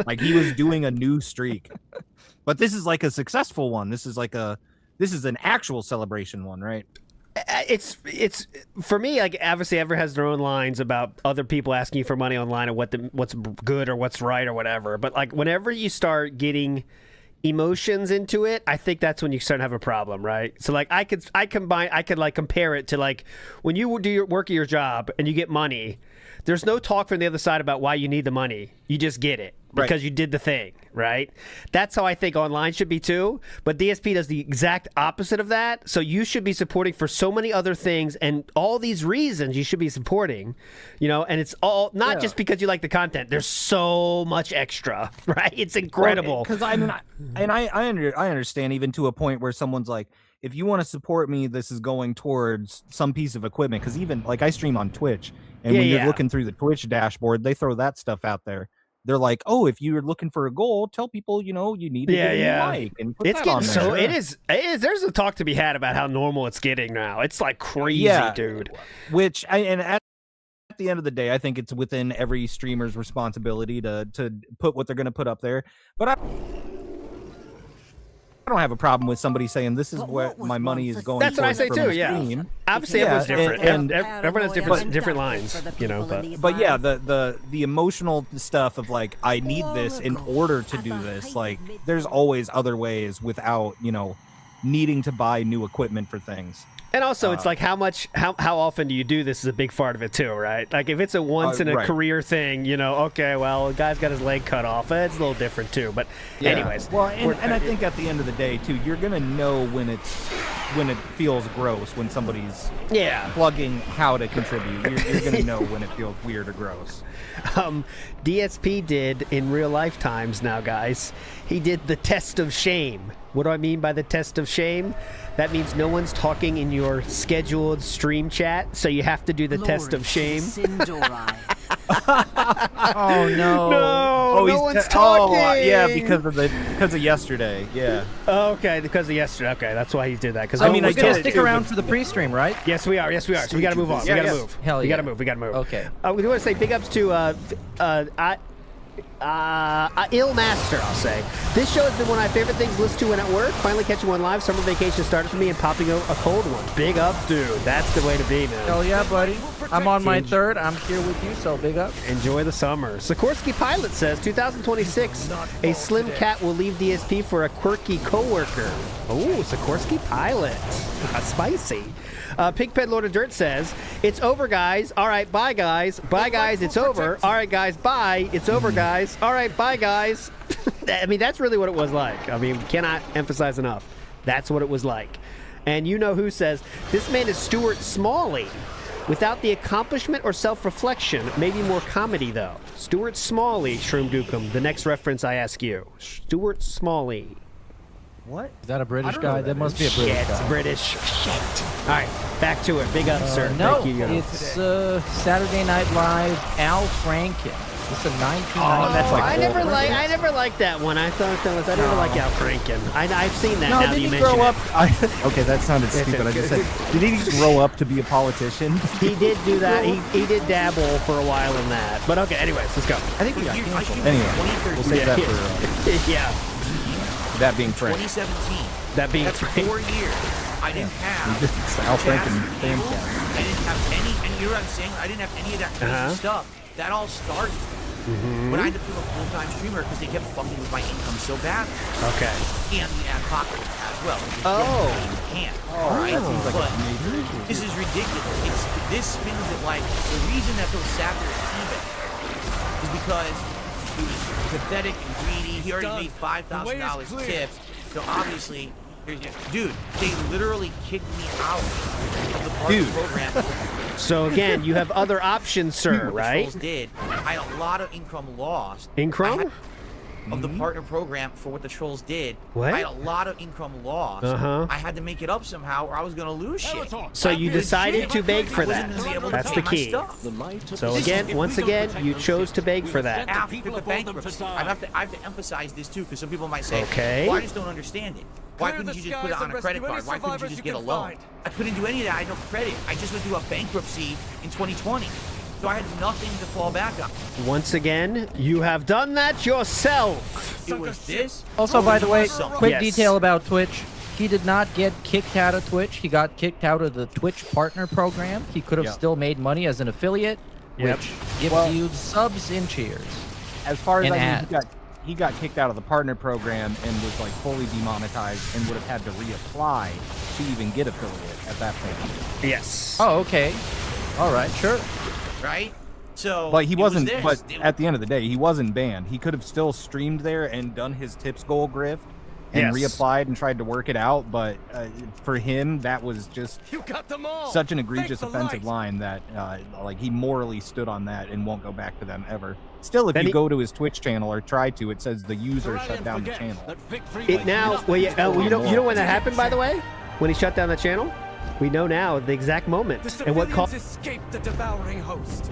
Like he was doing a new streak. But this is like a successful one. This is an actual celebration one, right? it's for me, like, obviously everyone has their own lines about other people asking you for money online and what's good or what's right or whatever. But like whenever you start getting emotions into it, I think that's when you start to have a problem, right? So like I could like compare it to like when you do your work of your job and you get money. There's no talk from the other side about why you need the money. You just get it because you did the thing, right? That's how I think online should be too. But DSP does the exact opposite of that. So you should be supporting for so many other things and all these reasons you should be supporting, you know, and it's all not just because you like the content. There's so much extra, right? It's incredible. Because I mean, I understand even to a point where someone's like, if you want to support me, this is going towards some piece of equipment. Because even like I stream on Twitch, and when you're looking through the Twitch dashboard, they throw that stuff out there. They're like, oh, if you're looking for a goal, tell people, you know, you need to get a new mic and put it's that on getting there. so it is. There's a talk to be had about how normal it's getting now. It's like crazy, dude. Which at the end of the day, I think it's within every streamer's responsibility to put what they're going to put up there. But I don't have a problem with somebody saying this is what my money is going. That's what I say too. Yeah, obviously everyone's different, and everyone has different lines, you know. But yeah, the emotional stuff of like I need this in order to do this. Like there's always other ways without needing to buy new equipment for things. And also, it's like how often do you do this is a big part of it too, right? Like if it's a once in a career thing, okay, well, the guy's got his leg cut off. It's a little different too. But anyways, well, and I think at the end of the day too, you're gonna know when it feels gross when somebody's plugging how to contribute. You're gonna know when it feels weird or gross. DSP did in real life times now, guys. He did the test of shame. What do I mean by the test of shame? That means no one's talking in your scheduled stream chat, so you have to do the test of shame. Oh no! No one's talking. Yeah, because of yesterday. Yeah. Okay, because of yesterday. Okay, that's why he did that. Because I mean, we're gonna stick around for the pre-stream, right? Yes, we are. So we gotta move on. We gotta move. Hell yeah. We gotta move. Okay. We want to say big ups to Ill Master, I'll say. This show has been one of my favorite things to listen to when at work. Finally catching one live. Summer vacation started for me and popping a cold one. Big ups, dude. That's the way to be, man. Hell yeah, buddy. I'm on my third. I'm here with you, so big up. Enjoy the summer. Sikorsky Pilot says 2026, a slim cat will leave DSP for a quirky coworker. Oh, Sikorsky Pilot. Spicy. Pigpen Lord of Dirt says, it's over, guys. All right, bye, guys. Bye, guys. It's over. All right, guys. Bye. It's over, guys. All right, bye, guys. I mean, that's really what it was like. I mean, cannot emphasize enough. That's what it was like. And you know who says, this man is Stuart Smalley. Without the accomplishment or self-reflection, maybe more comedy, though. Stuart Smalley, Shroom Dukem. The next reference I ask you. Stuart Smalley. What? Is that a British guy? That must be a British guy. It's British. Shit. All right, back to it. Big up, sir. No, Thank you, it's Saturday Night Live. Al Franken. It's a 1990. Oh, that's like I never liked that one. I thought that was. I never like Al Franken. I've seen that. No, now did you he mention grow it. up? Okay, that sounded stupid. I just said, did he grow up to be a politician? He did do that. He did dabble for a while in that. But okay, anyways, let's go. I think we got canceled. Anyway, we'll save that for. That being Frank. 2017. That being That's Frank. 4 years. I didn't have. Al Franken fan cable. cast. I didn't have any, and you know what I'm saying? I didn't have any of that crazy stuff. That all started when I had to become a full-time streamer because they kept fucking with my income so bad. Okay. And the ad hoc as well. You can't. Oh, Right? that seems like But a major issue. this is ridiculous. This spins it like the reason that those sat there at eBay is because he was pathetic and greedy. He already made $5,000 tips. So obviously, dude, they literally kicked me out of the partner program. So again, you have other options, sir, right? Trolls did. I had a lot of income lost. Income? Of the partner program for what the trolls did. What? I had a lot of income lost. I had to make it up somehow or I was going to lose shit. So you decided to beg for that. That's the key. So again, once again, you chose to beg for that. After the bankruptcy, I have to emphasize this too, because some people might say, okay. well, I just don't understand it. Why couldn't you just put it on a credit card? Why couldn't you just get a loan? I couldn't do any of that. I had no credit. I just went through a bankruptcy in 2020. So I had nothing to fall back on. Once again, you have done that yourself. It was this. Also, by the way, quick detail about Twitch. he did not get kicked out of Twitch. He got kicked out of the Twitch partner program. He could have still made money as an affiliate, which gives you subs and cheers. As far as and I know, he got kicked out of the partner program and was like fully demonetized and would have had to reapply to even get affiliate at that point. Yes. Oh, okay. All right, sure. Right? So, but he wasn't. Was but at the end of the day, he wasn't banned. He could have still streamed there and done his tips goal grift and reapplied and tried to work it out. But for him, that was just such an egregious offensive line that like he morally stood on that and won't go back to them ever. Still, if you go to his Twitch channel or try to, it says the user shut down the channel. It now, well, you know when that happened, by the way, when he shut down the channel. We know now the exact moment and what caused. Escape the devouring host.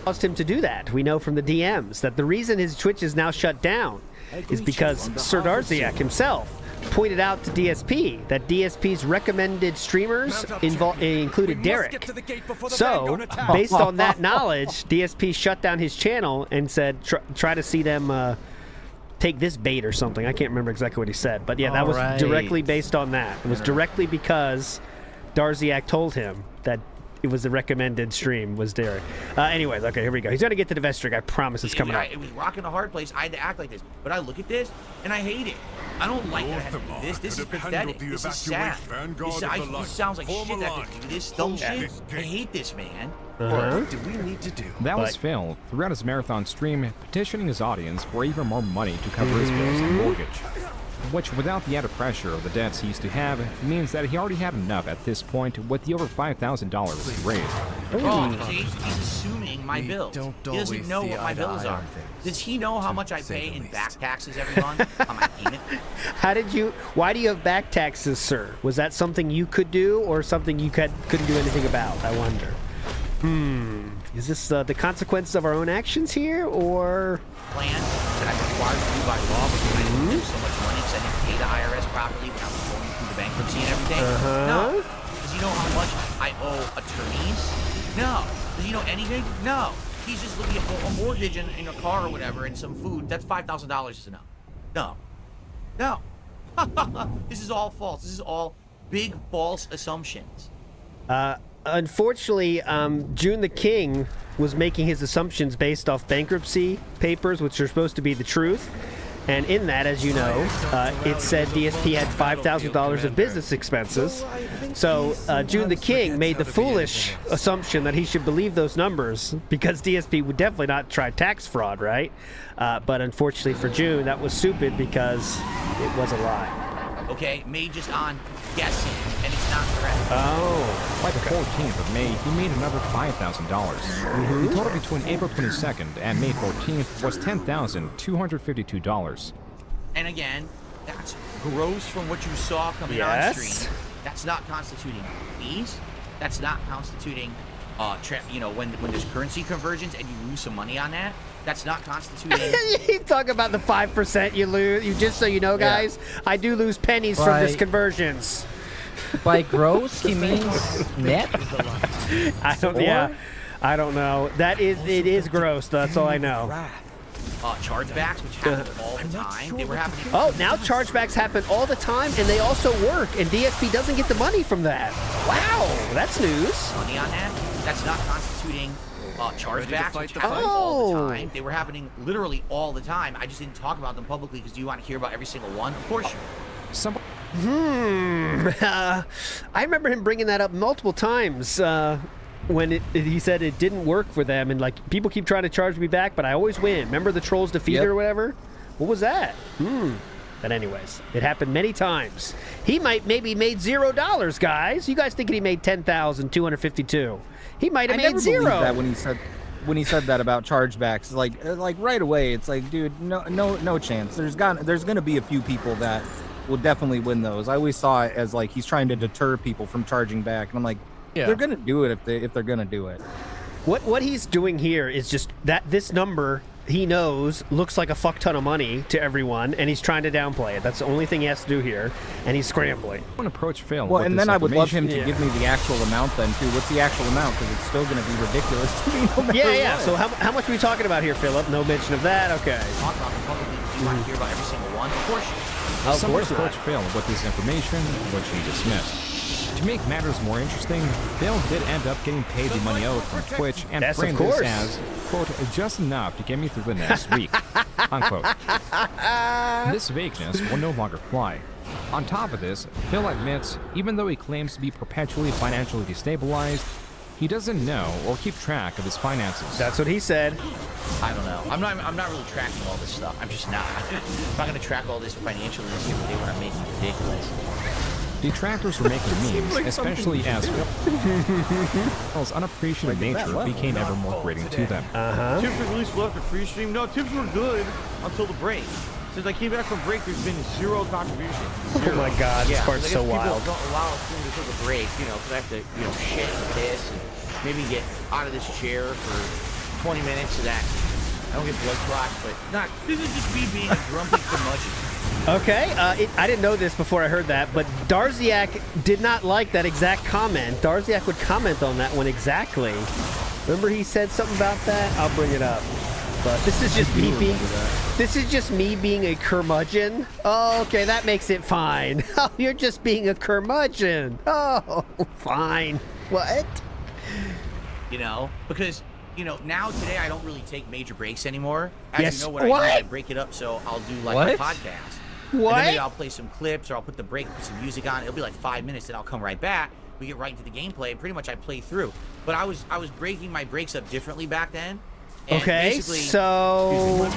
Caused him to do that. We know from the DMs that the reason his Twitch is now shut down is because Sir Darziak himself pointed out to DSP that DSP's recommended streamers included Derek. So, based on that knowledge, DSP shut down his channel and said, try to see them take this bait or something. I can't remember exactly what he said, but yeah, that was directly based on that. It was directly because Darziak told him that it was the recommended stream was Derek. Anyways, okay, here we go. He's gonna get to the Vestrig. I promise it's coming up. It was rocking a hard place. I had to act like this, but I look at this and I hate it. I don't like that I have to do this. This is pathetic. This is sad. This sounds like shit that I have to do this dumb shit. I hate this, man. What do we need to do? That was Phil, throughout his marathon stream, petitioning his audience for even more money to cover his bills and mortgage. Which, without the added pressure of the debts he used to have, means that he already had enough at this point with the over $5,000 he raised. Oh, see, he's assuming my bills. He doesn't know what my bills are. Does he know how much I pay in back taxes every month on my payment? Why do you have back taxes, sir? Was that something you could do or something you couldn't do anything about? I wonder. Is this the consequences of our own actions here, or? Plan that I'm required to do by law because I didn't lose so much money because I didn't pay the IRS properly when I was going through the bankruptcy and everything? No. Does he know how much I owe attorneys? No. Does he know anything? No. He's just looking at a mortgage and a car or whatever and some food. That's $5,000 is enough. No. No. This is all false. This is all big false assumptions. Unfortunately, June the King was making his assumptions based off bankruptcy papers, which are supposed to be the truth. And in that, as you know, it said DSP had $5,000 of business expenses. So June the King made the foolish assumption that he should believe those numbers because DSP would definitely not try tax fraud, right? But unfortunately for June, that was stupid because it was a lie. Okay, Mage is on guessing, and it's not correct. Oh. By the 14th of May, he made another $5,000. The total between April 22nd and May 14th was $10,252. And again, that's gross from what you saw coming on stream. That's not constituting fees. That's not constituting, when there's currency conversions and you lose some money on that. That's not constituting. You talk about the 5% you lose. You just so you know, guys, I do lose pennies from this conversions. By gross, he means net. I don't. Yeah, I don't know. It is gross. That's all I know. Chargebacks, which happen all the time. They were happening. Oh, now chargebacks happen all the time, and they also work, and DSP doesn't get the money from that. Wow, that's news. Money on that? That's not constituting chargebacks, which happen all the time. They were happening literally all the time. I just didn't talk about them publicly because do you want to hear about every single one? Of course you do. I remember him bringing that up multiple times when he said it didn't work for them, and like people keep trying to charge me back, but I always win. Remember the Trolls Defeated or whatever? What was that? But anyways, it happened many times. He maybe made $0, guys. You guys thinking he made $10,252? He might have made zero. That when he said that about chargebacks, like right away, it's like, dude, no chance. There's gonna be a few people that will definitely win those. I always saw it as like he's trying to deter people from charging back, and I'm like, they're gonna do it if they're gonna do it. What he's doing here is just that this number he knows looks like a fuck ton of money to everyone, and he's trying to downplay it. That's the only thing he has to do here, and he's scrambling. One approach failed. Well, and then I would love him to Yeah. give me the actual amount then, too. What's the actual amount? Because it's still going to be ridiculous to me no matter Yeah. what. So how much are we talking about here, Philip? No mention of that. Okay. Talk about the publicly. Do you want to hear about every single one? Of course. Of Some course approach not. failed with this information, which he dismissed. To make matters more interesting, Phil did end up getting paid the money owed from Twitch and Yes, of framed this course. as, quote, just enough to get me through the next week, unquote. This vagueness will no longer fly. On top of this, Phil admits, even though he claims to be perpetually financially destabilized, he doesn't know or keep track of his finances. That's what he said. I don't know. I'm not really tracking all this stuff. I'm just not. I'm not going to track all this financially and see what they want to make me ridiculous. Detractors were making memes, especially as Phil's unappreciative nature became ever more grating to them. Tips were released well after pre-stream. No, tips were good until the break. Since I came back from break, there's been zero contribution. Oh my God, this part's so wild. Don't allow us to take a break, because I have to, shit and piss and maybe get out of this chair for 20 minutes so that I don't get blood clots. But this is just me being a grumpy curmudgeon. Okay, I didn't know this before I heard that, but Darziak did not like that exact comment. Darziak would comment on that one exactly. Remember he said something about that? I'll bring it up. But this is just me being a curmudgeon. Oh, okay, that makes it fine. Oh, you're just being a curmudgeon. Oh, fine. What? Because now today I don't really take major breaks anymore. As Yes. you know what? What? I break it up, so I'll do like What? a podcast. What? And then maybe I'll play some clips, or I'll put the break, put some music on. It'll be like 5 minutes, then I'll come right back. We get right into the gameplay, and pretty much I play through. But I was breaking my breaks up differently back then. And Okay, basically- so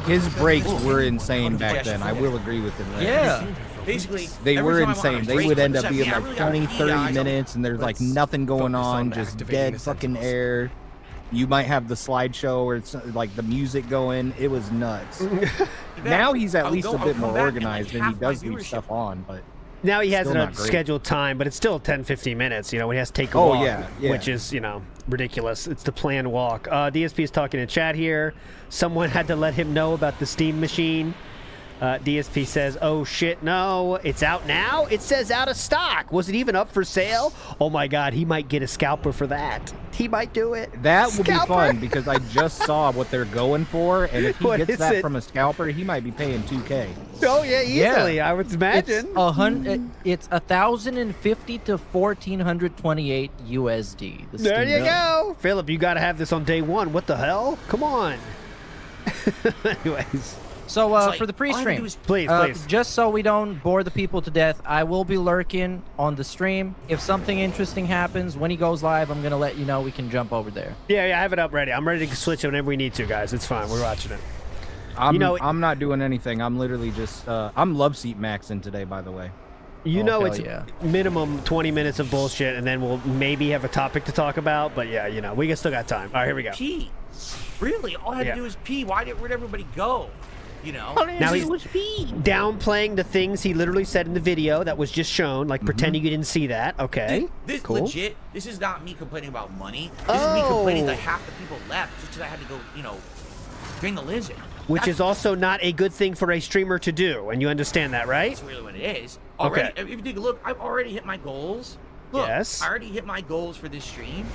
His breaks were insane back then. I will agree with him there. Yeah. Basically, They every were time I went on insane. a They break, would end like, up being "Man, I like really gotta 20, pee, 30 guys." minutes, and there's like nothing going on, just dead fucking air. You might have the slideshow or it's like the music going. It was nuts. Now he's at least a bit more organized and he does leave stuff on, but now he has still it not on great. scheduled time, but it's still 10, 15 minutes, when he has to take a Oh, walk, yeah. which is, ridiculous. It's the planned walk. DSP is talking in chat here. Someone had to let him know about the Steam machine. DSP says, oh shit, no, it's out now? It says out of stock. Was it even up for sale? Oh my God, he might get a scalper for that. He might do it. that will be Scalper? fun because I just saw what they're going for, and if he What gets is that it? from a scalper, he might be paying $2K. Oh yeah, easily. I would imagine. It's 1,050 to 1,428 USD. the There Steam you machine. go. Philip, you got to have this on day one. What the hell? Come on. Anyways. So like, for the all I have to do pre-stream, is- Please. just so we don't bore the people to death, I will be lurking on the stream. If something interesting happens when he goes live, I'm gonna let you know. We can jump over there. Yeah, I have it up ready. I'm ready to switch it whenever we need to, guys. It's fine. We're watching it. I'm not doing anything. I'm literally just I'm love seat maxing today, by the way. It's minimum 20 minutes of bullshit, and then we'll maybe have a topic to talk about. But yeah, we still got time. All right, here we go. Pee. Really? All I had to do was pee. Where'd everybody go? Now he's downplaying the things he literally said in the video that was just shown, like pretending you didn't see that. Okay, This cool. legit. This is not me complaining about money. This is me complaining that half the people left just because I had to go, drain the lizard. Which is also not a good thing for a streamer to do, and you understand that, right? That's really what it is. Already, Okay. if you take a look, I've already hit my goals. Look, Yes. I already hit my goals for this stream.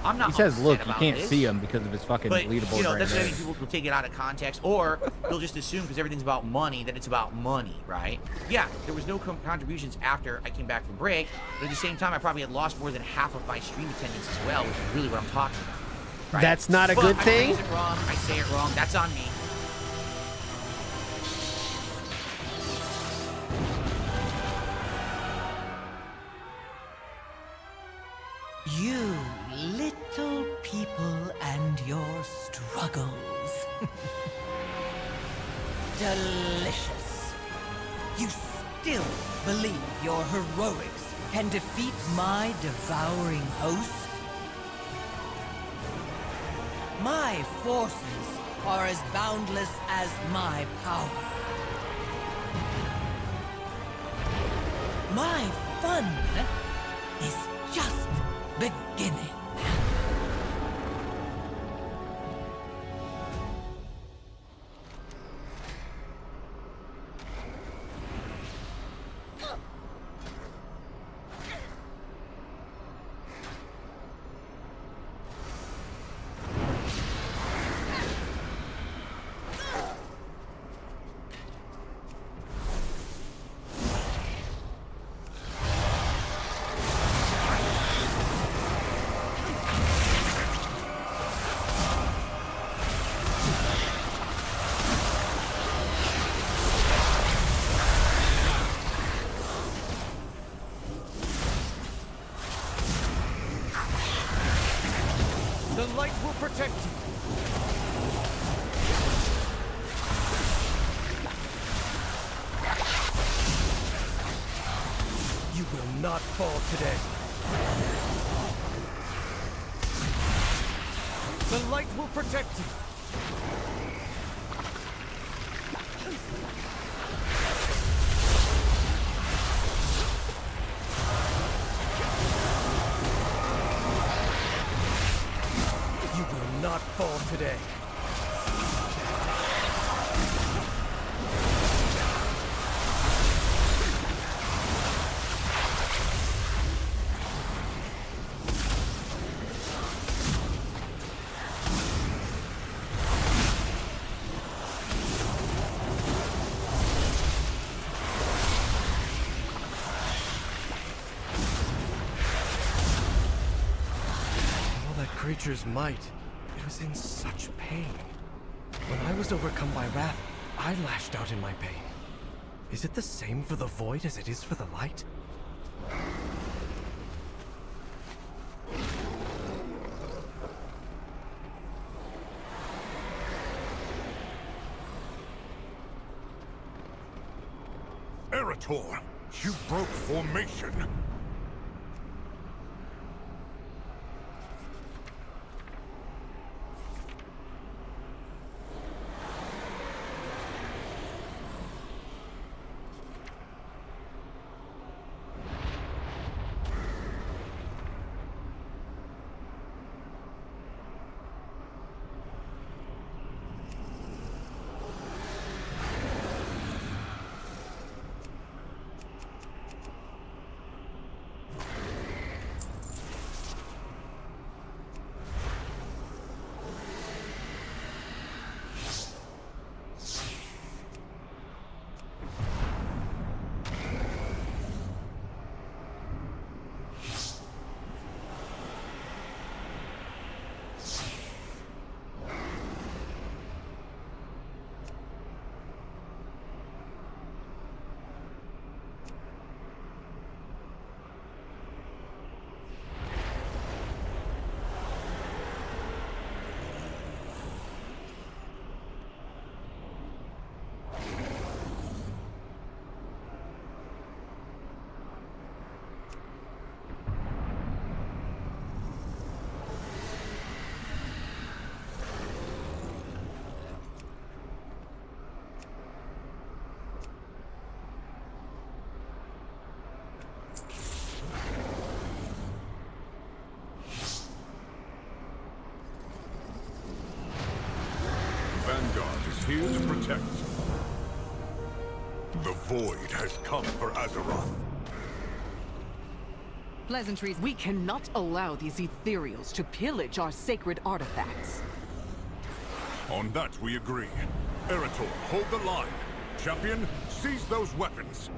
I'm not He says, upset "Look, you about can't this. see him because of his fucking But, leaderboard right that's there." why people will take it out of context, or they'll just assume because everything's about money that it's about money, right? Yeah, there was no contributions after I came back from break, but at the same time, I probably had lost more than half of my stream attendance as well, which is really what I'm talking about. Right? That's not a But good I thing? phrase it wrong, I say it wrong, that's on me. You little people and your struggles. Delicious. You still believe your heroics can defeat my devouring host? My forces are as boundless as my power. My fun is just beginning. light will protect you. You will not fall today. The light will protect you. You will not fall today. Creature's might. It was in such pain. When I was overcome by wrath, I lashed out in my pain. Is it the same for the void as it is for the light? Erator, you broke formation. Vanguard is here to protect. The Void has come for Azeroth. Pleasantries, we cannot allow these ethereals to pillage our sacred artifacts. On that we agree. Erator, hold the line. Champion, seize those weapons.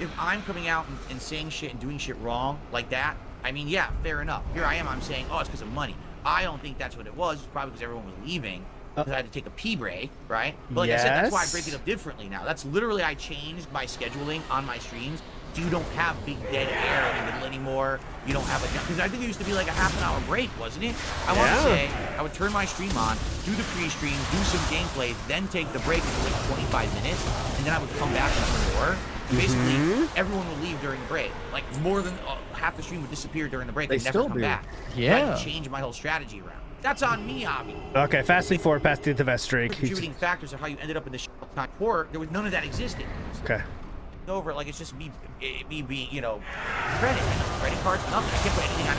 if I'm coming out and saying shit and doing shit wrong like that, I mean, yeah, fair enough. Here I am, I'm saying, oh, it's because of money. I don't think that's what it was. It's probably because everyone was leaving. Because I had to take a pee break, right? But like I said, that's why I break it up differently now. That's literally, I changed my scheduling on my streams. You don't have big dead air in the middle anymore. You don't have because I think it used to be like a half an hour break, wasn't it? I want to say I would turn my stream on, do the pre-stream, do some gameplay, then take the break for like 25 minutes, and then I would come back for more. And basically, everyone would leave during the break. Like more than half the stream would disappear during the break and never come back. Yeah. So I had to change my whole strategy around. That's on me, Avi. Okay, fastly forward past the vest streak. Contributing factors of how you ended up in this time port. There was none of that existed. Okay. Over, like it's just me being, you know, credit cards, nothing. I can't put anything on.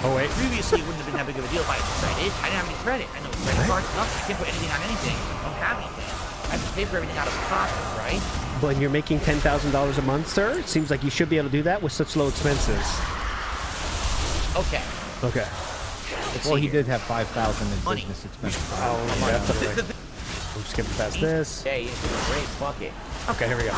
Oh wait. Previously, it wouldn't have been that big of a deal if I had credit. I didn't have any credit. I know credit cards, nothing. I can't put anything on anything. I don't have anything. I have to pay for everything out of pocket, right? When you're making $10,000 a month, sir, it seems like you should be able to do that with such low expenses. Okay. Okay. Well, he did have 5,000 in business expenses. Oh, definitely. I'm skipping past this. Hey, it's a great bucket. Okay, here we go.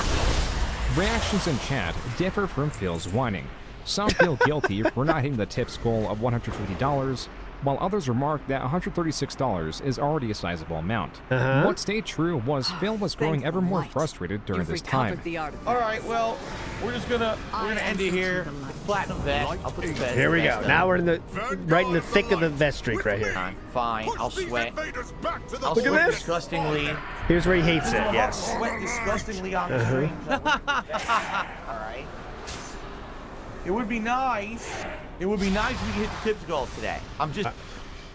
Reactions in chat differ from Phil's whining. Some feel guilty for not hitting the tips goal of $150, while others remark that $136 is already a sizable amount. What stayed true was Phil was growing ever more frustrated during this time. All right, well, we're gonna end it here. Platinum vest. I'll put the vest. Here we go. Now we're in the right in the thick of the vest streak right here. Fine. I'll sweat. I'll sweat disgustingly. Here's where he hates it. Yes. I'll sweat disgustingly on the stream. All right. It would be nice. It would be nice if we could hit the tips goal today. I'm just.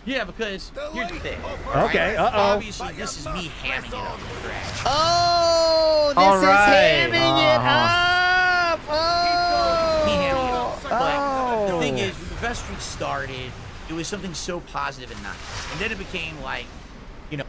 Yeah, because here's the thing. Okay, right? Obviously, this is me hamming it up the trash. Oh, this is hamming it up. Me hamming it up. But the thing is, when the vest streak started, it was something so positive and nice. And then it became like, you know.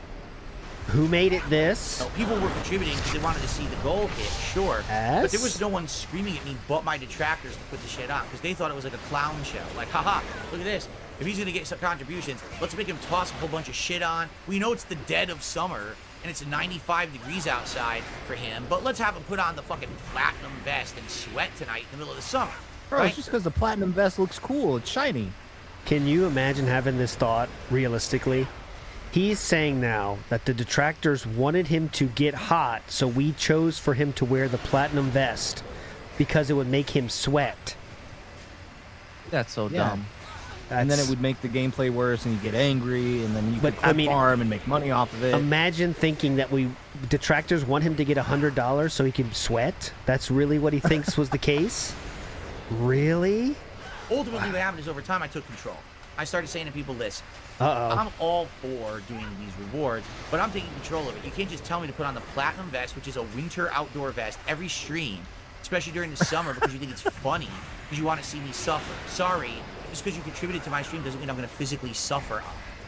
Who made it this? No, people were contributing because they wanted to see the goal hit, sure. Yes? But there was no one screaming at me but my detractors to put the shit on because they thought it was like a clown show. Like, haha, look at this. If he's going to get some contributions, let's make him toss a whole bunch of shit on. We know it's the dead of summer, and it's 95 degrees outside for him, but let's have him put on the fucking platinum vest and sweat tonight in the middle of the summer. Bro, right? it's just because the platinum vest looks cool. It's shiny. Can you imagine having this thought realistically? He's saying now that the detractors wanted him to get hot, so we chose for him to wear the platinum vest because it would make him sweat. That's so dumb. And then it would make the gameplay worse, and you get angry, and then you could farm and make money off of it. Imagine thinking that detractors want him to get $100 so he can sweat. That's really what he thinks was the case. Really? Ultimately, what happened is over time I took control. I started saying to people, listen, I'm all for doing these rewards, but I'm taking control of it. You can't just tell me to put on the platinum vest, which is a winter outdoor vest, every stream, especially during the summer because you think it's funny, because you want to see me suffer. Sorry, just because you contributed to my stream doesn't mean I'm going to physically suffer.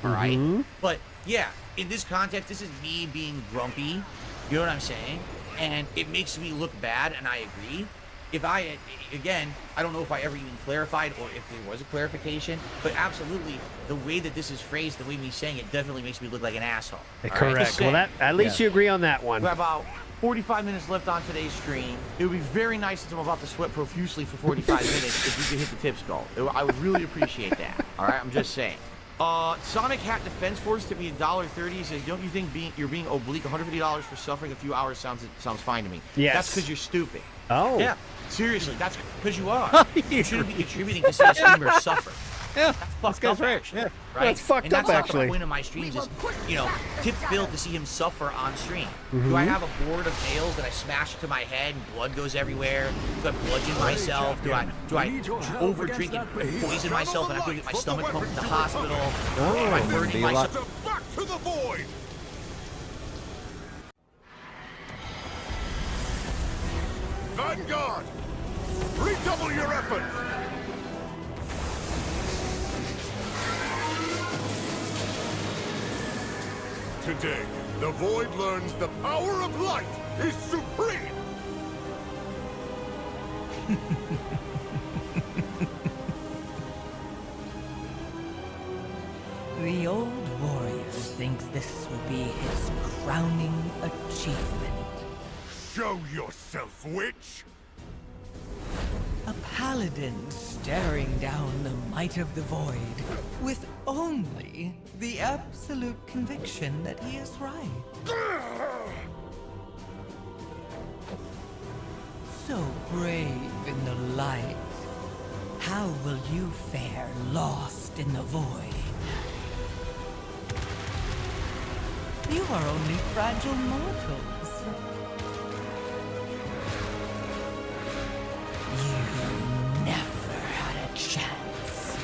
All right? But yeah, in this context, this is me being grumpy. You know what I'm saying? And it makes me look bad, and I agree. If I don't know if I ever even clarified or if there was a clarification, but absolutely, the way that this is phrased, the way me saying it, definitely makes me look like an asshole. Correct. Well, at least you agree on that one. We have about 45 minutes left on today's stream. It would be very nice since I'm about to sweat profusely for 45 minutes if we could hit the tips goal. I would really appreciate that. All right, I'm just saying. Sonic Hat Defense Force to be $1.30 says, don't you think you're being oblique? $150 for suffering a few hours sounds fine to me. Yes. That's because you're stupid. Oh. Yeah. Seriously, that's because you are. You shouldn't be contributing to see a streamer suffer. Yeah, that's fucked up, actually. Yeah. Right? That's fucked and up, that's actually. Not the point of my streams is, tip Phil to see him suffer on stream. Do I have a board of nails that I smash to my head and blood goes everywhere? Do I bludgeon myself? Do I overdrink and poison myself and I have to get my stomach pumped to the hospital? Am I burning myself? Back to the void! Vanguard! Redouble your effort! Today, the Void learns the power of light is supreme! The old warrior thinks this will be his crowning achievement. Show yourself, witch! A paladin staring down the might of the void with only the absolute conviction that he is right. So brave in the light, how will you fare lost in the void? You are only fragile mortals. You never had a chance.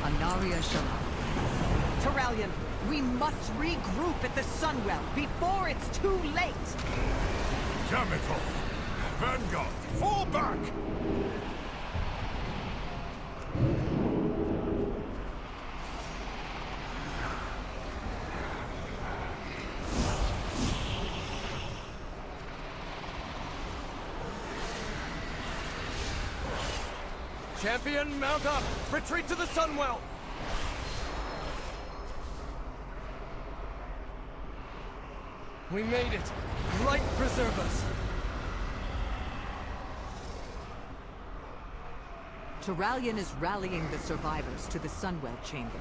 Anaria Shalom. Terralion, we must regroup at the Sunwell before it's too late! Damn it all! Vanguard, fall back! Champion, mount up! Retreat to the Sunwell! We made it! Light preserve us! Terralion is rallying the survivors to the Sunwell chamber.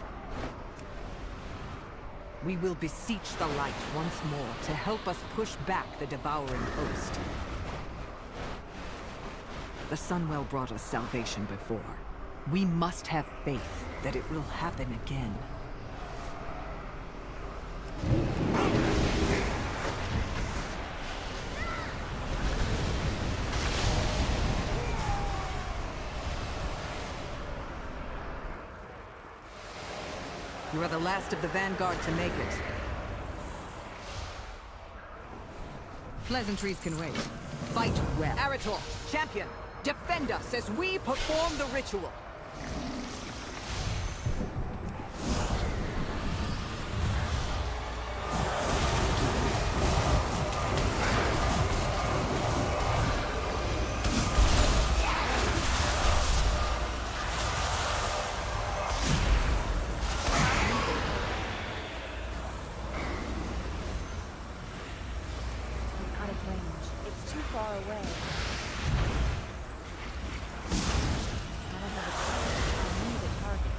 We will beseech the light once more to help us push back the devouring host. The Sunwell brought us salvation before. We must have faith that it will happen again. You are the last of the Vanguard to make it. Pleasantries can wait. Fight well. Arator, champion, defend us as we perform the ritual. Out of range. It's too far away. I don't have a target. I need a target.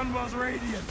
Sunwell's radiant.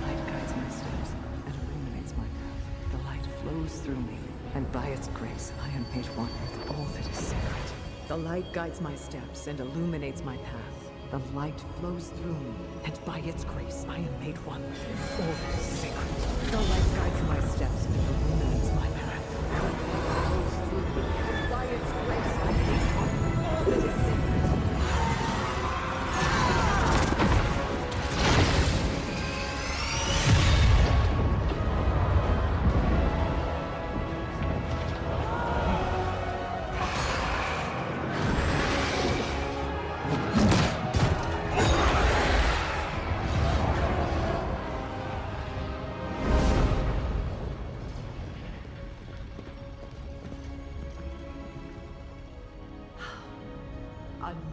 Light guides my steps and illuminates my path. The light flows through me, and by its grace, I am made one with all that is sacred. The light guides my steps and illuminates my path. The light flows through me, and by its grace, I am made one with all that is sacred. The light guides my steps and illuminates my path. The light flows through me, and by its grace, I am made one with all that is sacred.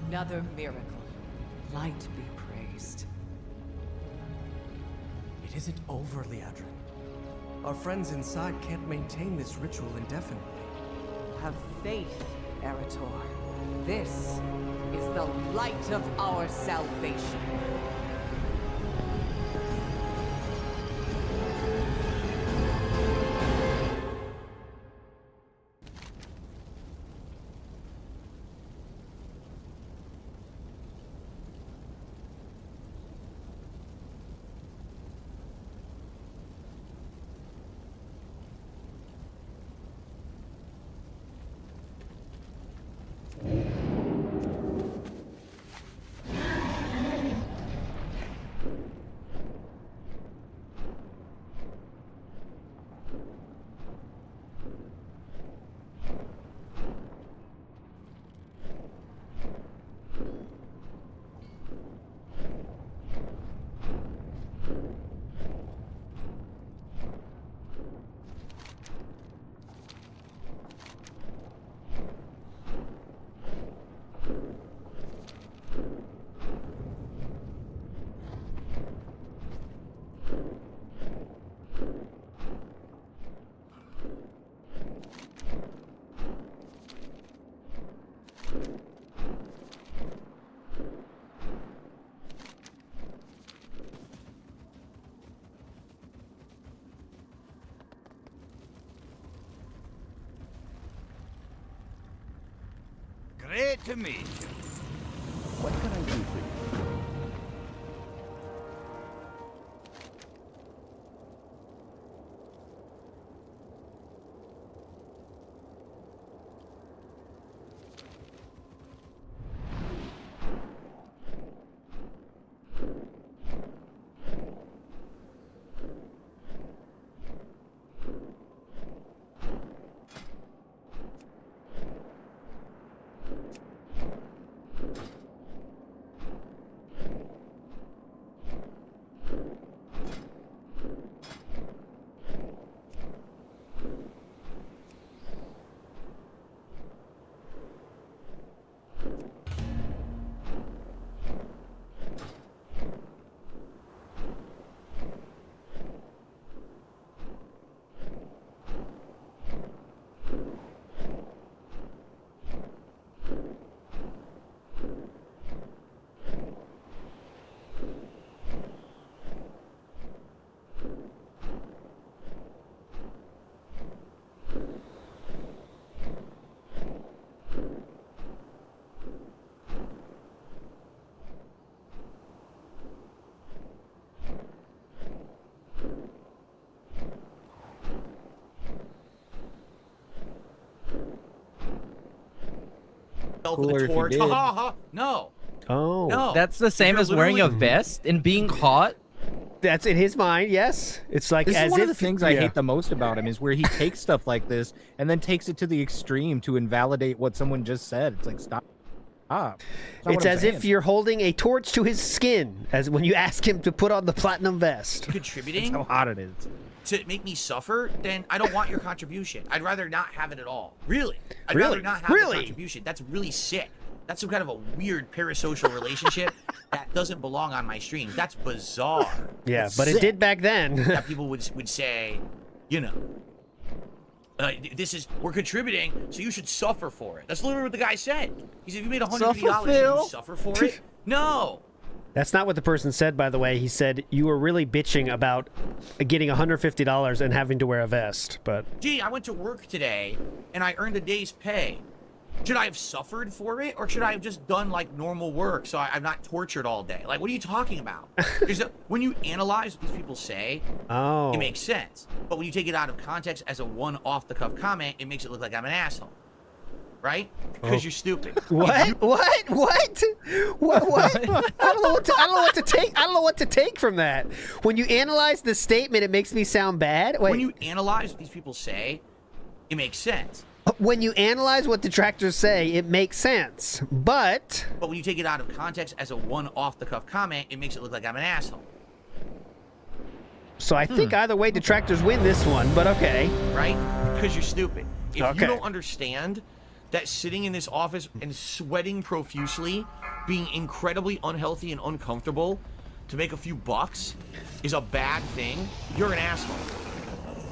Another miracle. Light be praised. It isn't over, Liadrin. Our friends inside can't maintain this ritual indefinitely. Have faith, Erator. This is the light of our salvation. Great to meet you. What can I do for you? Cooler if you did. No. Oh. No. That's the same as wearing a vest and being hot. That's in his mind, yes. It's like This as is one if of the things I hate the most about him is where he takes stuff like this and then takes it to the extreme to invalidate what someone just said. It's like stop. It's as if you're holding a torch to his skin, as when you ask him to put on the platinum vest. Contributing That's how hot it is. to make me suffer, then I don't want your contribution. I'd rather not have it at all. Really. I'd Really? rather not have the contribution. That's really sick. That's some kind of a weird parasocial relationship that doesn't belong on my streams. That's bizarre. Yeah, That's but sick. it did back then. That people would say, you know, we're contributing, so you should suffer for it. That's literally what the guy said. He said, if you made $150, should you suffer for it? No. That's not what the person said, by the way. He said you were really bitching about getting $150 and having to wear a vest. But Gee, I went to work today, and I earned a day's pay. Should I have suffered for it, or should I have just done like normal work so I'm not tortured all day? Like, what are you talking about? When you analyze what these people say, it makes sense. But when you take it out of context as a one off-the-cuff comment, it makes it look like I'm an asshole. Right? Because you're stupid. What? What? I don't know what to take from that. When you analyze the statement, it makes me sound bad. Wait. When you analyze what these people say, it makes sense. When you analyze what detractors say, it makes sense. But when you take it out of context as a one off-the-cuff comment, it makes it look like I'm an asshole. So I think either way, detractors win this one, but okay. Right? Because you're stupid. If you don't understand that sitting in this office and sweating profusely, being incredibly unhealthy and uncomfortable to make a few bucks is a bad thing, you're an asshole.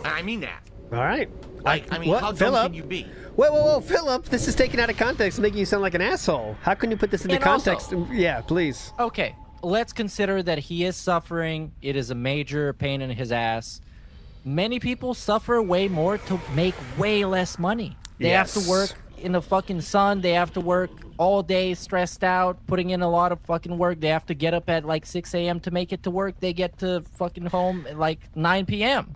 And I mean that. All right. Like, I mean, how dumb can you be? Whoa, Philip, this is taken out of context, making you sound like an asshole. How can you put this into context? Yeah, please. Okay, let's consider that he is suffering. It is a major pain in his ass. Many people suffer way more to make way less money. They have to work in the fucking sun. They have to work all day stressed out, putting in a lot of fucking work. They have to get up at like 6 a.m. to make it to work. They get to fucking home at like 9 p.m.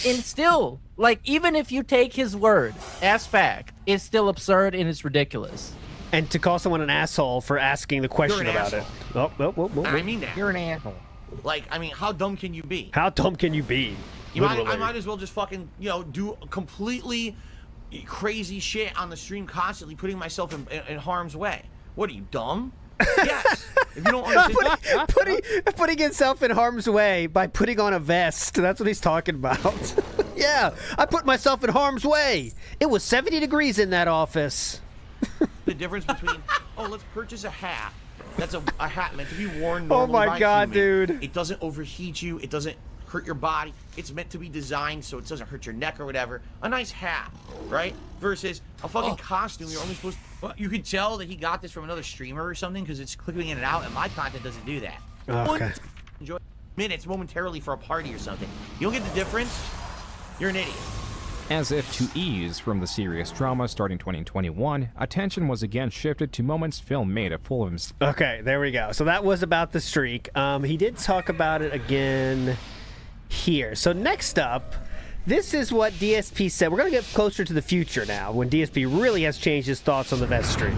And still, like, even if you take his word as fact, it's still absurd and it's ridiculous. And to call someone an asshole for asking the question about it. I mean that. You're an asshole. Like, I mean, how dumb can you be? How dumb can you be? I might as well just fucking, do completely crazy shit on the stream constantly, putting myself in harm's way. What are you, dumb? Yes. If you don't understand, putting himself in harm's way by putting on a vest. That's what he's talking about. Yeah, I put myself in harm's way. It was 70 degrees in that office. The difference between, let's purchase a hat. That's a hat meant to be worn Oh normally my by God, human. dude. It doesn't overheat you. It doesn't hurt your body. It's meant to be designed so it doesn't hurt your neck or whatever. A nice hat, right? Versus a fucking costume. You're only supposed to, you could tell that he got this from another streamer or something because it's clicking in and out, and my content doesn't do that. Okay. Enjoy minutes momentarily for a party or something. You don't get the difference, you're an idiot. As if to ease from the serious drama starting 2021, attention was again shifted to moments Phil made a fool of himself. Okay, there we go. So that was about the streak. He did talk about it again here. So next up, this is what DSP said. We're going to get closer to the future now, when DSP really has changed his thoughts on the vest streak.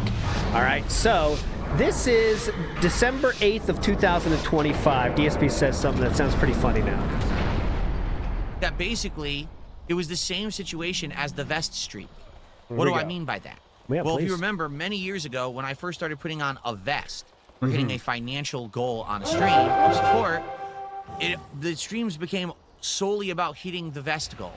All right, so this is December 8th of 2025. DSP says something that sounds pretty funny now. That basically, it was the same situation as the vest streak. What do I mean by that? Yeah, well, please. if you remember, many years ago, when I first started putting on a vest for hitting a financial goal on a stream of support, the streams became solely about hitting the vest goal.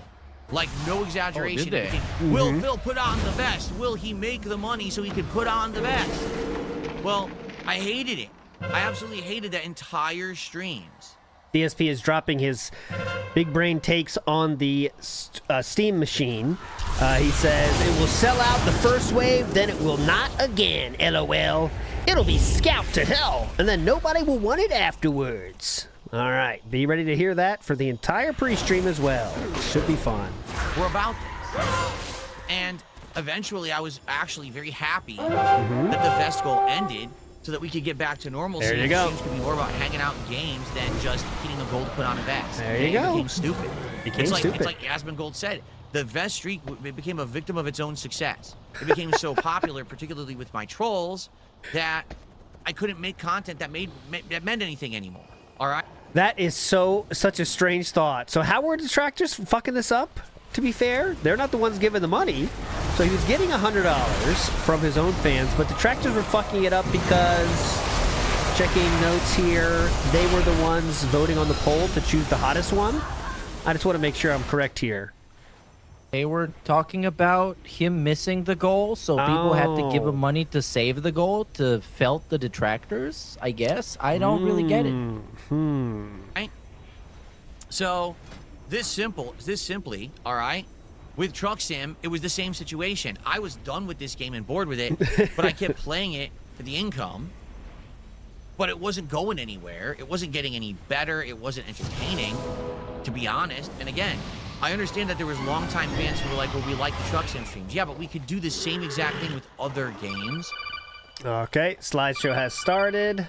Like, no exaggeration. did they? It became, will Phil put on the vest? Will he make the money so he can put on the vest? Well, I hated it. I absolutely hated that entire streams. DSP is dropping his big brain takes on the Steam machine. He says, it will sell out the first wave, then it will not again, LOL. It'll be scalped to hell, and then nobody will want it afterwards. All right, be ready to hear that for the entire pre-stream as well. Should be fun. We're about this. And eventually I was actually very happy that the vest goal ended so that we could get back to normalcy. There you go. Streams could be more about hanging out in games than just hitting a goal to put on a vest. There you It go. became stupid. Became stupid. It's like Aspen Gold said. The vest streak became a victim of its own success. It became so popular, particularly with my trolls, that I couldn't make content that meant anything anymore. All right? That is such a strange thought. So how were detractors fucking this up? To be fair, they're not the ones giving the money. So he was getting $100 from his own fans, but detractors were fucking it up because, checking notes here, they were the ones voting on the poll to choose the hottest one. I just want to make sure I'm correct here. They were talking about him missing the goal, so people had to give him money to save the goal to felt the detractors, I guess. I don't really get it. Right? So, this simply, all right? With Truck Sim, it was the same situation. I was done with this game and bored with it, but I kept playing it for the income. But it wasn't going anywhere. It wasn't getting any better. It wasn't entertaining, to be honest. And again, I understand that there was longtime fans who were like, well, we like the Truck Sim streams. Yeah, but we could do the same exact thing with other games. Okay, slideshow has started.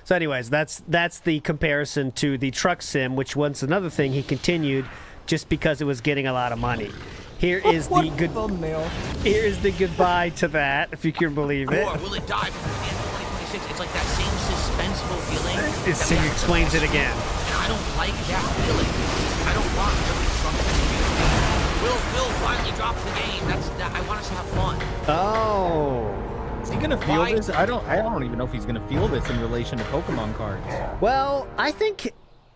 So anyways, that's the comparison to the Truck Sim, which was another thing he continued just because it was getting a lot of money. Here is the good thumbnail. Here is the goodbye to that, if you can believe it. Or will it die before the end of 2026? It's like that same suspenseful feeling. He explains it again. And I don't like that feeling. I don't want Will finally drop the game. I want us to have fun. Oh. Is he gonna feel this? I don't even know if he's gonna feel this in relation to Pokemon cards. Well, I think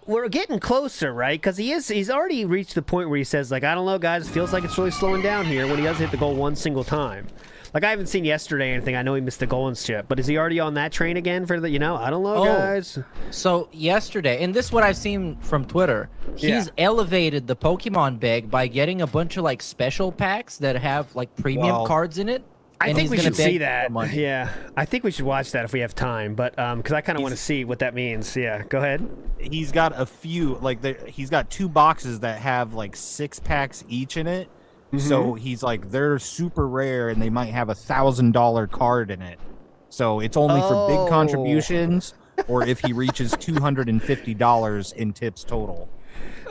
we're getting closer, right? Because he's already reached the point where he says, like, I don't know, guys, it feels like it's really slowing down here when he doesn't hit the goal one single time. Like, I haven't seen yesterday or anything. I know he missed the goal and shit, but is he already on that train again for the, I don't know, guys. So yesterday, and this is what I've seen from Twitter, he's elevated the Pokemon bag by getting a bunch of, like, special packs that have, like, premium cards in it. I think we should see that. Yeah, I think we should watch that if we have time, but because I kind of want to see what that means. Yeah, go ahead. He's got a few, like, he's got 2 boxes that have, like, 6 packs each in it. So he's like, they're super rare and they might have $1,000 card in it. So it's only for big contributions or if he reaches $250 in tips total.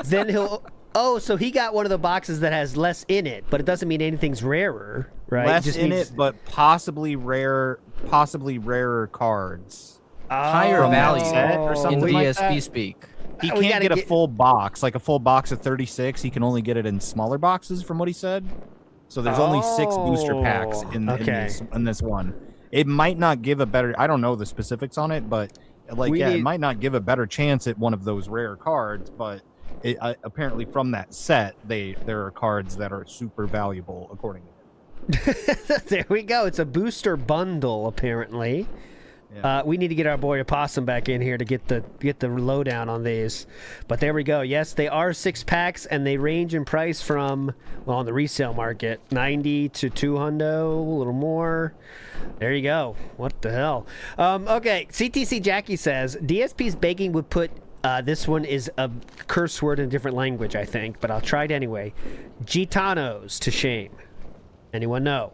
Then he'll... Oh, so he got one of the boxes that has less in it, but it doesn't mean anything's rarer, right? Less in it, but possibly rarer cards. Higher value or something in like DSP that. speak. He can't get a full box, like a full box of 36. He can only get it in smaller boxes, from what he said. So there's only 6 booster packs in this one. It might not give a better. I don't know the specifics on it, but it might not give a better chance at one of those rare cards. But apparently, from that set, there are cards that are super valuable, according to him. There we go. It's a booster bundle, apparently. Yeah. We need to get our boy Opossum back in here to get the lowdown on these. But there we go. Yes, they are 6 packs, and they range in price from, well, on the resale market, 90 to 200, a little more. There you go. What the hell? Okay, CTC Jackie says, DSP's begging would put, this one is a curse word in a different language, I think, but I'll try it anyway. Gitanos to shame. Anyone know?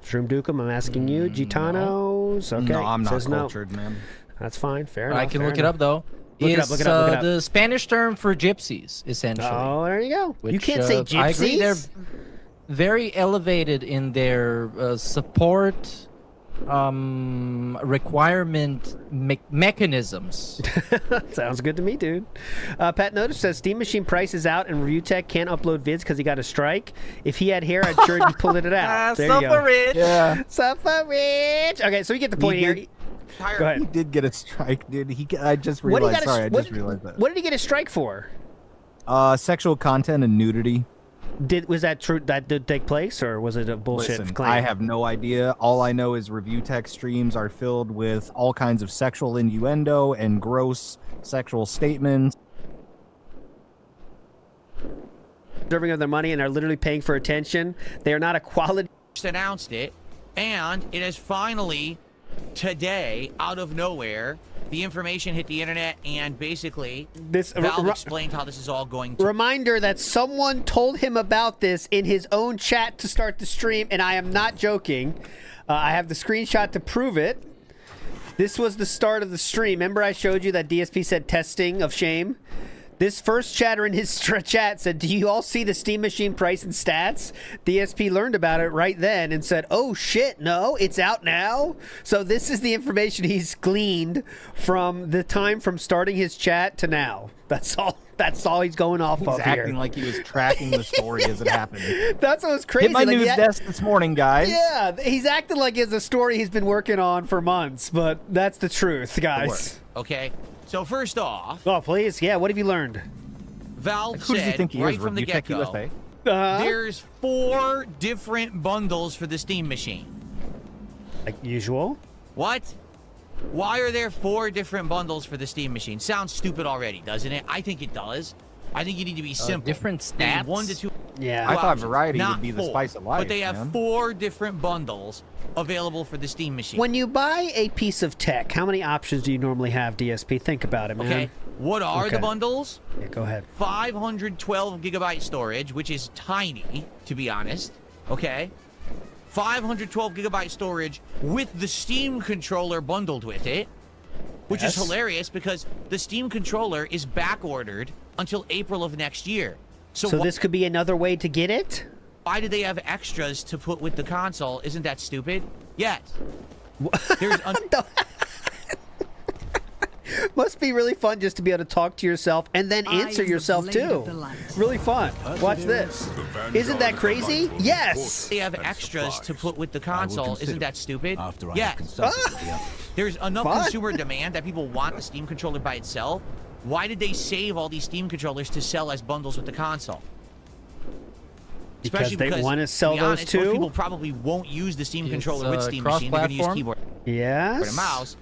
Shroom Dukem, I'm asking you. Gitanos? Okay. No, I'm not Says cultured, no. man. That's fine. Fair enough. I can look it up, though. Look it up. The Spanish term for gypsies, essentially. Oh, there you go. Which, you can't say gypsies? I agree. They're very elevated in their support requirement mechanisms. Sounds good to me, dude. Pat Notice says Steam Machine Price is out and Review Tech can't upload vids because he got a strike. If he had hair, I'd sure he'd be pulling it out. There you go. Suffrage. Yeah. Suffrage. Okay, so we get the point here. Go ahead. He did get a strike, dude. I just realized. I just realized that. What did he get a strike for? Sexual content and nudity. Was that true? That did take place, or was it a bullshit claim? I have no idea. All I know is Review Tech streams are filled with all kinds of sexual innuendo and gross sexual statements. Deserving of their money and are literally paying for attention. They are not a quality. Just announced it, and it has finally, today, out of nowhere, the information hit the internet, and basically, Valve explained how this is all going to... Reminder that someone told him about this in his own chat to start the stream, and I am not joking. I have the screenshot to prove it. This was the start of the stream. Remember I showed you that DSP said testing of shame? This first chatter in his chat said, do you all see the Steam Machine price and stats? DSP learned about it right then and said, oh shit, no, it's out now? So this is the information he's gleaned from the time from starting his chat to now. That's all he's going off of here. He's acting like he was tracking the story as it happened. That's what was crazy. Hit my news desk this morning, guys. Yeah, he's acting like it's a story he's been working on for months, but that's the truth, guys. Okay. So first off... Oh, please. Yeah, what have you learned? Valve Who does he said think he right is, from the Review Tech get-go... USA? There's 4 different bundles for the Steam machine. Like usual? What? Why are there 4 different bundles for the Steam machine? Sounds stupid already, doesn't it? I think it does. I think you need to be simple. Different stats? 1 to 2. Yeah. I thought options, variety not would be the 4, spice of life. But they have man. 4 different bundles available for the Steam machine. When you buy a piece of tech, how many options do you normally have, DSP? Think about it, man. Okay. What are the bundles? Yeah, go ahead. 512 gigabyte storage, which is tiny, to be honest. Okay. 512 gigabyte storage with the Steam controller bundled with it, which is hilarious because the Steam controller is back ordered until April of next year. So this could be another way to get it? Why do they have extras to put with the console? Isn't that stupid? Yes. There's Must be really fun just to be able to talk to yourself and then answer yourself too. Really fun. Watch this. Isn't that crazy? Yes. They have extras to put with the console. Isn't that stupid? Yes. There's enough consumer demand that people want the Steam controller by itself. Why did they save all these Steam controllers to sell as bundles with the console? Because they want to sell those too? Most people probably won't use the Steam controller with Steam machine. They're going to use keyboard and a mouse.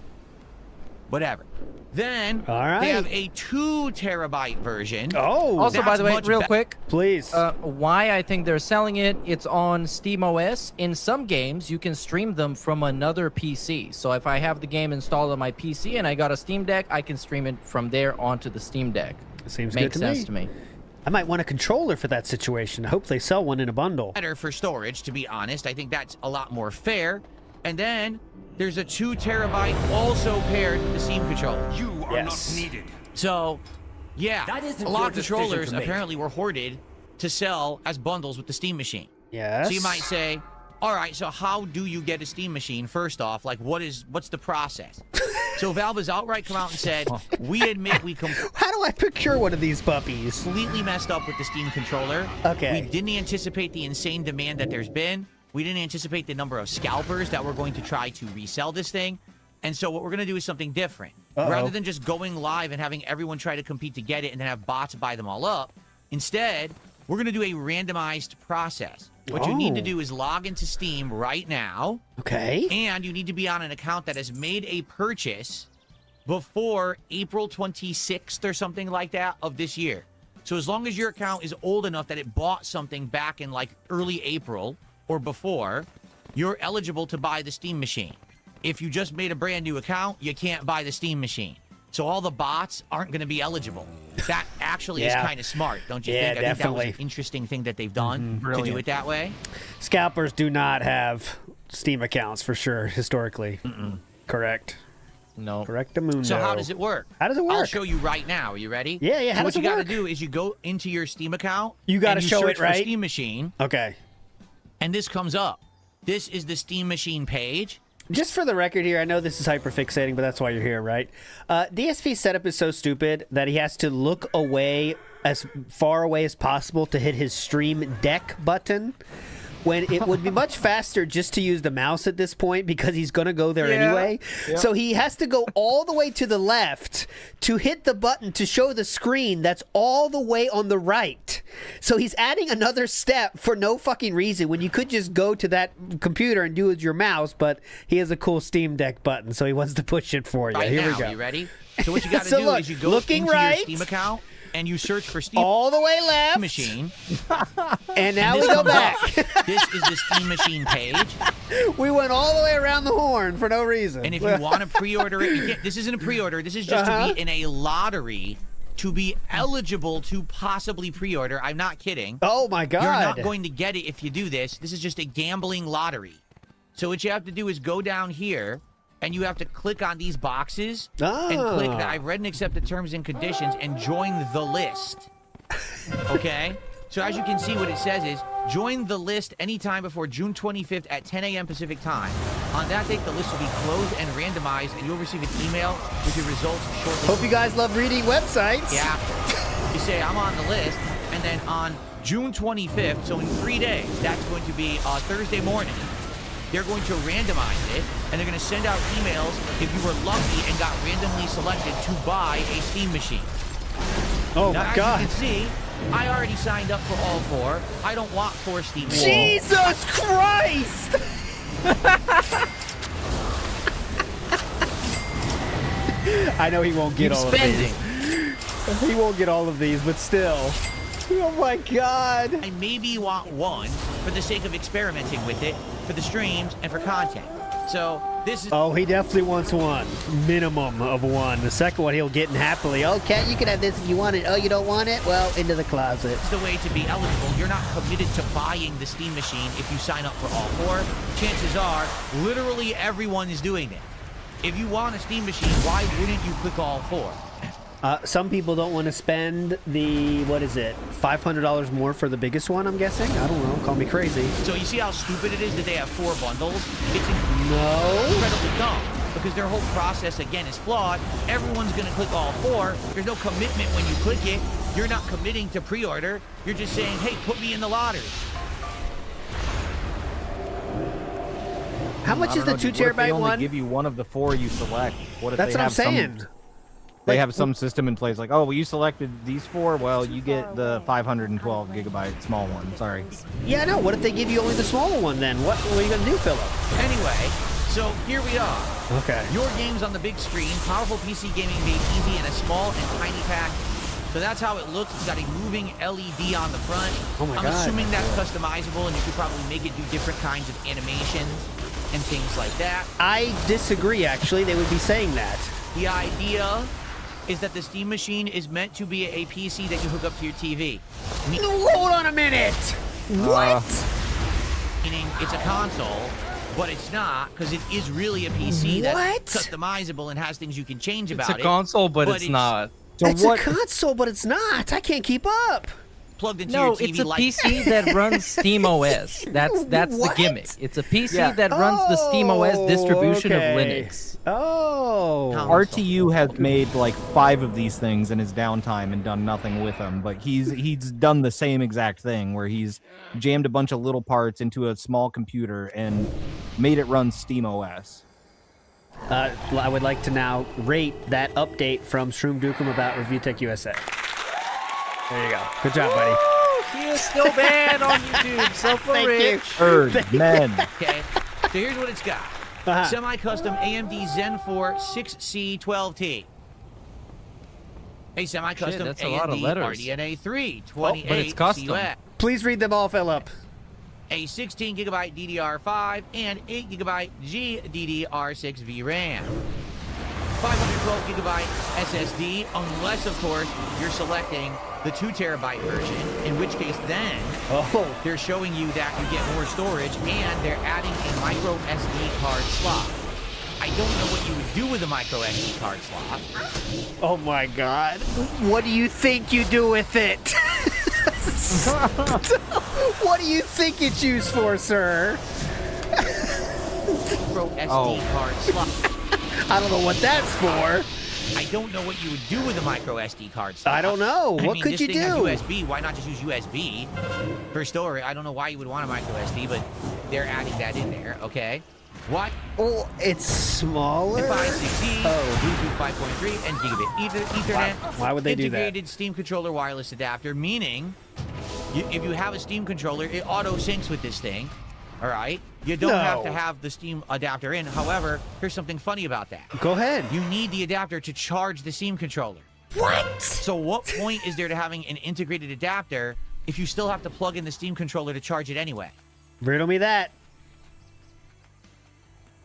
Whatever. Then right. they have a 2 terabyte version. Oh, also, by the way, real quick, please. Why I think they're selling it? It's on Steam OS. In some games, you can stream them from another PC. So if I have the game installed on my PC and I got a Steam Deck, I can stream it from there onto the Steam Deck. Seems Makes good sense to me. I might want a controller for that situation. I hope they sell one in a bundle. Better for storage, to be honest. I think that's a lot more fair. And then there's a 2 terabyte also paired with the Steam controller. You are not needed. So, yeah, That isn't a lot your of decision controllers to make. apparently were hoarded to sell as bundles with the Steam machine. Yes. So you might say, all right, so how do you get a Steam machine? First off, like, what's the process? So Valve has outright come out and said, we admit we How do I procure one of these puppies? Completely messed up with the Steam controller. Okay. We didn't anticipate the insane demand that there's been. We didn't anticipate the number of scalpers that were going to try to resell this thing. And so what we're going to do is something different. Rather than just going live and having everyone try to compete to get it and then have bots buy them all up, instead, we're going to do a randomized process. What you need to do is log into Steam right now. Okay. And you need to be on an account that has made a purchase before April 26th or something like that of this year. So as long as your account is old enough that it bought something back in like early April or before, you're eligible to buy the Steam machine. If you just made a brand new account, you can't buy the Steam machine. So all the bots aren't going to be eligible. That actually is kind of smart, don't you think? I think that was an interesting thing that they've done to do it that way. Scalpers do not have Steam accounts for sure, historically. Correct. No. Correctamundo. So how does it work? How does it work? I'll show you right now. Are you ready? Yeah. How so does what it you got work? to do is you go into your Steam account. You got to and show search it, right? For Steam machine. Okay. And this comes up. This is the Steam machine page. Just for the record here, I know this is hyperfixating, but that's why you're here, right? DSP's setup is so stupid that he has to look away as far away as possible to hit his Stream Deck button, when it would be much faster just to use the mouse at this point because he's going to go there anyway. Yep. So he has to go all the way to the left to hit the button to show the screen that's all the way on the right. So he's adding another step for no fucking reason when you could just go to that computer and do it with your mouse, but he has a cool Steam Deck button, so he wants to push it for you. Right Here now, we go. you ready? So what you got to So do look, is you go looking into right, your Steam account and you search for Steam all the way left machine. And now and we this go comes back. up. This is the Steam machine page. We went all the way around the horn for no reason. And if you want to pre-order it, you can't, this isn't a pre-order. This is just to be in a lottery to be eligible to possibly pre-order. I'm not kidding. Oh my God. You're not going to get it if you do this. This is just a gambling lottery. So what you have to do is go down here and you have to click on these boxes and click that I've read and accept the terms and conditions and join the list. Okay? So as you can see, what it says is join the list anytime before June 25th at 10 a.m. Pacific time. On that date, the list will be closed and randomized, and you'll receive an email with your results shortly. Hope you guys love reading websites. Yeah. You say, I'm on the list, and then on June 25th, so in 3 days, that's going to be Thursday morning, they're going to randomize it, and they're going to send out emails if you were lucky and got randomly selected to buy a Steam machine. Oh now, my God. As you can see, I already signed up for all 4. I don't want 4 Steam machines. Jesus Christ! I know he won't get all of these. He won't get all of these, but still. Oh my god. I maybe want 1 for the sake of experimenting with it, for the streams, and for content. So, this is... Oh, he definitely wants 1. Minimum of 1. The second one he'll get in happily. Oh, Cat, you can have this if you want it. Oh, you don't want it? Well, into the closet. It's the way to be eligible. You're not committed to buying the Steam machine if you sign up for all 4. Chances are, literally everyone is doing it. If you want a Steam machine, why wouldn't you click all 4? Some people don't want to spend the, what is it, $500 more for the biggest one, I'm guessing? I don't know. Call me crazy. So you see how stupid it is that they have 4 bundles? It's No. incredibly dumb because their whole process, again, is flawed. Everyone's going to click all 4. There's no commitment when you click it. You're not committing to pre-order. You're just saying, hey, put me in the lottery. How much is the 2 What if they terabyte only one? give you one of the 4 you select? What if That's they what I'm have saying. some? They have some system in place like, oh, well, you selected these 4. Well, you get the 512 gigabyte small one. Sorry. Yeah, no. What if they give you only the smaller one then? What are you going to do, Philip? Anyway, so here we are. Okay. Your games on the big screen, powerful PC gaming made easy in a small and tiny package. So that's how it looks. It's got a moving LED on the front. Oh my I'm God. assuming that's customizable and you could probably make it do different kinds of animations and things like that. I disagree, actually. They would be saying that. The idea is that the Steam machine is meant to be a PC that you hook up to your TV. Hold on a minute. What? Meaning it's a console, but it's not, because it is really a PC that's customizable and has things you can change about it. It's a console, but it's not. It's a console, but it's not. I can't keep up. Plugged into No, your TV it's a like PC that runs Steam OS. That's the gimmick. It's a PC that runs the Steam OS distribution of Linux. Oh. RTU has made like 5 of these things in his downtime and done nothing with them, but he's done the same exact thing where he's jammed a bunch of little parts into a small computer and made it run Steam OS. I would like to now rate that update from Shroom Dukem about Review Tech USA. There you go. Good job, buddy. He is still banned on YouTube. So for rich. Men. Okay, so here's what it's got. Semi-custom AMD Zen 4 6C12T. A semi-custom Shit, that's a lot of AMD letters. RDNA 3 but it's custom. CUS. Please read them all, Philip. A 16GB DDR5 and 8GB GDDR6 VRAM. 512GB SSD, unless, of course, you're selecting the 2 terabyte version, in which case then they're showing you that you get more storage and they're adding a micro SD card slot. I don't know what you would do with a micro SD card slot. Oh my god. What do you think you do with it? What do you think it's used for, sir? Micro SD card slot. I don't know what that's for. I don't know what you would do with a micro SD card slot. I don't know. I What mean, could this you thing has do? USB. Why not just use USB for storage? I don't know why you would want a micro SD, but they're adding that in there. Okay. What? Oh, it's smaller. Wi-Fi 6E, Bluetooth 5.3, and gigabit Ethernet. Why would they do that? Integrated Steam controller wireless adapter, meaning if you have a Steam controller, it auto syncs with this thing. All right. You don't have to have the Steam adapter in. However, here's something funny about that. Go ahead. You need the adapter to charge the Steam controller. What? So what point is there to having an integrated adapter if you still have to plug in the Steam controller to charge it anyway? Riddle me that.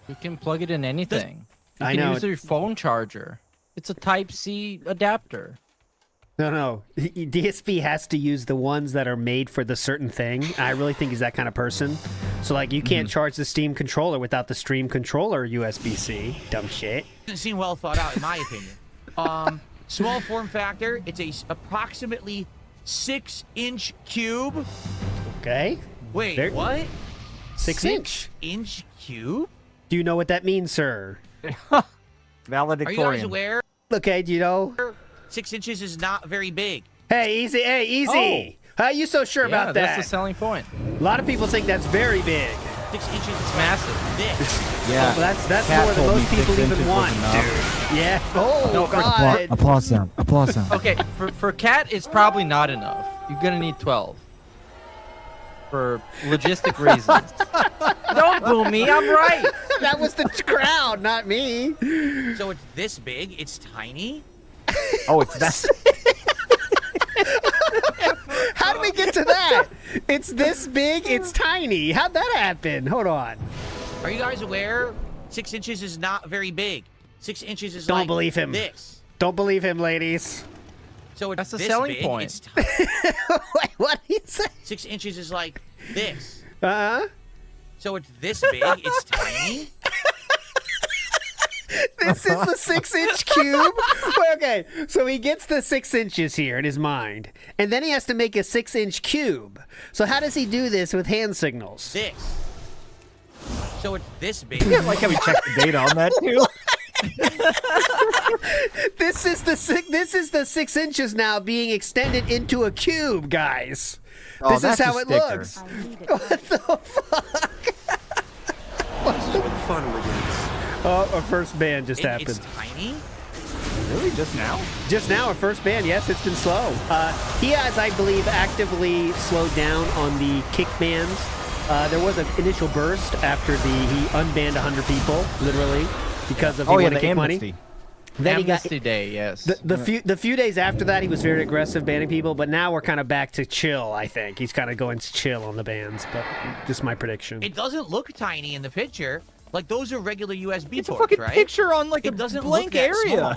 You can plug it in anything. You I can know. use your phone charger. It's a Type-C adapter. No. DSP has to use the ones that are made for the certain thing. I really think he's that kind of person. So, like, you can't charge the Steam controller without the Stream controller USB-C. Dumb shit. Doesn't seem well thought out, in my opinion. Small form factor. It's a approximately 6-inch cube. Okay. Wait, what? 6-inch? 6-inch cube? Do you know what that means, sir? Valedictorian. Are you guys aware? Okay, do you know? 6 inches is not very big. Hey, easy. Hey, easy. How are you so sure about that? That's the selling point. A lot of people think that's very big. 6 inches is massive. This. Yeah. Oh, that's Cat more than told me most people 6 even inches want, was dude. enough. Yeah. Oh, No, God. Applause sound. Applause sound. Okay, for Cat, it's probably not enough. You're gonna need 12 for logistic reasons. Don't boo me. I'm right. That was the crowd, not me. So it's this big. It's tiny. Oh, it's that. How did we get to that? It's this big. It's tiny. How'd that happen? Hold on. Are you guys aware? 6 inches is not very big. 6 inches is Don't like believe him. This. Don't believe him, ladies. So it's That's the this selling big, point. It's tiny. Wait, what did he say? 6 inches is like this. Uh-huh. So it's this big. It's tiny. This is the 6-inch cube. Wait, okay, so he gets the 6 inches here in his mind, and then he has to make a 6-inch cube. So how does he do this with hand signals? This. So it's this big. I like how we checked the data on that too. This is the 6 inches now being extended into a cube, guys. Oh, this is that's how a it sticker. looks. What the fuck? Fun begins. Oh, our first ban just happened. It's tiny. Really? Just now? Just now, our first ban. Yes, it's been slow. He has, I believe, actively slowed down on the kick bans. There was an initial burst after he unbanned 100 people, literally, because of he wanted had a to make money. amnesty. Then Amnesty Day, yes. The few days after that, he was very aggressive banning people, but now we're kind of back to chill, I think. He's kind of going to chill on the bans, but just my prediction. It doesn't look tiny in the picture. Like those are regular USB It's a ports, fucking right? picture on like It a doesn't blank look that area. small.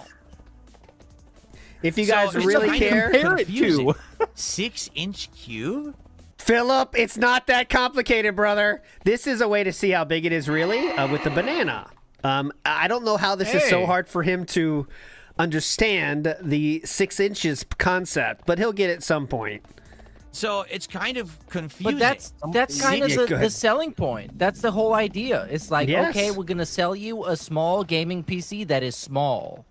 If you guys So it's really kind of care, compare it confusing. to. 6-inch cube? Philip, it's not that complicated, brother. This is a way to see how big it is really with the banana. I don't know how this is so hard for him to understand the 6 inches concept, but he'll get it at some point. So it's kind of confusing. But that's kind of the selling point. That's the whole idea. It's like, Yes. okay, we're gonna sell you a small gaming PC that is small.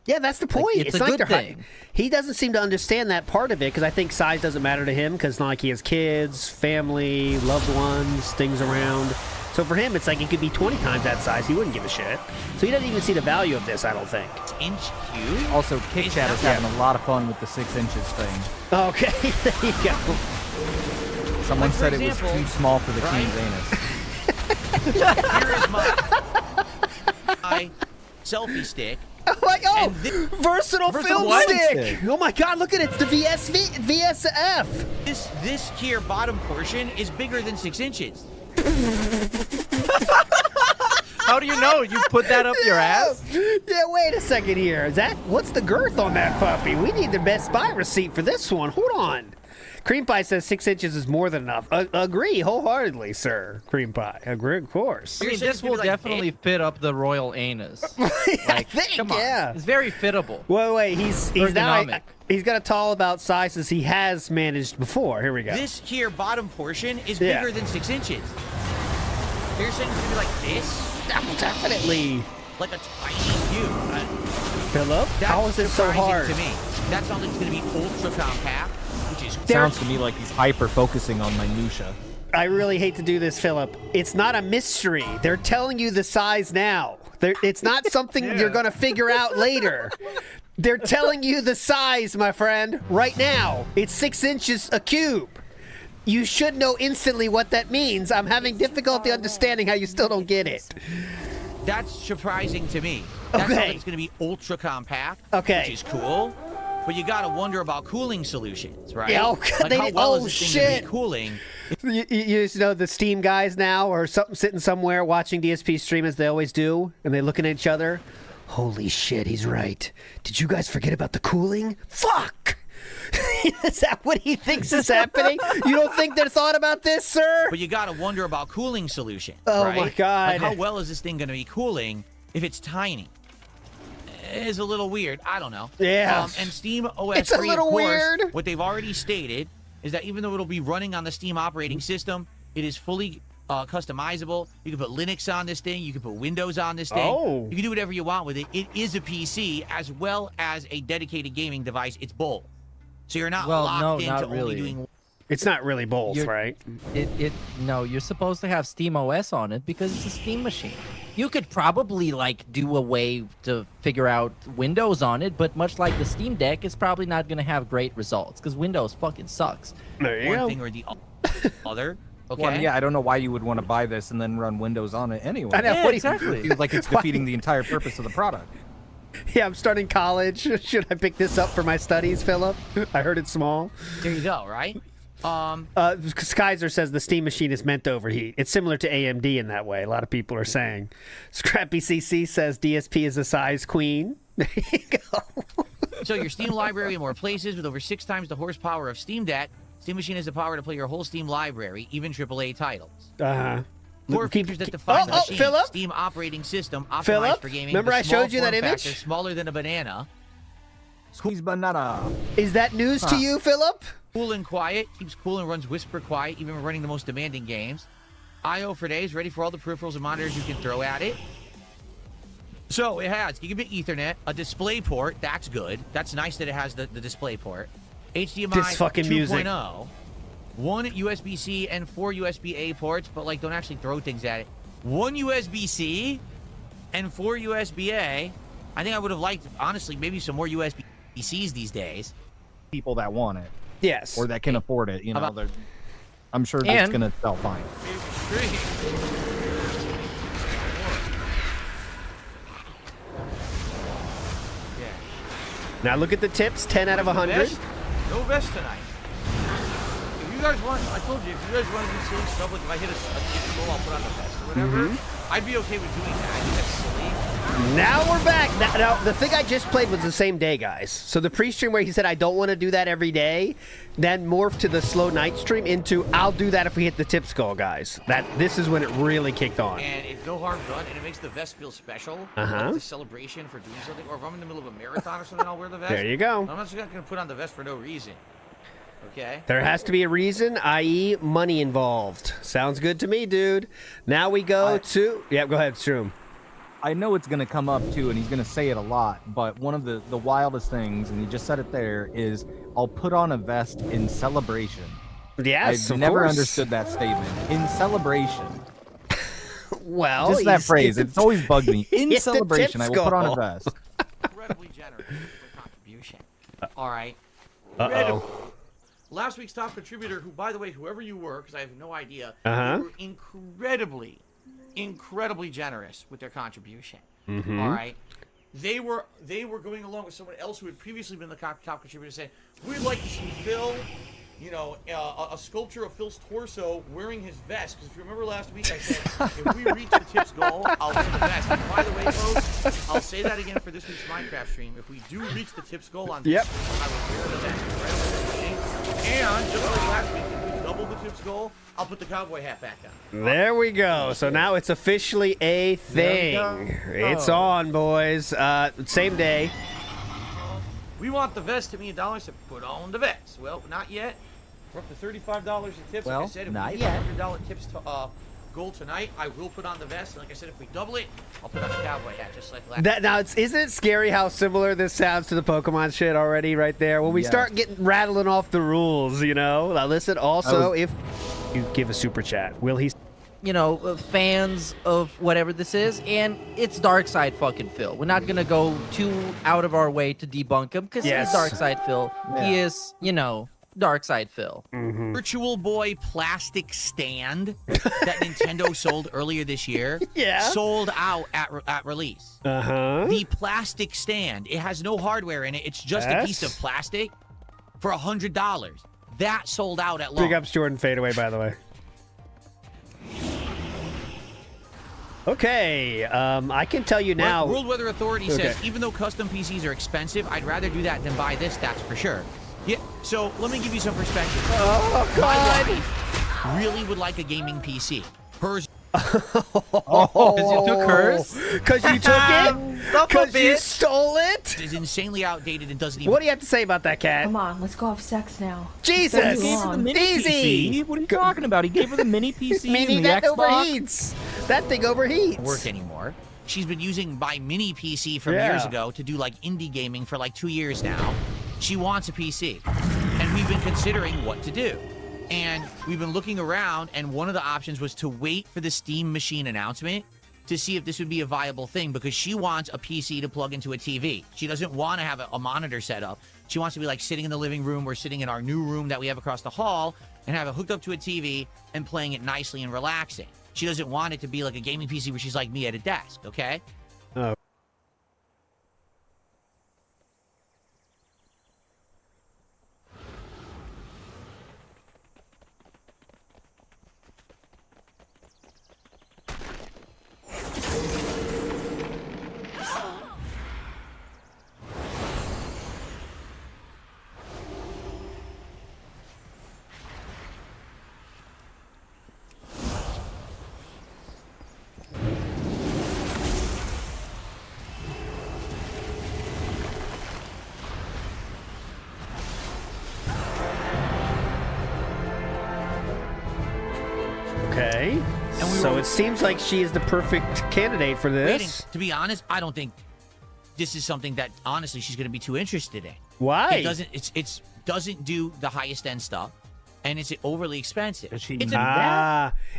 Yeah, that's the point. Like, it's a not good they're thing. He doesn't seem to understand that part of it because I think size doesn't matter to him because like he has kids, family, loved ones, things around. So for him, it's like he could be 20 times that size. He wouldn't give a shit. So he doesn't even see the value of this, I don't think. Inch cube? Also, Kick Chat is having a lot of fun with the 6 inches thing. Okay, there you go. Someone Like, for said example, it was too small for the right? king's anus. Here is my selfie stick. Oh my god! And Versatile film what? stick! Oh my god, look at it! It's the VSF! This here bottom portion is bigger than 6 inches. How do you know? You put that up your ass? Yeah, wait a second here. What's the girth on that puppy? We need the Best Buy receipt for this one. Hold on. Cream Pie says 6 inches is more than enough. Agree wholeheartedly, sir. Cream Pie. Agree, of course. I mean, this will definitely fit up the royal anus. I think, come on. yeah. It's very fittable. Wait, he's now Ergonomic. he's got a tall about sizes he has managed before. Here we go. This here bottom portion is Yeah. bigger than 6 inches. So you're saying it's gonna be like this? Definitely. Like a tiny cube. Philip, how is this so surprising hard? to me? That sounds like it's gonna be ultra compact, which is Sounds to me like he's hyper-focusing on minutia. I really hate to do this, Philip. It's not a mystery. They're telling you the size now. It's not something you're going to figure out later. They're telling you the size, my friend, right now. It's 6 inches a cube. You should know instantly what that means. I'm having difficulty understanding how you still don't get it. That's surprising to me. That sounds like it's gonna be ultra compact, which is cool. But you gotta wonder about cooling solutions, right? Yeah, like how well is this thing gonna be cooling? You just know the Steam guys now or something sitting somewhere watching DSP stream as they always do, and they're looking at each other. Holy shit, he's right. Did you guys forget about the cooling? Fuck! Is that what he thinks is happening? You don't think they thought about this, sir? But you gotta wonder about cooling solutions. Oh right? my god. Like how well is this thing gonna be cooling if it's tiny? Is a little weird. I don't know. Yeah. And Steam OS It's a 3, little of course, weird. what they've already stated is that even though it'll be running on the Steam operating system, it is fully customizable. You can put Linux on this thing. You can put Windows on this thing. Oh. You can do whatever you want with it. It is a PC as well as a dedicated gaming device. It's both. So you're not locked into only doing. It's not really both, right? No, you're supposed to have Steam OS on it because it's a Steam machine. You could probably like do a way to figure out Windows on it, but much like the Steam Deck, it's probably not going to have great results because Windows fucking sucks. There you One go. thing or the other. Okay. Well, yeah, I don't know why you would want to buy this and then run Windows on it anyway. I know, Yeah, what do you- exactly. Feels like it's defeating the entire purpose of the product. Yeah, I'm starting college. Should I pick this up for my studies, Philip? I heard it's small. There you go, right? Kaiser says the Steam machine is meant to overheat. It's similar to AMD in that way. A lot of people are saying. Scrappy CC says DSP is a size queen. There you go. So your Steam library in more places with over 6 times the horsepower of Steam Deck. Steam Machine has the power to play your whole Steam library, even AAA titles. Uh-huh. 4 features that define the machine. Philip? Steam operating system optimized Philip? for gaming. Remember with I small showed you that form image? factor, smaller than a banana. Squeeze banana. Is that news to you, Philip? Cool and quiet. Keeps cool and runs whisper quiet, even when running the most demanding games. I/O for days, ready for all the peripherals and monitors you can throw at it. So it has gigabit Ethernet, a display port. That's good. That's nice that it has the display port. HDMI This fucking 2.0. music. 1 USB-C and 4 USB-A ports, but like don't actually throw things at it. 1 USB-C and 4 USB-A. I think I would have liked, honestly, maybe some more USB-Cs these days. People that want it. Yes. Or that can afford it. You know, About- they're- I'm sure it's And- going to sell fine. Now look at the tips. 10 out of 100. No vest tonight. If you guys want, I told you, if you guys want to do silly stuff, like if I hit a goal, I'll put on the vest or whatever. I'd be okay with doing that. I think that's silly. Now we're back. Now, the thing I just played was the same day, guys. So the pre-stream where he said, I don't want to do that every day, then morphed to the slow night stream into, I'll do that if we hit the tip skull, guys. This is when it really kicked on. And it's no harm done, and it makes the vest feel special. Uh-huh. It's a celebration for doing something. Or if I'm in the middle of a marathon or something, I'll wear the vest. There you go. I'm not just going to put on the vest for no reason. Okay? There has to be a reason, i.e. money involved. Sounds good to me, dude. Now we go to... Yeah, go ahead, Shroom. I know it's going to come up too, and he's going to say it a lot, but one of the wildest things, and he just said it there, is I'll put on a vest in celebration. Yes, I've of never course. understood that statement. In celebration. Well, Just that phrase. It's always bugged me. In It's the celebration, I will put on a tip vest. Incredibly generous with their contribution. All right. Uh-oh. Last week's top contributor, who, by the way, whoever you were, because I have no idea, Uh-huh. they were incredibly generous with their contribution. Mhm. All right. They were going along with someone else who had previously been the top contributor, saying, "We'd like to see Phil, you know, a sculpture of Phil's torso wearing his vest." Because if you remember last week, I said, if we reach the tips goal, I'll wear the vest. And by the way, folks, I'll say that again for this week's Minecraft stream. If we do reach the tips goal on this stream, I will wear the vest. Right? And just like last week, if we double the tips goal, I'll put the cowboy hat back on. There we go. So now it's officially a thing. It's on, boys. Same day. We want the vest to mean $1 to put on the vest. Well, not yet. We're up to $35 in tips. Well, like I said, if not we yet. hit $100 tips goal tonight, I will put on the vest. And like I said, if we double it, I'll put on the cowboy hat just like last Isn't it scary how similar this sounds to the Pokemon shit already right there? When we Yes. start rattling off the rules, you know? Now listen, also, if you give a super chat, will he... You know, fans of whatever this is, and it's Darkside fucking Phil. We're not gonna go too out of our way to debunk him, because Yes. he's Darkside Phil. Yeah. He is, you know, Darkside Phil. Virtual Boy plastic stand that Nintendo sold earlier this year sold out at release. Uh-huh. The plastic stand, it has no hardware in it. It's just a piece of plastic for $100. That sold out at launch. Big ups Jordan Fadeaway, by the way. Okay, I can tell you now... World Weather Authority says, Okay. even though custom PCs are expensive, I'd rather do that than buy this, that's for sure. Yeah, so let me give you some perspective. Oh, God. My wife really would like a gaming PC. Hers... Because you took hers? Because you took it? Because you stole it? Is insanely outdated and doesn't even... What do you have to say about that, Cat? Come on, let's go have sex now. Jesus! Don't be long. Easy! What are you talking about? He gave her the mini PC Mini, and the that Xbox. overheats. That thing overheats. Work anymore. She's been using my mini PC from Yeah. years ago to do like indie gaming for like 2 years now. She wants a PC. And we've been considering what to do. And we've been looking around, and one of the options was to wait for the Steam Machine announcement to see if this would be a viable thing because she wants a PC to plug into a TV. She doesn't want to have a monitor set up. She wants to be like sitting in the living room or sitting in our new room that we have across the hall and have it hooked up to a TV and playing it nicely and relaxing. She doesn't want it to be like a gaming PC where she's like me at a desk, okay? Oh. Okay. So it seems like she is the perfect candidate for this. To be honest, I don't think this is something that honestly she's going to be too interested in. Why? It doesn't. It's doesn't do the highest end stuff, and it's overly expensive. It's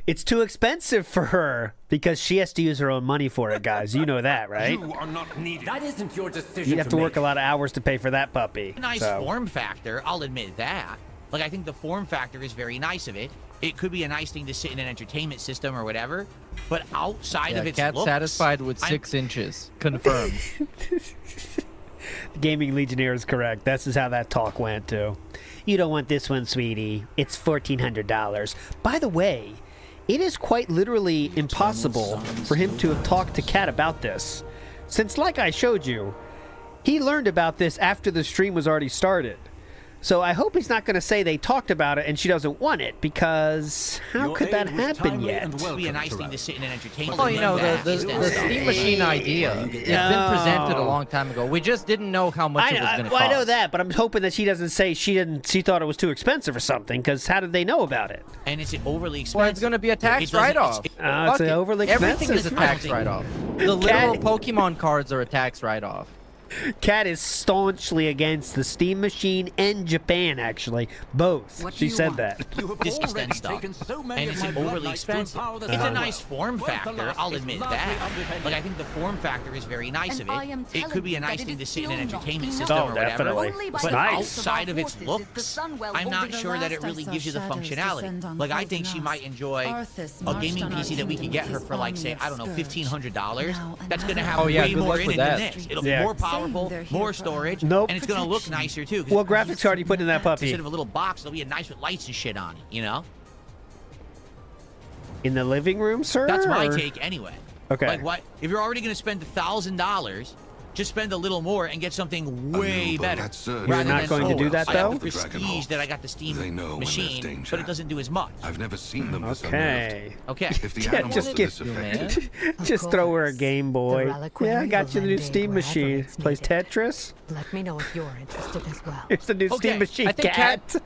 it's too expensive for her because she has to use her own money for it, guys. You know that, right? You are not needed. That isn't your decision. You have to work a lot of hours to pay for that puppy. Nice form factor, I'll admit that. Like I think the form factor is very nice of it. It could be a nice thing to sit in an entertainment system or whatever, but outside of its Cat looks, satisfied with 6 inches. Confirmed. The Gaming Legionnaire is correct. This is how that talk went, too. You don't want this one, sweetie. It's $1,400. By the way, it is quite literally impossible for him to have talked to Cat about this. Since, like I showed you, he learned about this after the stream was already started. So I hope he's not going to say they talked about it and she doesn't want it, because how could that happen yet? It would be a nice thing to sit in an entertainment. Well, you know, the Steam Machine idea, it's been presented a long time ago. We just didn't know how much it was going to cost. I know that, but I'm hoping that she doesn't say she thought it was too expensive or something, because how did they know about it? And is it overly expensive? Well, it's going to be a tax write-off. It's overly expensive. Everything is a tax write-off. The literal Pokemon cards are a tax write-off. Kat is staunchly against the Steam Machine and Japan, actually. Both. She said that. This extends stuff. And is it overly expensive? It's a nice form factor, I'll admit that. Like, I think the form factor is very nice of it. It could be a nice thing to sit in an entertainment system or whatever. Definitely. But outside of its looks, I'm not sure that it really gives you the functionality. Like, I think she might enjoy a gaming PC that we could get her for, like, say, I don't know, $1,500. That's going to have way more in it than this. It'll be more powerful, more storage, and it's gonna look nicer too. What graphics card are you putting in that puppy? Instead of a little box, it'll be a nice with lights and shit on it, you know? In the living room, sir? That's my take anyway. Okay. Like, what? If you're already gonna spend $1,000, just spend a little more and get something way better. You're not going to do that, I though? have the prestige that I got the Steam Machine, but it doesn't do as much. I've never seen them this Okay. Okay. If the animals are this affected, just throw her a Game Boy. Yeah, I got you the new Steam Machine. Plays Tetris. Let me know if you're interested as well. Here's the new Steam Machine, I think Cat.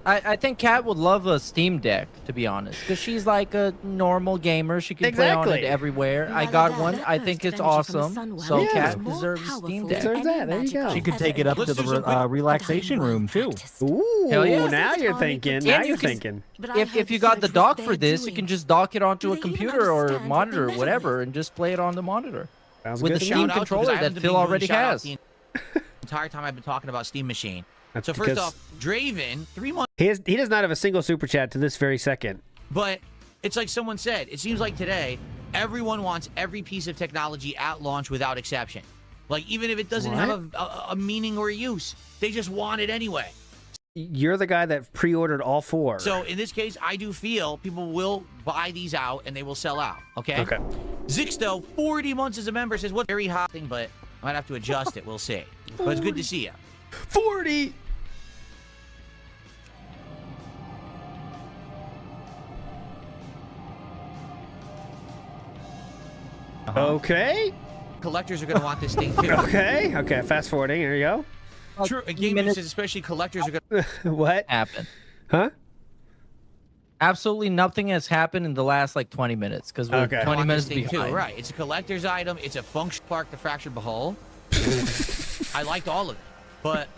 I think Kat would love a Steam Deck, to be honest, because she's like a normal gamer. She can play on it everywhere. I got one. I think it's awesome. So Kat deserves a Steam Deck. Deserves that. There you go. She could take it up to the relaxation room too. Ooh, Hell yeah. now you're thinking. Now you're thinking. If you got the dock for this, you can just dock it onto a computer or monitor or whatever and just play it on the monitor. Sounds with good. the Steam controller that Phil already has. The entire time I've been talking about Steam Machine. That's So first because off, Draven, 3 months. He does not have a single super chat to this very second. But it's like someone said, it seems like today, everyone wants every piece of technology at launch without exception. Like, even if it doesn't have a meaning or a use, they just want it anyway. You're the guy that pre-ordered all 4. So in this case, I do feel people will buy these out and they will sell out, okay? Okay. Zixto, 40 months as a member, says, what very hot thing, but I might have to adjust it, we'll see. But it's good to see you. 40! Okay. Collectors are going to want this thing too. Okay. Fast forwarding. Here you go. True. Game says especially collectors are going to... What? Happened. Huh? Absolutely nothing has happened in the last like 20 minutes because we're 20 minutes behind. Too. Right. It's a collector's item. It's a function park, the fractured behold. I liked all of it, but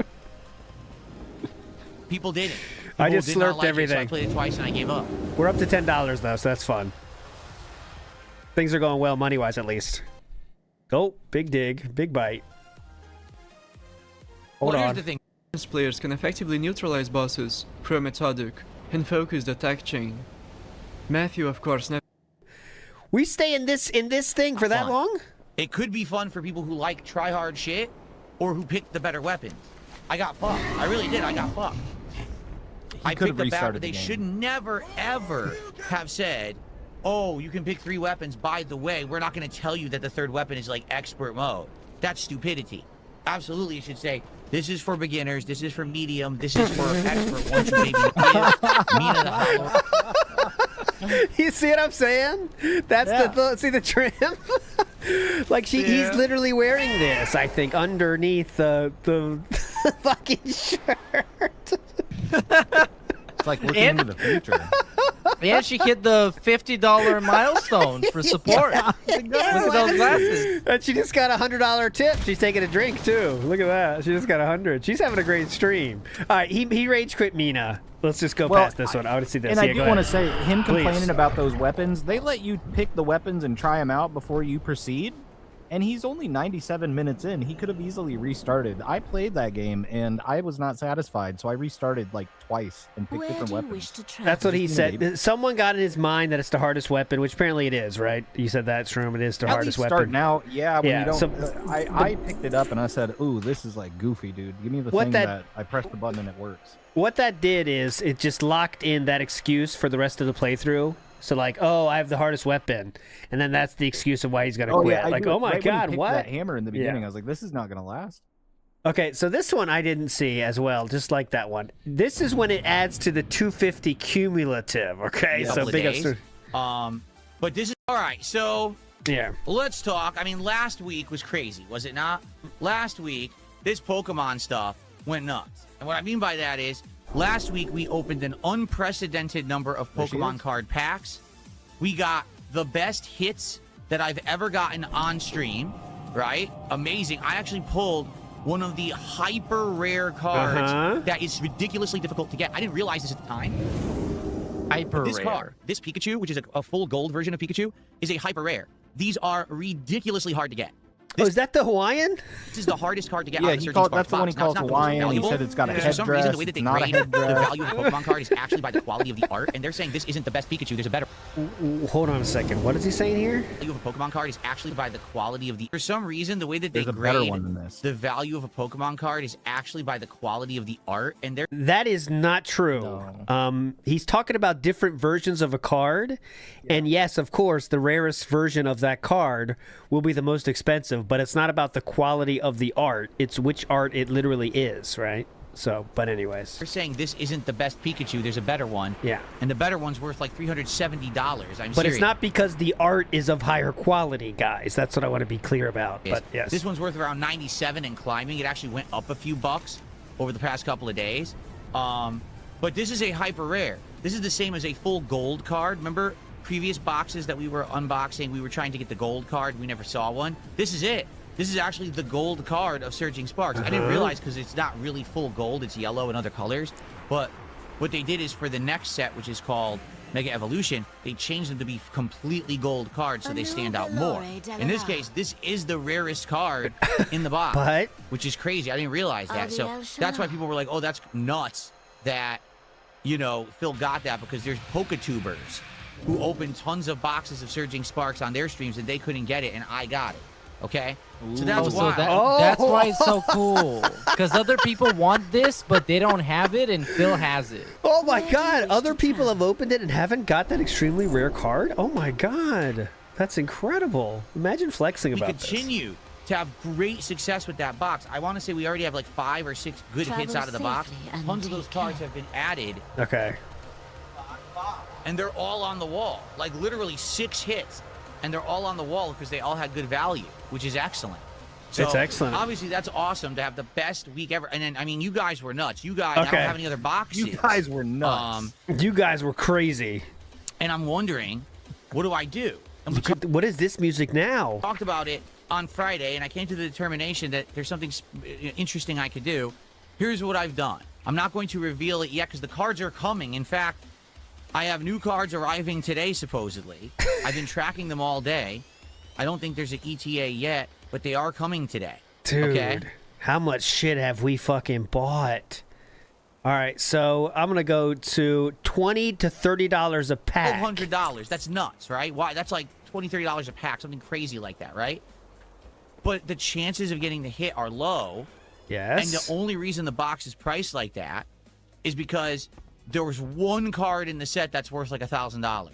people didn't. I just did not slurped like everything. It, so I played it twice and I gave up. We're up to $10 though, so that's fun. Things are going well money-wise, at least. Oh, big dig, big bite. Hold on. Here's the thing. Players can effectively neutralize bosses through a methodic and focused attack chain. Matthew, of course, never. We stay in this thing for that long? It could be fun for people who like try-hard shit or who picked the better weapons. I got fucked. I really did. I got fucked. I picked the bad. They should never, ever have said, oh, you can pick 3 weapons. By the way, we're not going to tell you that the 3rd weapon is like expert mode. That's stupidity. Absolutely, you should say, this is for beginners, this is for medium, this is for expert. Once you maybe give Mina the hollow. You see what I'm saying? That's see the trim? Like he's literally wearing this, I think, underneath the fucking shirt. It's like looking into the future. And she hit the $50 milestone for support. Look at those glasses. And she just got $100 tip. She's taking a drink too. Look at that. She just got 100. She's having a great stream. All right, he rage quit Mina. Let's just go past this one. I want to see this. And I do want to say, him complaining about those weapons, they let you pick the weapons and try them out before you proceed. And he's only 97 minutes in. He could have easily restarted. I played that game, and I was not satisfied, so I restarted like twice and picked different weapons. That's what he said. Someone got in his mind that it's the hardest weapon, which apparently it is, right? You said that, Shroom. It is the hardest weapon. Starting out, yeah. When you don't, I picked it up, and I said, ooh, this is like goofy, dude. Give me the thing that I press the button and it works. What that did is it just locked in that excuse for the rest of the playthrough. So like, oh, I have the hardest weapon, and then that's the excuse of why he's gonna quit. Yeah, like, oh my god, what? That hammer in the beginning, I was like, this is not gonna last. Okay, so this one I didn't see as well, just like that one. This is when it adds to the 250 cumulative. Okay, so big ups. But this is all right. So yeah, let's talk. I mean, last week was crazy, was it not? Last week, this Pokemon stuff went nuts, and what I mean by that is, last week, we opened an unprecedented number of Pokemon card packs. We got the best hits that I've ever gotten on stream, right? Amazing. I actually pulled one of the hyper rare cards that is ridiculously difficult to get. I didn't realize this at the time. Hyper rare. This card, this Pikachu, which is a full gold version of Pikachu, is a hyper rare. These are ridiculously hard to get. Is that the Hawaiian? This is the hardest card to get. Yeah, out of the that's the one he calls Hawaiian. He said it's got a headdress. For some reason, the way that they not grade the value of a Pokemon card is actually by the quality of the art, and they're saying this isn't the best Pikachu. There's a better. Hold on a second. What is he saying here? The value of a Pokemon card is actually by the quality of the. For some reason, the way that they There's a grade better one than this. the value of a Pokemon card is actually by the quality of the art, and they're. That is not true. No. He's talking about different versions of a card, and yes, of course, the rarest version of that card will be the most expensive, but it's not about the quality of the art. It's which art it literally is, right? So, but anyways. They're saying this isn't the best Pikachu. There's a better one. Yeah. And the better one's worth like $370. I'm But serious. it's not because the art is of higher quality, guys. That's what I want to be clear about. But yes. This one's worth around 97 and climbing. It actually went up a few bucks over the past couple of days. But this is a hyper rare. This is the same as a full gold card. Remember previous boxes that we were unboxing? We were trying to get the gold card. We never saw one. This is it. This is actually the gold card of Surging Sparks. I didn't realize because it's not really full gold. It's yellow and other colors. But what they did is for the next set, which is called Mega Evolution, they changed them to be completely gold cards so they stand out more. In this case, this is the rarest card in the box, which is crazy. I didn't realize that. So that's why people were like, oh, that's nuts that, you know, Phil got that, because there's Poketubers who opened tons of boxes of Surging Sparks on their streams and they couldn't get it, and I got it. Okay, so that's why. That's why it's so cool. Because other people want this, but they don't have it, and Phil has it. Oh my god, other people have opened it and haven't got that extremely rare card? Oh my god, that's incredible. Imagine flexing about this. We continue to have great success with that box. I want to say we already have like 5 or 6 good hits out of the box. Tons of those cards have been added. Okay. And they're all on the wall. Like literally 6 hits. And they're all on the wall because they all had good value, which is excellent. So it's excellent. Obviously, that's awesome to have the best week ever. And then, I mean, you guys were nuts. You guys, I don't have any other boxes. You guys were nuts. You guys were crazy. And I'm wondering, what do I do? What is this music now? I talked about it on Friday, and I came to the determination that there's something interesting I could do. Here's what I've done. I'm not going to reveal it yet because the cards are coming. In fact, I have new cards arriving today, supposedly. I've been tracking them all day. I don't think there's an ETA yet, but they are coming today. Dude, okay? How much shit have we fucking bought? All right, so I'm gonna go to $20 to $30 a pack. $1,200. That's nuts, right? Why? That's like $20, $30 a pack, something crazy like that, right? But the chances of getting the hit are low. Yes. And the only reason the box is priced like that is because there was one card in the set that's worth like $1,000.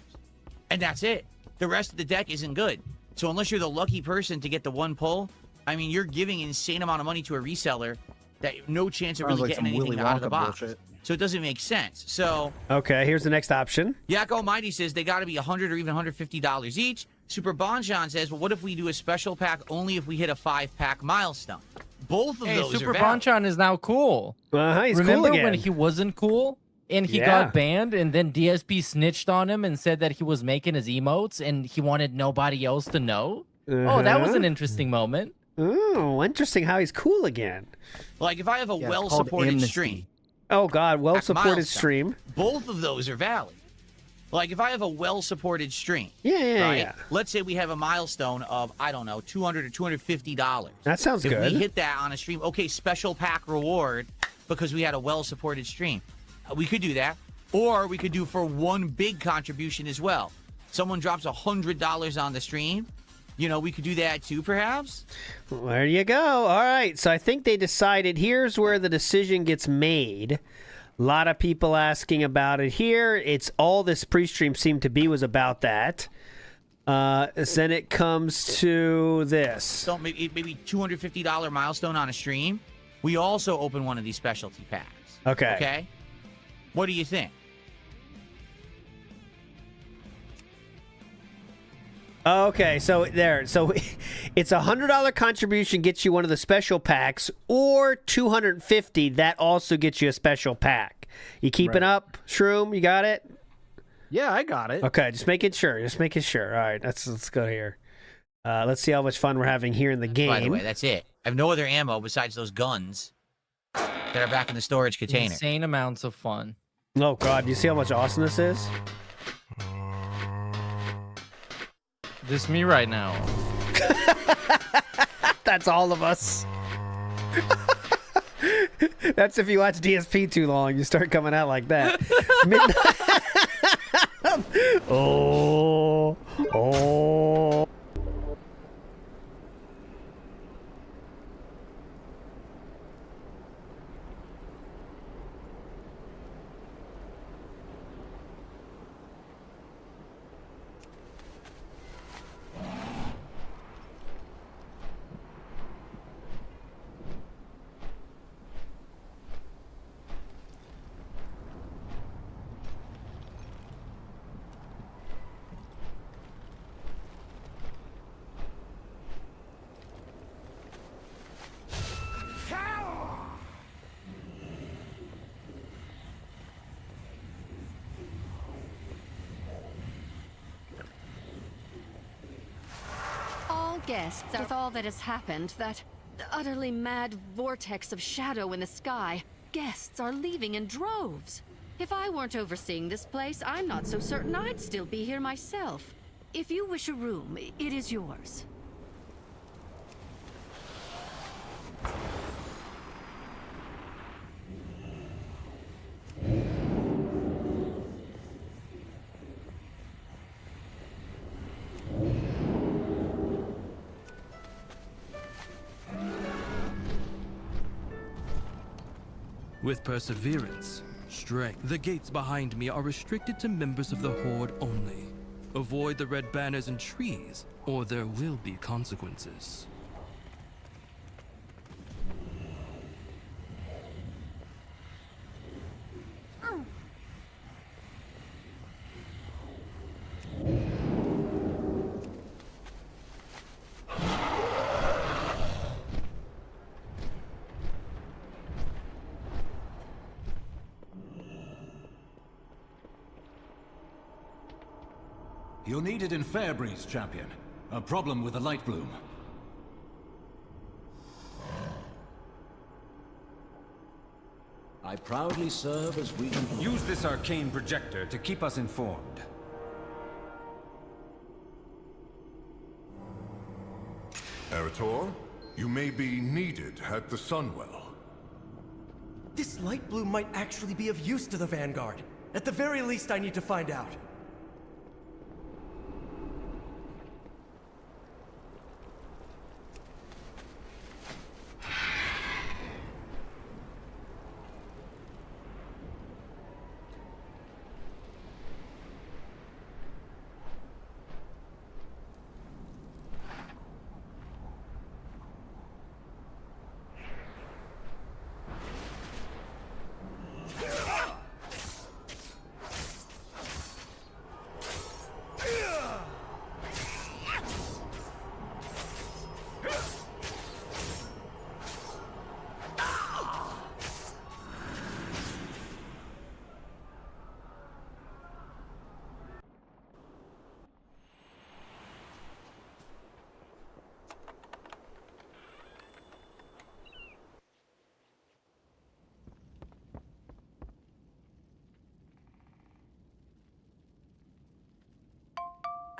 And that's it. The rest of the deck isn't good. So unless you're the lucky person to get the one pull, I mean, you're giving an insane amount of money to a reseller that no chance of really getting anything out of the box. Bullshit. So it doesn't make sense. So okay, here's the next option. Yak Almighty says they got to be $100 or even $150 each. Super Bonchon says, well, what if we do a special pack only if we hit a 5-pack milestone? Both of those Super are valid. Bonchon is now cool. He's Remember cool again. when he wasn't cool? And he got banned, and then DSP snitched on him and said that he was making his emotes and he wanted nobody else to know. Oh, that was an interesting moment. Oh, interesting how he's cool again. Like, if I have a well-supported stream. Oh, God, well-supported stream. Both of those are valid. Like, if I have a well-supported stream. Yeah. Right? Let's say we have a milestone of, I don't know, $200 or $250. That sounds if good. If we hit that on a stream, okay, special pack reward because we had a well-supported stream. We could do that. Or we could do for one big contribution as well. Someone drops $100 on the stream. You know, we could do that too, perhaps. There you go. All right. So I think they decided here's where the decision gets made. A lot of people asking about it here. It's all this pre-stream seemed to be was about that. Then it comes to this. So maybe $250 milestone on a stream. We also open one of these specialty packs. Okay. Okay. What do you think? Okay, so there. So it's $100 contribution gets you one of the special packs, or $250 that also gets you a special pack. You keeping up, Shroom? You got it? Yeah, I got it. Okay, just making sure. All right, let's go here. Let's see how much fun we're having here in the game. By the way, that's it. I have no other ammo besides those guns that are back in the storage container. Insane amounts of fun. Oh, God. Do you see how much awesome this is? This me right now. That's all of us. That's if you watch DSP too long, you start coming out like that. Oh. Guests, with all that has happened, that utterly mad vortex of shadow in the sky, guests are leaving in droves. If I weren't overseeing this place, I'm not so certain I'd still be here myself. If you wish a room, it is yours. With perseverance, strength, the gates behind me are restricted to members of the Horde only. Avoid the red banners and trees, or there will be consequences. You'll need it in Fairbreeze, champion. A problem with the light bloom. I proudly serve as Regent. Use this arcane projector to keep us informed. Erator, you may be needed at the Sunwell. This light blue might actually be of use to the Vanguard. At the very least, I need to find out.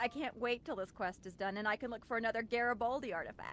I can't wait till this quest is done and I can look for another Garibaldi artifact.